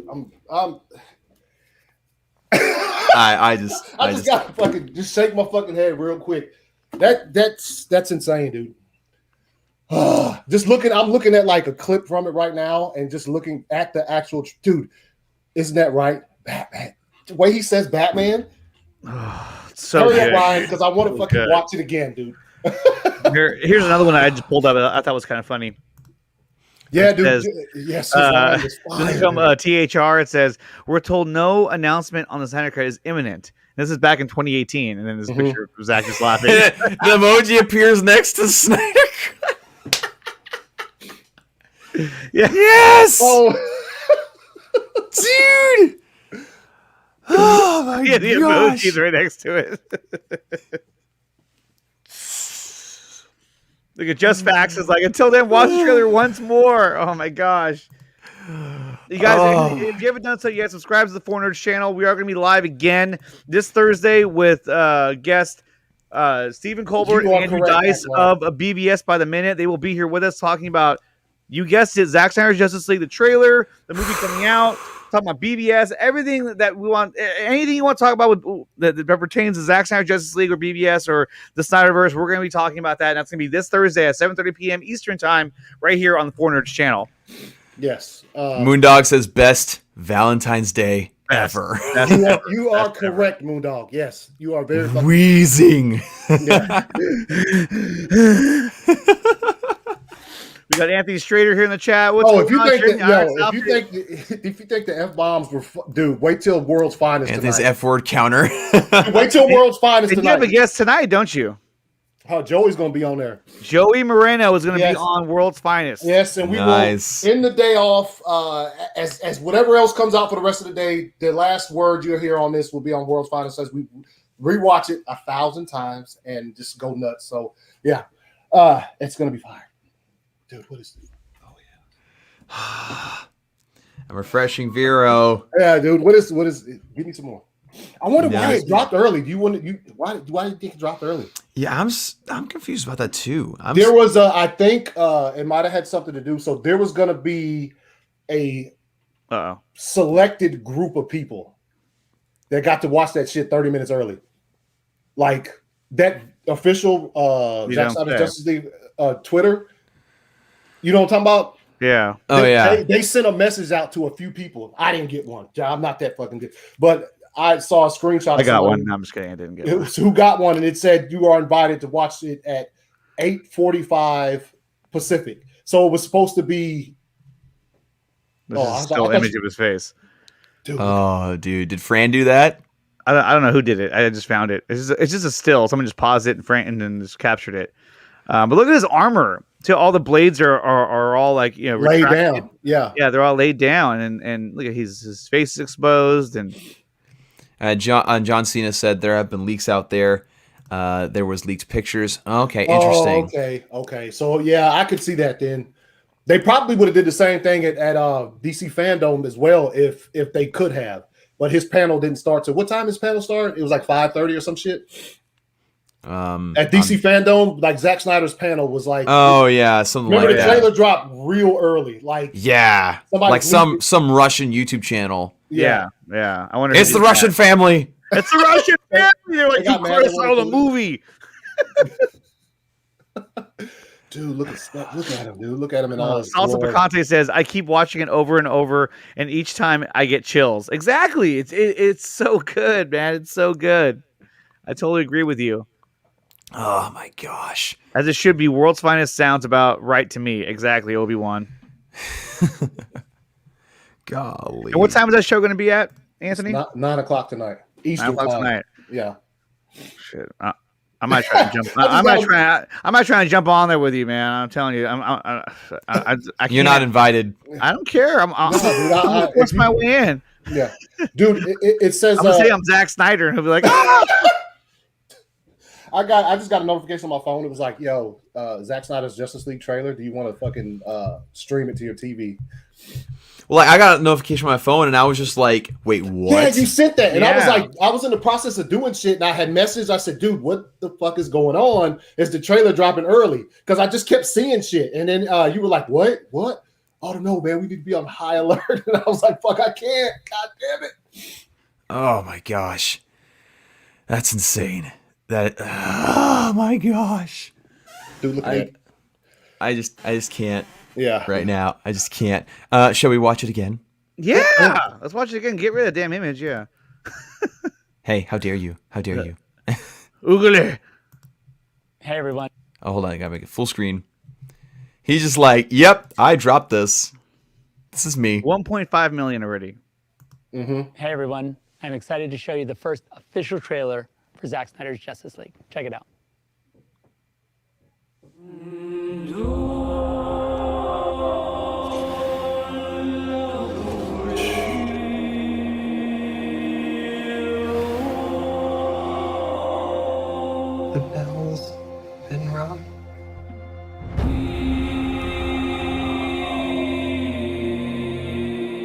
I just gotta fucking just shake my fucking head real quick. That's insane, dude. I'm looking at like a clip from it right now, and just looking at the actual dude. Isn't that right? Batman. The way he says Batman. So hurry good. up, Ryan, because I want to fucking watch it again, dude. Here's another one I just pulled up. I thought was kind of funny. Yeah, dude. Yes. Fire, from THR, it says, "We're told no announcement on the Snyder Cut is imminent." This is back in 2018, and then this picture of Zach just laughing. The emoji appears next to Snyder Cut. Yeah. Yes. Oh. Dude. Oh my yeah, the emoji's right next to it. Look at Just Facts is like, until then, watch the trailer once more. Oh my gosh. You guys, if you haven't done so yet, subscribe to the 4 Nerds channel. We are going to be live again this Thursday with guest Stephen Colbert and Andrew Dice of BBS by the Minute. They will be here with us talking about, you guessed it, Zack Snyder's Justice League, the trailer, the movie coming out, talking about BBS, everything that we want, anything you want to talk about that pertains to Zack Snyder's Justice League or BBS or the Snyderverse. We're going to be talking about that. And that's going to be this Thursday at 7:30 p.m. Eastern time right here on the 4 Nerds channel. Yes. Moondog says best Valentine's Day ever. You are correct, Moondog. Yes, you are very wheezing. We got Anthony Strader here in the chat. If you think the F-bombs were dude, wait till World's Finest Anthony's tonight. F-word counter. Wait till World's Finest tonight. You have a guest tonight, don't you? Oh, Joey's going to be on there. Joey Moreno is going to be on World's Finest. Yes, and we will end the day off as whatever else comes out for the rest of the day. The last word you'll hear on this will be on World's Finest as we rewatch it 1,000 times and just go nuts. So, yeah, it's going to be fire. Dude, what is this? Oh, yeah. I'm refreshing Vero. Yeah, dude, what is it? Give me some more. I wonder why it dropped early. Why do you think it dropped early? Yeah, I'm confused about that too. There was I think it might have had something to do. So there was gonna be a selected group of people that got to watch that shit 30 minutes early. Like that official Zack Snyder Justice League Twitter. You know what I'm talking about? Yeah. They sent a message out to a few people. I didn't get one. I'm not that fucking good. But I saw a screenshot. I got one. No, I'm just kidding. I didn't get one. Who got one, and it said you are invited to watch it at 8:45 Pacific. So it was supposed to be. Still image of his face. Dude, did Fran do that? I don't know who did it. I just found it. It's just a still. Someone just paused it and then just captured it. But look at his armor. So all the blades are all like laid down. Yeah, they're all laid down, and look at his face is exposed. And John Cena said there have been leaks out there. There was leaked pictures. Okay, interesting. Okay. So yeah, I could see that. Then they probably would have did the same thing at DC Fandom as well if they could have. But his panel didn't start. So what time his panel start? It was like 5:30 or some shit. At DC Fandom, like Zack Snyder's panel was like, something like that. Remember the trailer dropped real early, like like some Russian YouTube channel. Yeah. I wonder. It's the Russian family. It's the Russian family. They're like, you Chris out of the movie. Dude, look at him, dude. Look at him in all his Salsa glory. Picante says, I keep watching it over and over, and each time I get chills. Exactly. It's so good, man. It's so good. I totally agree with you. Oh my gosh. As it should be. World's Finest sounds about right to me. Exactly, Obi-Wan. Golly. And what time is that show going to be at, Anthony? 9 o'clock tonight. Eastern time. Tonight. Yeah. Shit. I might try to jump. I might try to jump on there with you, man. I'm telling you. I You're not invited. I don't care. I'm force my way in. Yeah, dude. It says I'm gonna say I'm Zack Snyder, and he'll be like, ah! I just got a notification on my phone. It was like, yo, Zack Snyder's Justice League trailer. Do you want to fucking stream it to your TV? Well, I got a notification on my phone, and I was just like, wait, what? Yeah, you sent that. And I was like, I was in the process of doing shit, and I had messaged. I said, dude, what the fuck is going on? Is the trailer dropping early? Because I just kept seeing shit. And then you were like, what? What? Oh, no, man, we need to be on high alert. And I was like, fuck, I can't. God damn it. Oh, my gosh. That's insane. Oh, my gosh. Dude, look at that. I just can't. Yeah. Right now. I just can't. Shall we watch it again? Yeah. Let's watch it again. Get rid of the damn image. Yeah. Hey, how dare you? How dare you? Oogly. Hey, everyone. Oh, hold on. I gotta make it full screen. He's just like, yep, I dropped this. This is me. 1.5 million already. Hey, everyone. I'm excited to show you the first official trailer for Zack Snyder's Justice League. Check it out. The bell's been rung.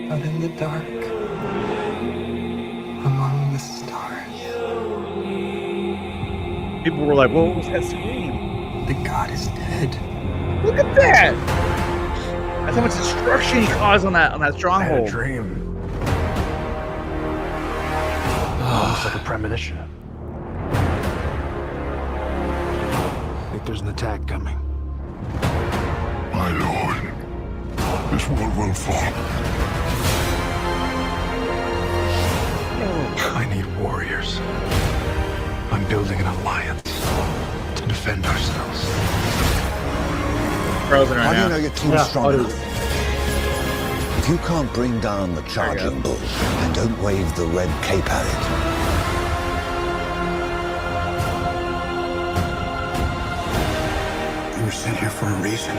Out in the dark, among the stars. People were like, "What was that scream?" The god is dead. Look at that! That's how much destruction he caused on that stronghold. Dream. Almost like a premonition. I think there's an attack coming. My lord, this world will fall. I need warriors. I'm building an alliance to defend ourselves. Frozen How right do you now. know your team's strong enough? If you can't bring down the charging bull, then don't wave the red cape at it. You were sent here for a reason.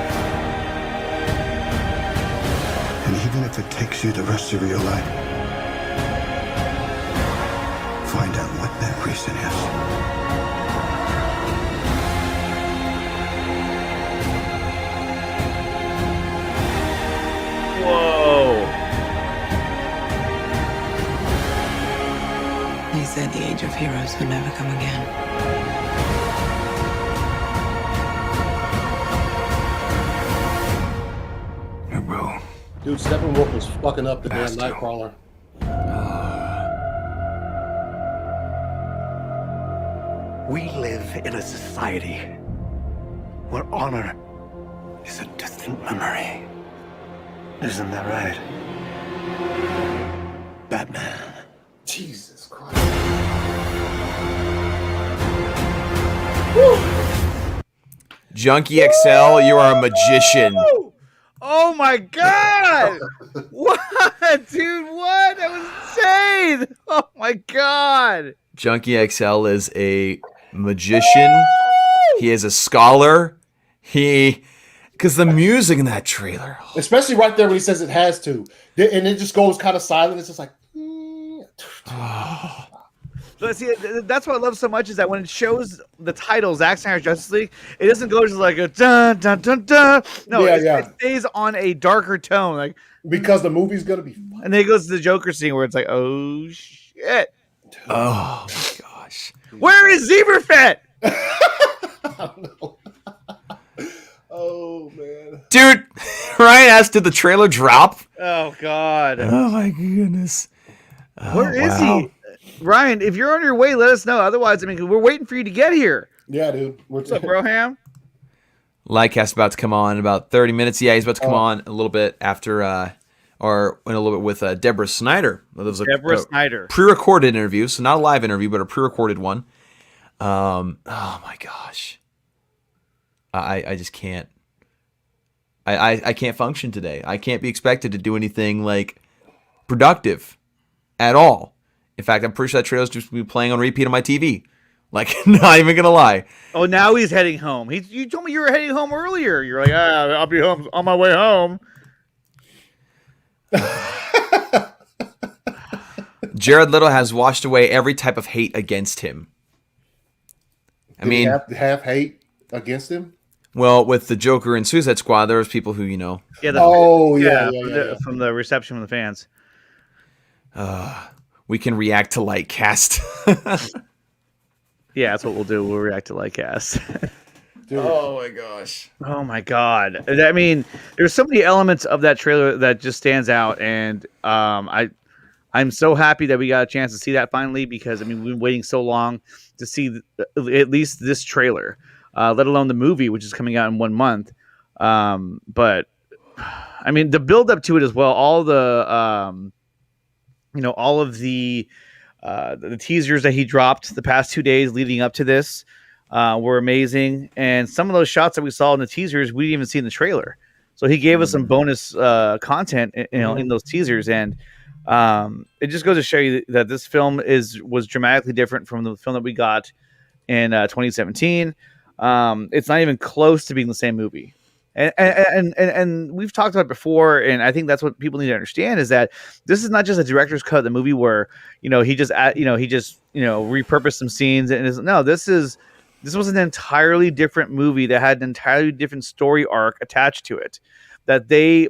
And even if it takes you the rest of your life, find out what that reason is. Whoa! He said the age of heroes would never come again. It will. Dude, Steppenwolf was fucking up the damn Bastard. Nightcrawler. We live in a society where honor is a distant memory. Isn't that right? Batman. Jesus Christ. Junkie XL, you are a magician. Oh my god! What, dude? What? That was insane! Oh my god! Junkie XL is a magician. He is a scholar. Because the music in that trailer. Especially right there when he says it has to. And it just goes kind of silent. It's just like. So see, that's what I love so much is that when it shows the title Zack Snyder's Justice League, it doesn't go just like a dun dun dun dun. No, it stays on a darker tone, like because the movie's gonna be fun. And then it goes to the Joker scene where it's like, oh shit. Oh my gosh. Where is Zeeverfett? I don't know. Oh man. Dude, Ryan asked, did the trailer drop? Oh god. Oh my goodness. Where is he? Ryan, if you're on your way, let us know. Otherwise, I mean, we're waiting for you to get here. Yeah, dude. What's up, Broham? Livecast about to come on in about 30 minutes. Yeah, he's about to come on a little bit after, or in a little bit with Deborah Snyder. There was Deborah Snyder. Pre-recorded interview, so not a live interview, but a pre-recorded one. Oh my gosh. I just can't. I can't function today. I can't be expected to do anything like productive at all. In fact, I'm pretty sure that trailer's just be playing on repeat on my TV. Like, not even gonna lie. Oh, now he's heading home. You told me you were heading home earlier. You're like, I'll be home on my way home. Jared Leto has washed away every type of hate against him. Did he have hate against him? Well, with the Joker and Suicide Squad, there was people who, you know. Yeah. From the reception from the fans. We can react to Lightcast. Yeah, that's what we'll do. We'll react to Lightcast. Oh my gosh. Oh my god. I mean, there's so many elements of that trailer that just stands out, and I'm so happy that we got a chance to see that finally, because I mean we've been waiting so long to see at least this trailer, let alone the movie, which is coming out in 1 month. But I mean the build up to it as well, all the all of the teasers that he dropped the past 2 days leading up to this were amazing, and some of those shots that we saw in the teasers we didn't even see in the trailer. So he gave us some bonus content, in those teasers, and it just goes to show you that this film was dramatically different from the film that we got in 2017. It's not even close to being the same movie. And we've talked about it before, and I think that's what people need to understand is that this is not just a director's cut of the movie where he just repurposed some scenes, and this was an entirely different movie that had an entirely different story arc attached to it, that they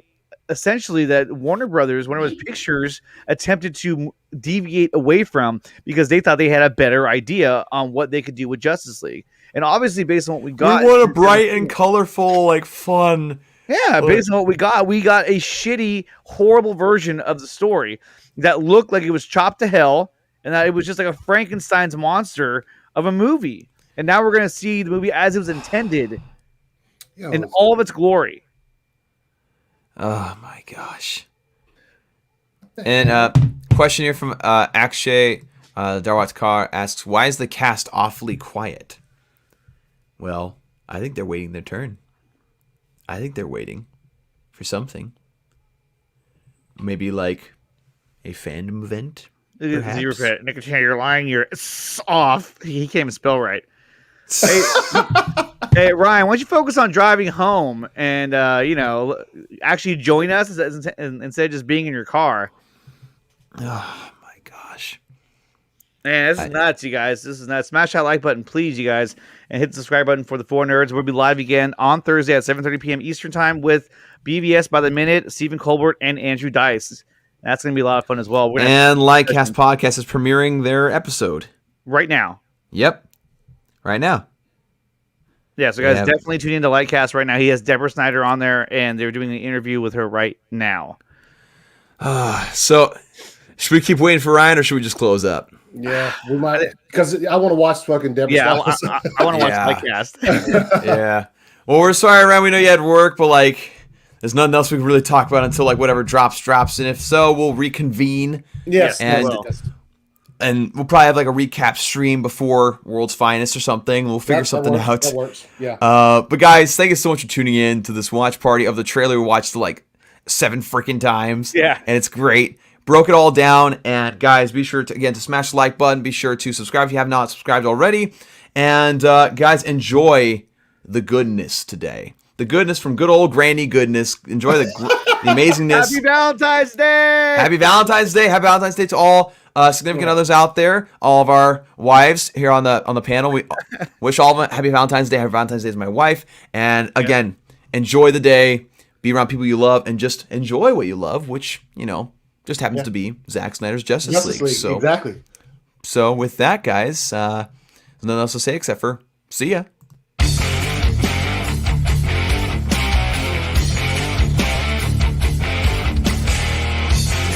essentially that Warner Brothers Pictures attempted to deviate away from because they thought they had a better idea on what they could do with Justice League. And obviously, based on what we got, we want a bright and colorful, like fun. Yeah, based on what we got a shitty, horrible version of the story that looked like it was chopped to hell, and that it was just like a Frankenstein's monster of a movie. And now we're gonna see the movie as it was intended in all of its glory. Oh my gosh! And question here from Akshay Darwat's car asks, "Why is the cast awfully quiet?" Well, I think they're waiting their turn. I think they're waiting for something. Maybe like a fandom event. Zeeverfett, Nickatina, you're lying. You're off. He can't even spell right. Hey, Ryan, why don't you focus on driving home and actually join us instead of just being in your car? Oh my gosh. Man, this is nuts, you guys. This is nuts. Smash that like button, please, you guys, and hit the subscribe button for the 4 Nerds. We'll be live again on Thursday at 7:30 p.m. Eastern Time with BVS by the Minute, Stephen Colbert, and Andrew Dice. That's going to be a lot of fun as well. And Lightcast Podcast is premiering their episode right now. Yep. Right now. Yeah, so guys, definitely tune into Lightcast right now. He has Deborah Snyder on there, and they're doing an interview with her right now. So, should we keep waiting for Ryan, or should we just close up? Yeah, we might, because I want to watch fucking Deborah. Yeah, I want to watch Lightcast. Yeah. Well, we're sorry, Ryan. We know you had work, but like, there's nothing else we can really talk about until like whatever drops. And if so, we'll reconvene. Yes, and we'll probably have like a recap stream before World's Finest or something. We'll figure something out. That works. Yeah. But guys, thank you so much for tuning in to this watch party of the trailer. We watched it like 7 freaking times. Yeah. And it's great. Broke it all down. And guys, be sure to smash the like button. Be sure to subscribe if you have not subscribed already. And guys, enjoy the goodness today. The goodness from good old Granny Goodness. Enjoy the amazingness. Happy Valentine's Day! Happy Valentine's Day! Happy Valentine's Day to all significant others out there, all of our wives here on the panel. We wish all of them happy Valentine's Day. Happy Valentine's Day to my wife. And again, enjoy the day. Be around people you love, and just enjoy what you love, which just happens to be Zack Snyder's Justice League. So exactly. So with that, guys, there's nothing else to say except for see ya.